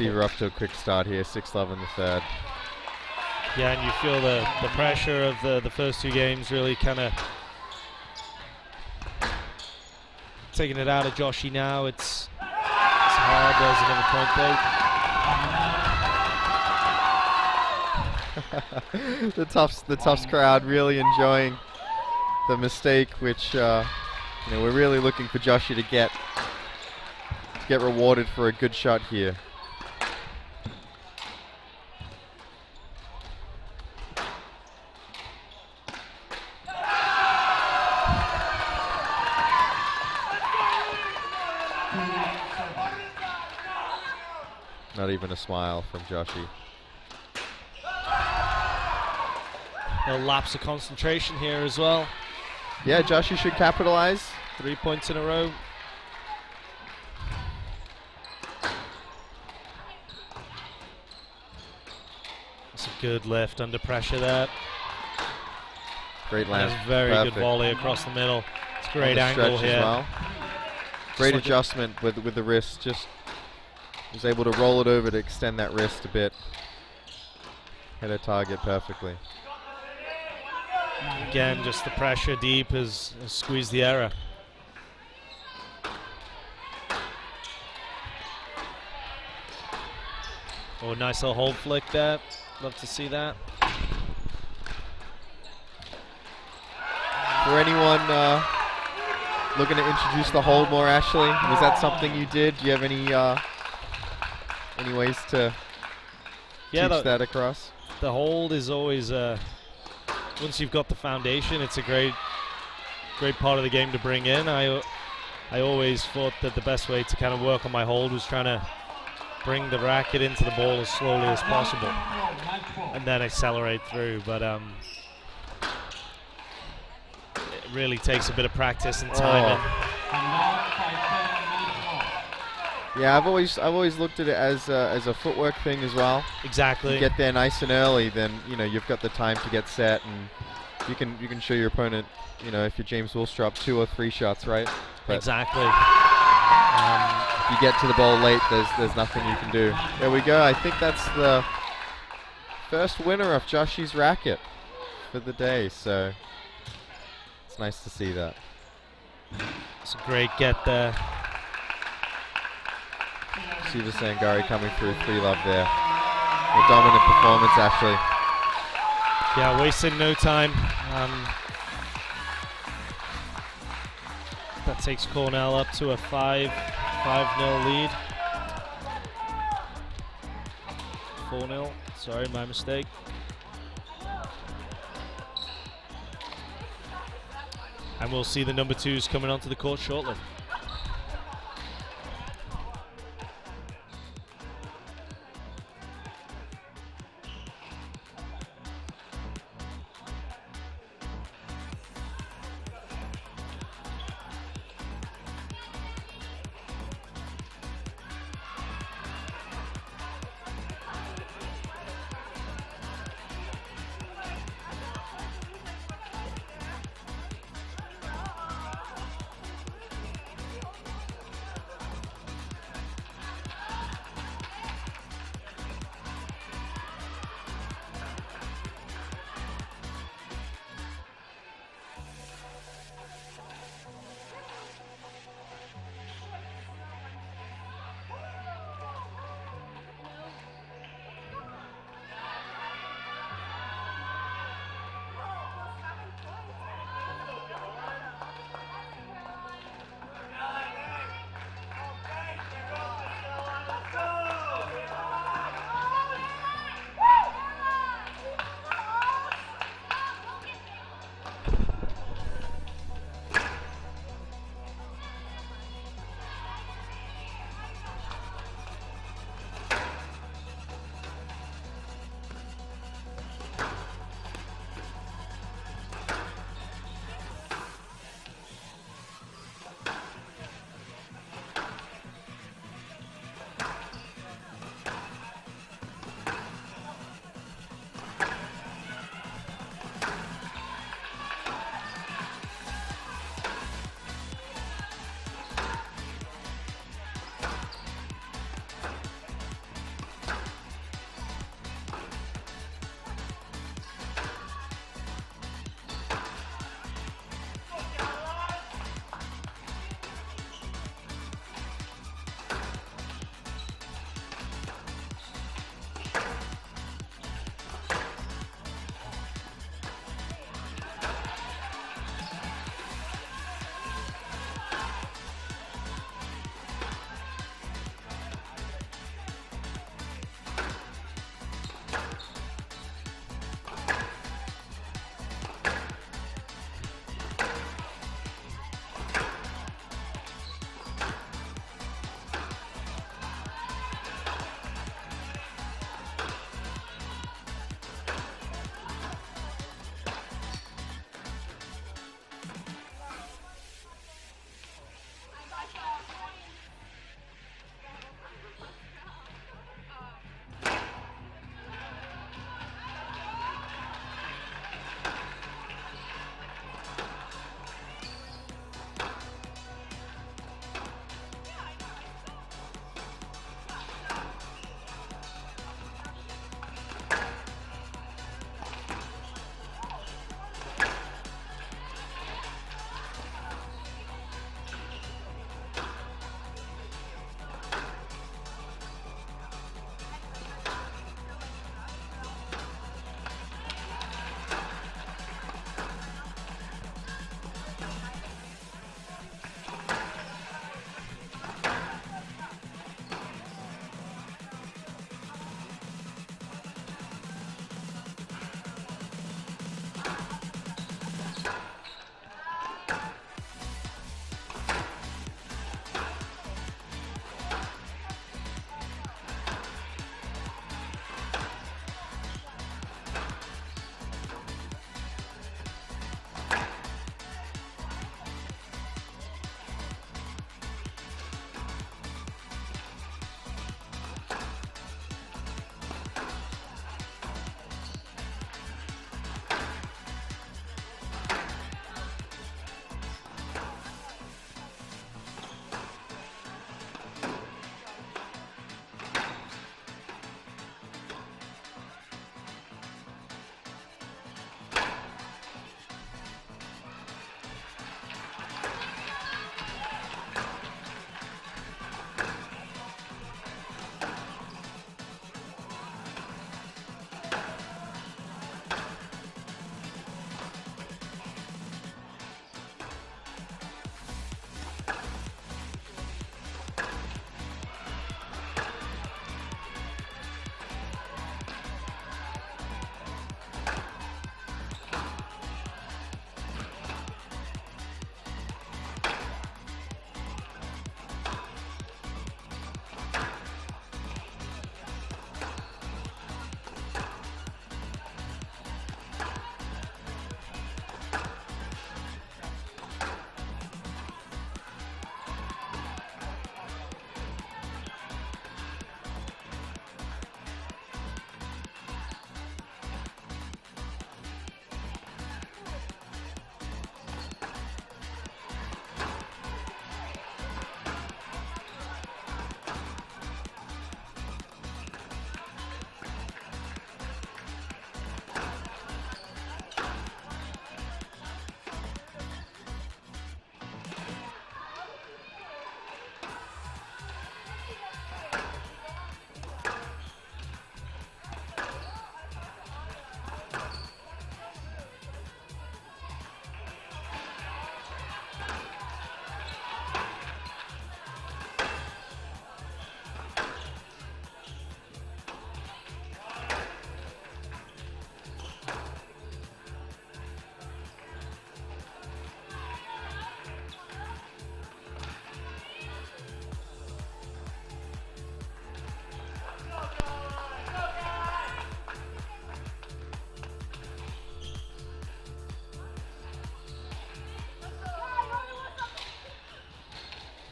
We're off to a quick start here, 6-love in the third. Yeah, and you feel the pressure of the first 2 games really kind of taking it out of Joshi now. It's hard. There's another point there. The Tufts crowd really enjoying the mistake, which you know, we're really looking for Joshi to get rewarded for a good shot here. Not even a smile from Joshi. A lapse of concentration here as well. Yeah, Joshi should capitalize. 3 points in a row. That's a good lift under pressure there. Great land. And a very Perfect. good volley across the middle. It's a great angle here. As well. Great like adjustment with the wrist. Just was able to roll it over to extend that wrist a bit. Hit a target perfectly. Again, just the pressure deep has squeezed the error. Oh, nice little hold flick there. Love to see that. For anyone looking to introduce the hold more, Ashley, was that something you did? Do you have any ways to teach that across? The hold is always, once you've got the foundation, it's a great part of the game to bring in. I always thought that the best way to kind of work on my hold was trying to bring the racket into the ball as slowly as possible and then accelerate through. But it really takes a bit of practice and timing. Yeah, I've always looked at it as a footwork thing as well. Exactly. You get there nice and early, then you've got the time to get set, and you can show your opponent, if you're James Willstrop, 2 or 3 shots, right? But exactly. If you get to the ball late, there's nothing you can do. There we go. I think that's the first winner of Joshi's racket for the day. So it's nice to see that. It's a great get there. Siva Sangari coming through 3-love there. A dominant performance, actually. Yeah, wasting no time. That takes Cornell up to a 5-0 lead. 4-0. Sorry, my mistake. And we'll see the number 2s coming onto the court shortly.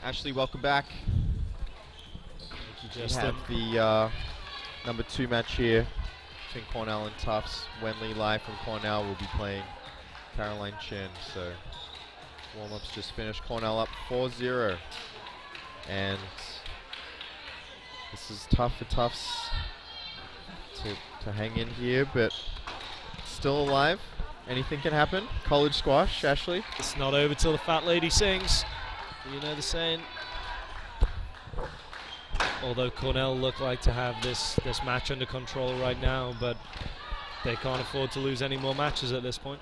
Ashley, welcome back. Thank you, We Justin. have the number 2 match here between Cornell and Tufts. Wenley live from Cornell will be playing Caroline Chin. So warm-ups just finished. Cornell up 4-0. And this is tough for Tufts to hang in here, but still alive. Anything can happen. College squash, Ashley. It's not over till the fat lady sings. You know the saying. Although Cornell look like to have this match under control right now, but they can't afford to lose any more matches at this point.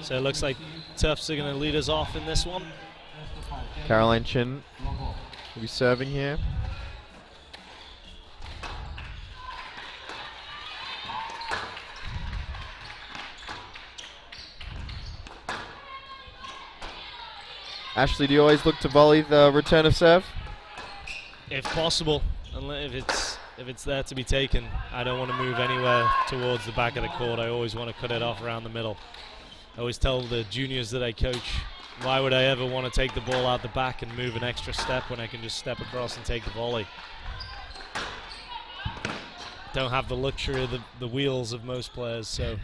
So it looks like Tufts are going to lead us off in this one. Caroline Chin will be serving here. Ashley, do you always look to volley the return of serve? If possible, if it's there to be taken. I don't want to move anywhere towards the back of the court. I always want to cut it off around the middle. I always tell the juniors that I coach, why would I ever want to take the ball out the back and move an extra step when I can just step across and take the volley? Don't have the luxury of the wheels of most players, so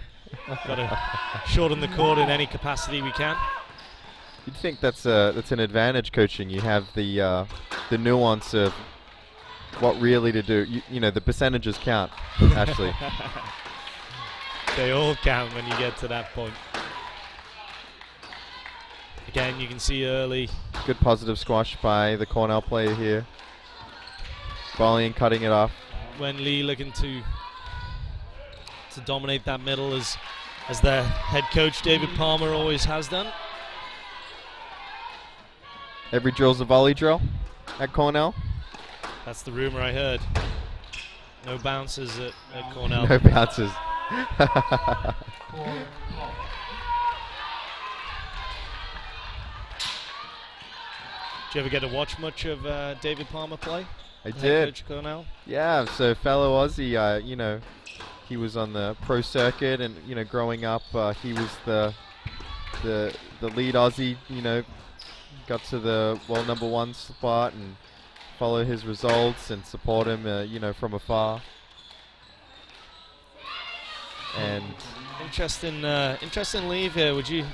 got to shorten the court in any capacity we can. You'd think that's an advantage coaching. You have the nuance of what really to do. You know, the percentages count, Ashley. They all count when you get to that point. Again, you can see early. Good positive squash by the Cornell player here. Volleying, cutting it off. Wenley looking to dominate that middle as their head coach David Palmer always has done. Every drill's a volley drill at Cornell. That's the rumor I heard. No bounces at Cornell. No bounces. Did you ever get to watch much of David Palmer play? I Head did. Coach Cornell? Yeah, so fellow Aussie, you know, he was on the pro circuit, and you know, growing up, he was the lead Aussie. You know, got to the world #1 spot and follow his results and support him, you know, from afar. And Interesting leave here. Would you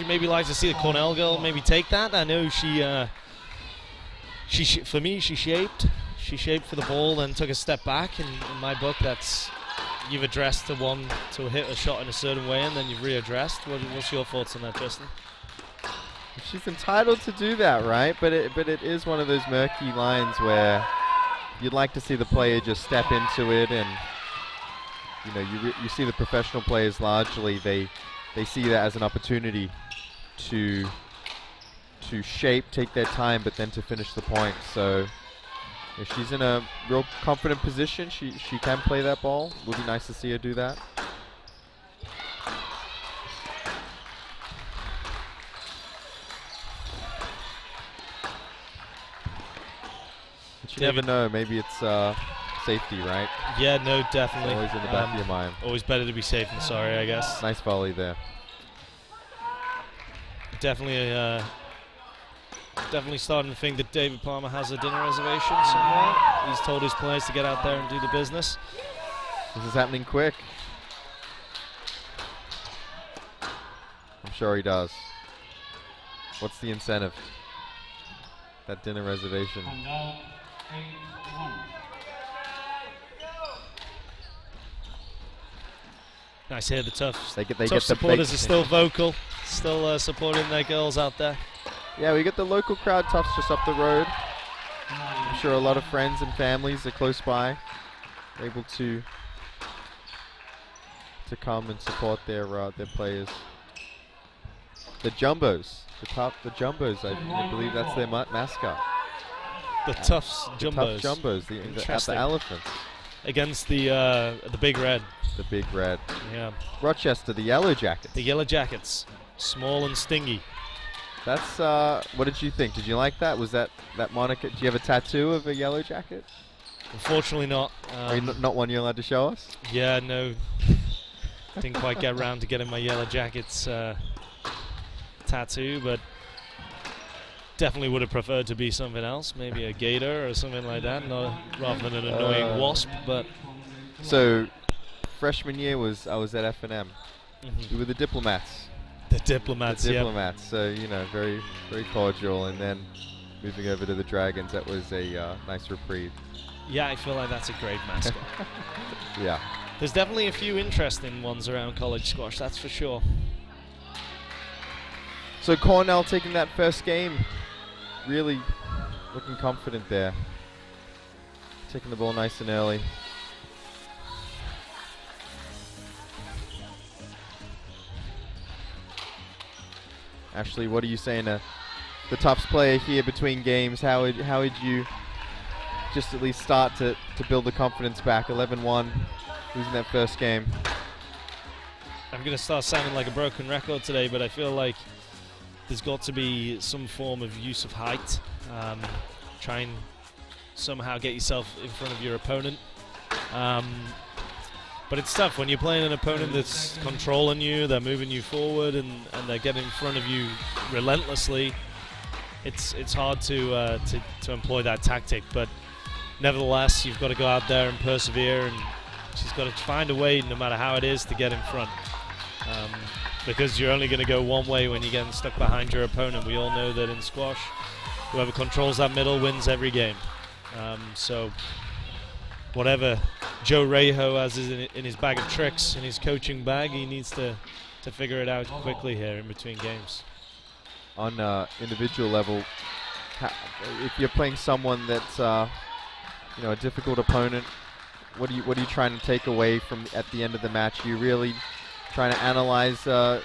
maybe like to see the Cornell girl maybe take that? I know for me she shaped for the ball, then took a step back. And in my book, that's you've addressed to hit a shot in a certain way, and then you've readdressed. What's your thoughts on that, Justin? she's entitled to do that, right? But it is one of those murky lines where you'd like to see the player just step into it, and you know, you see the professional players largely they see that as an opportunity to shape, take their time, but then to finish the point. So if she's in a real confident position, she can play that ball. Would be nice to see her do that. But you never know. Maybe it's safety, right? Yeah, no, definitely. Always in the back of your mind. Always better to be safe than sorry, I guess. Nice volley there. Definitely starting to think that David Palmer has a dinner reservation somewhere. He's told his players to get out there and do the business. This is happening quick. I'm sure he does. What's the incentive? That dinner reservation. Nice here, the tough Tough supporters are still vocal, still supporting their girls out there. Yeah, we get the local crowd. Tufts just up the road. I'm sure a lot of friends and families are close by, able to come and support their players. The Jumbos, the Jumbos. I believe that's their mascot. The Tufts Jumbos. The Tough Jumbos, the elephants. Against the Big Red. The Big Red. Yeah. Rochester, the Yellow Jackets. The Yellow Jackets, small and stingy. That's what did you think? Did you like that? Was that moniker? Do you have a tattoo of a Yellow Jacket? Unfortunately not. Are you not one you're allowed to show us? Yeah, no. Didn't quite get around to getting my Yellow Jackets tattoo, but definitely would have preferred to be something else, maybe a gator or something like that, rather than an annoying wasp. But so, freshman year I was at F&M. Mm-hmm. We were the diplomats. The diplomats, The diplomats. So very very cordial, and then moving over to the Dragons, that was a nice reprieve. Yeah, I feel like that's a great mascot. Yeah. There's definitely a few interesting ones around college squash, that's for sure. So Cornell taking that first game, really looking confident there. Taking the ball nice and early. Ashley, what are you saying to the Tufts player here between games? How would you just at least start to build the confidence back? 11-1, losing that first game. I'm going to start sounding like a broken record today, but I feel like there's got to be some form of use of height. Try and somehow get yourself in front of your opponent. But it's tough when you're playing an opponent that's controlling you, they're moving you forward, and they're getting in front of you relentlessly. It's hard to employ that tactic, but nevertheless, you've got to go out there and persevere, and she's got to find a way, no matter how it is, to get in front. Because you're only going to go one way when you're getting stuck behind your opponent. We all know that in squash, whoever controls that middle wins every game. So whatever Joe Rejo has in his bag of tricks, in his coaching bag, he needs to figure it out quickly here in between games. On individual level, if you're playing someone that's a difficult opponent, what are you trying to take away from at the end of the match? Are you really trying to analyze the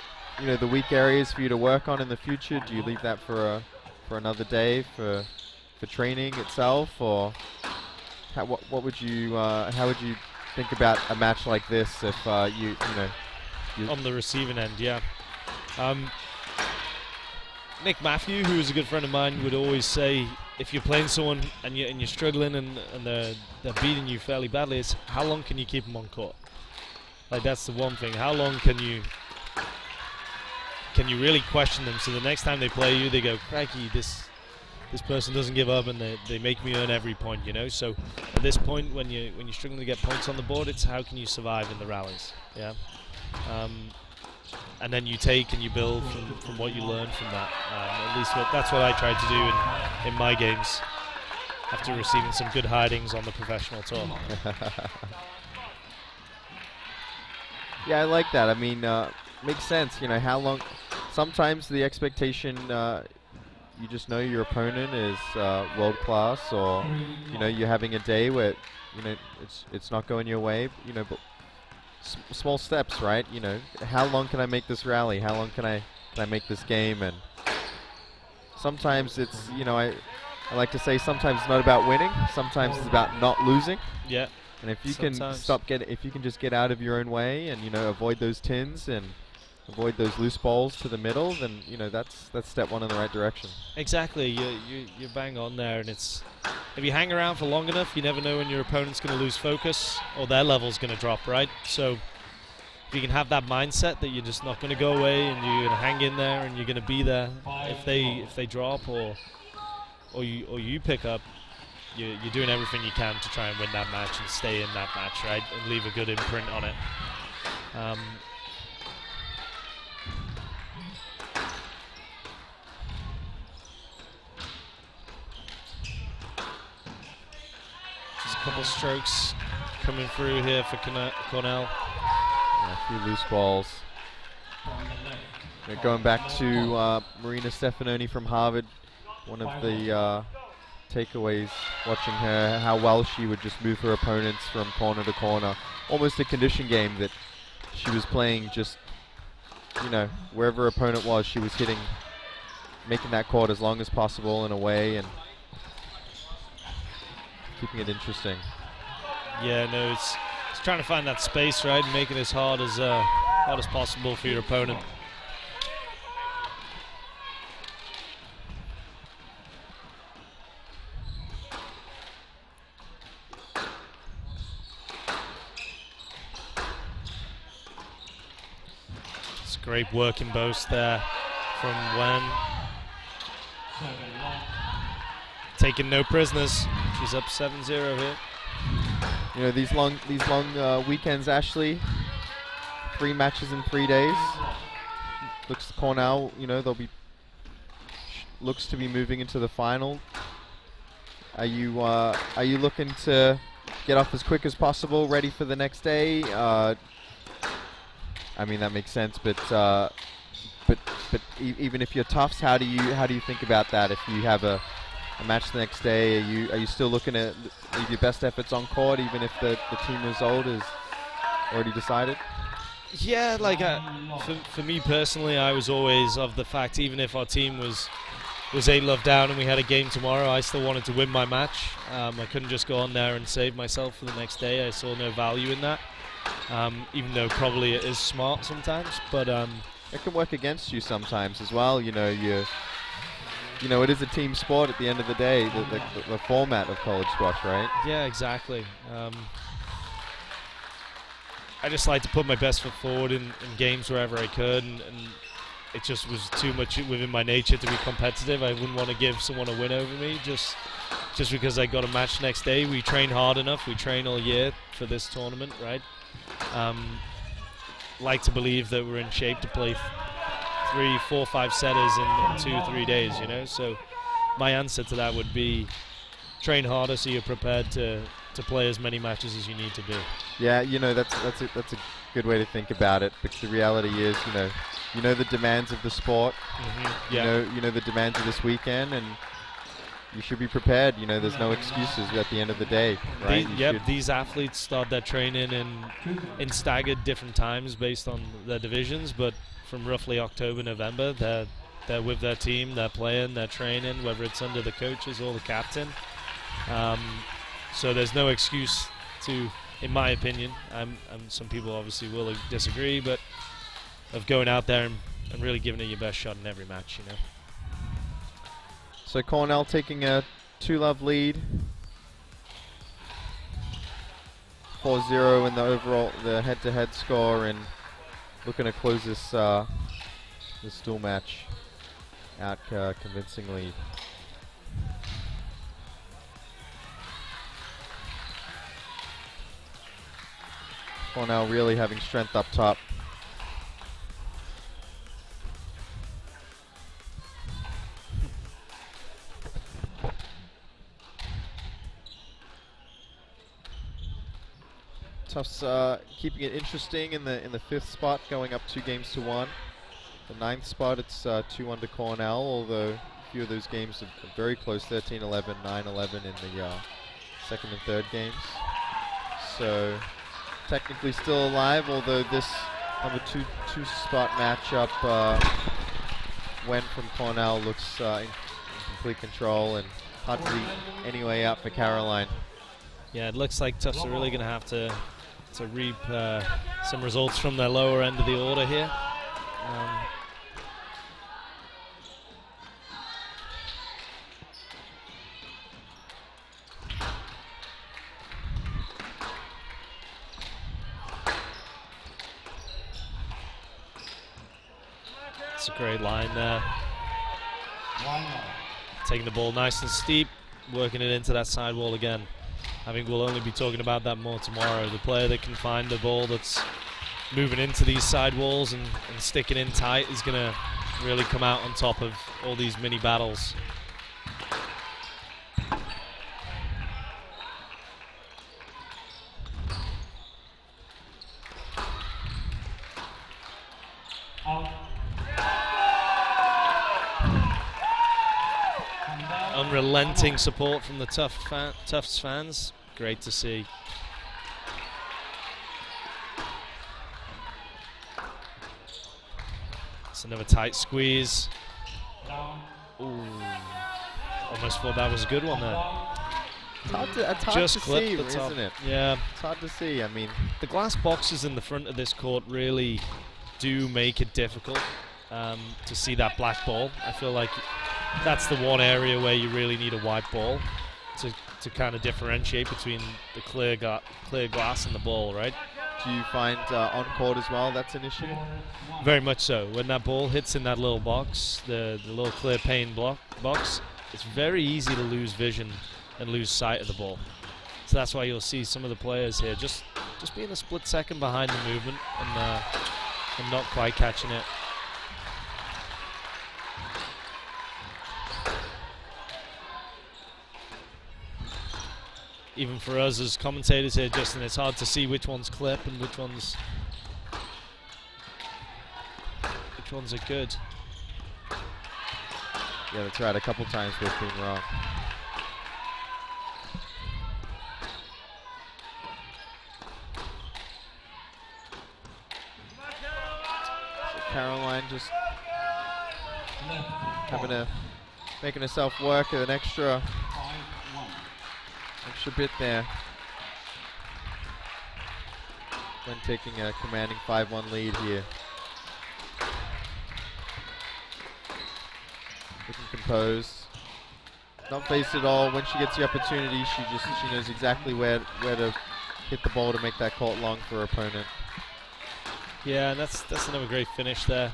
weak areas for you to work on in the future? Do you leave that for another day for training itself, or what would you how would you think about a match like this if you on the receiving end? Yeah. Nick Matthew, who is a good friend of mine, would always say, if you're playing someone and you're struggling and they're beating you fairly badly, it's how long can you keep them on court? Like, that's the one thing. How long can you really question them, so the next time they play you, they go, crikey, this person doesn't give up, and they make me earn every point, So at this point, when you're struggling to get points on the board, it's how can you survive in the rallies, yeah. And then you take and you build from what you learn from that. At least that's what I tried to do in my games, after receiving some good hidings on the professional tour. Yeah, I like that. I mean, makes sense. How long? Sometimes the expectation, you just know your opponent is world class, or you're having a day where it's not going your way. But small steps, right? How long can I make this rally? How long can I make this game? And sometimes it's I like to say sometimes it's not about winning. Sometimes it's about not losing. Yeah. And if you can if you can just get out of your own way and avoid those tins and avoid those loose balls to the middle, then that's step one in the right direction. Exactly, you're bang on there, and it's if you hang around for long enough, you never know when your opponent's going to lose focus or their level's going to drop, right? So if you can have that mindset that you're just not going to go away and you're going to hang in there and you're going to be there if they drop or you pick up, you're doing everything you can to try and win that match and stay in that match, right, and leave a good imprint on it. Just a couple strokes coming through here for Cornell. Yeah, a few loose balls. Going back to Marina Stefanoni from Harvard, one of the takeaways watching her, how well she would just move her opponents from corner to corner. Almost a condition game that she was playing, just wherever her opponent was, she was hitting, making that court as long as possible in a way and keeping it interesting. Yeah, no, it's trying to find that space, right, and make it as hard as possible for your opponent. Great work in boast there from Wen. Taking no prisoners. She's up 7-0 here. You know, these long weekends, Ashley. 3 matches in 3 days. Looks Cornell, you know, looks to be moving into the final. Are you looking to get off as quick as possible, ready for the next day? I mean, that makes sense, but even if you're Tufts, how do you think about that? If you have a match the next day, are you still looking at leave your best efforts on court, even if the team result is already decided? Yeah, like for me personally, I was always of the fact, even if our team was 8-love down and we had a game tomorrow, I still wanted to win my match. I couldn't just go on there and save myself for the next day. I saw no value in that, even though probably it is smart sometimes. But it can work against you sometimes as well. You know, it is a team sport at the end of the day. The format of college squash, right? Yeah, exactly. I just like to put my best foot forward in games wherever I could, and it just was too much within my nature to be competitive. I wouldn't want to give someone a win over me just because I got a match next day. We train hard enough. We train all year for this tournament, right? Like to believe that we're in shape to play 3, 4, 5 setters in 2, 3 days, you know. So my answer to that would be train harder so you're prepared to play as many matches as you need to do. Yeah, you know, that's a good way to think about it. But the reality is, you know the demands of the sport. Yeah. You know the demands of this weekend, and you should be prepared. You know, there's no excuses at the end of the day, right? These athletes start their training in staggered different times based on their divisions, but from roughly October, November, they're with their team, they're playing, they're training, whether it's under the coaches or the captain. So there's no excuse to, in my opinion, some people obviously will disagree, but of going out there and really giving it your best shot in every match, you know. So Cornell taking a 2-love lead, 4-0 in the head-to-head score, and looking to close this dual match out convincingly. Cornell really having strength up top. Tufts keeping it interesting in the 5th spot, going up 2 games to 1. The 9th spot, it's 2-1 to Cornell, although a few of those games are very close, 13-11, 9-11 in the 2nd and 3rd games. So technically still alive, although this number 2 spot matchup went from Cornell looks in complete control, and hard to see any way out for Caroline. Yeah, it looks like Tufts are really going to have to reap some results from their lower end of the order here. It's a great line there. Taking the ball nice and steep, working it into that side wall again. I think we'll only be talking about that more tomorrow. The player that can find the ball that's moving into these side walls and sticking in tight is going to really come out on top of all these mini battles. Unrelenting support from the Tufts fans. Great to see. It's another tight squeeze. Ooh. Almost thought that was a good one there. It's hard Just to clipped see, the top. isn't it? Yeah. It's hard to see. I mean, the glass boxes in the front of this court really do make it difficult to see that black ball. I feel like that's the one area where you really need a white ball to kind of differentiate between the clear glass and the ball, right? do you find on court as well that's an issue? Very much so. When that ball hits in that little box, the little clear pane box, it's very easy to lose vision and lose sight of the ball. So that's why you'll see some of the players here just being a split second behind the movement and not quite catching it. Even for us as commentators here, Justin, it's hard to see which one's clip and which ones are good. Yeah, that's right. A couple times we've been wrong. So Caroline just making herself work at an extra bit there when taking a commanding 5-1 lead here. Looking composed, not phased at all. When she gets the opportunity, she knows exactly where to hit the ball to make that court long for her opponent. Yeah, and that's another great finish there.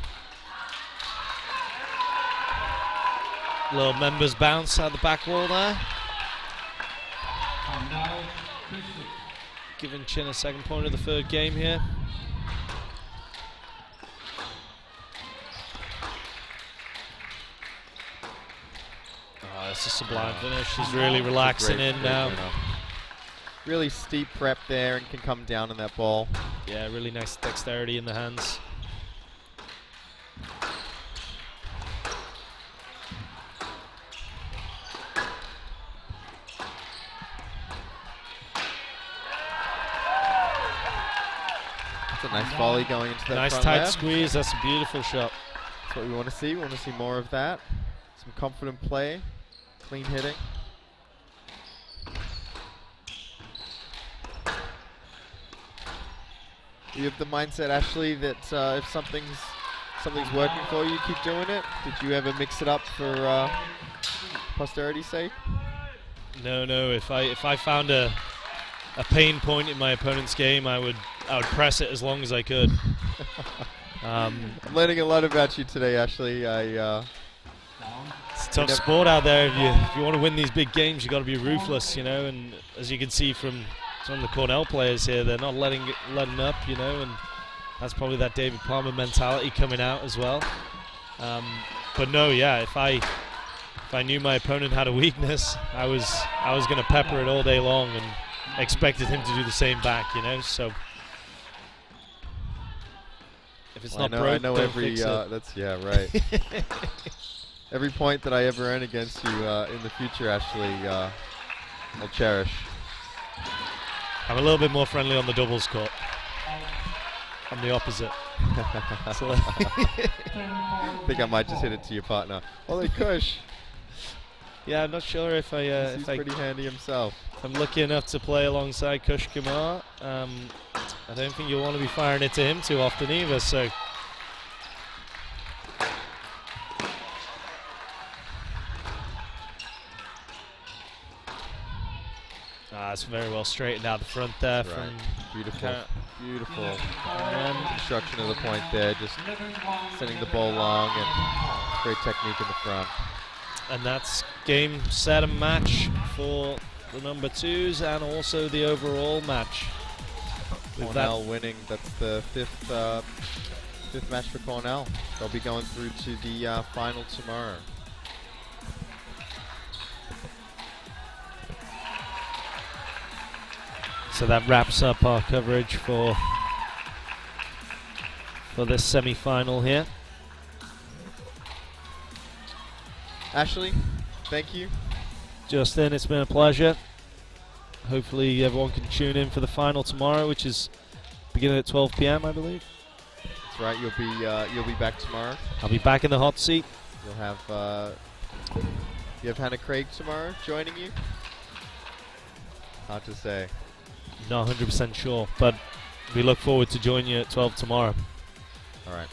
Little members bounce out the back wall there. Giving Chin a second point of the third game here. Oh, that's a sublime finish. She's really relaxing in now. Really steep prep there and can come down on that ball. Yeah, really nice dexterity in the hands. That's a nice volley going into that nice front tight left. squeeze. That's a beautiful shot. That's what we want to see. We want to see more of that. Some confident play, clean hitting. You have the mindset, Ashley, that if something's working for you, keep doing it. Did you ever mix it up for posterity's sake? No. If I found a pain point in my opponent's game, I would press it as long as I could. I'm learning a lot about you today, Ashley. It's a tough sport out there. If you want to win these big games, you got to be ruthless, you know. And as you can see from some of the Cornell players here, they're not letting up, you know. And that's probably that David Palmer mentality coming out as well. But no, yeah. If I knew my opponent had a weakness, I was going to pepper it all day long and expected him to do the same back, you know. So if it's not broke, I know don't every fix it. that's right. Every point that I ever earn against you in the future, Ashley, I'll cherish. I'm a little bit more friendly on the doubles court. I'm the opposite. So I think I might just hit it to your partner. Holy Kush! Yeah, I'm not sure if He's pretty handy himself. if I'm lucky enough to play alongside Kush Kumar. I don't think you'll want to be firing it to him too often either. So. It's very well straightened out the front there. Right. From Beautiful construction of the point there, just sending the ball long and great technique in the front. And that's game, set, and match for the number twos and also the overall match. With Cornell winning, that's the fifth match for Cornell. They'll be going through to the final tomorrow. So that wraps up our coverage for this semi-final here. Ashley, thank you. Justin, it's been a pleasure. Hopefully everyone can tune in for the final tomorrow, which is beginning at 12 p.m. I believe. That's right. You'll be back tomorrow. I'll be back in the hot seat. You'll have you have Hannah Craig tomorrow joining you. Hard to say. Not 100% sure, but we look forward to joining you at 12 tomorrow. All right.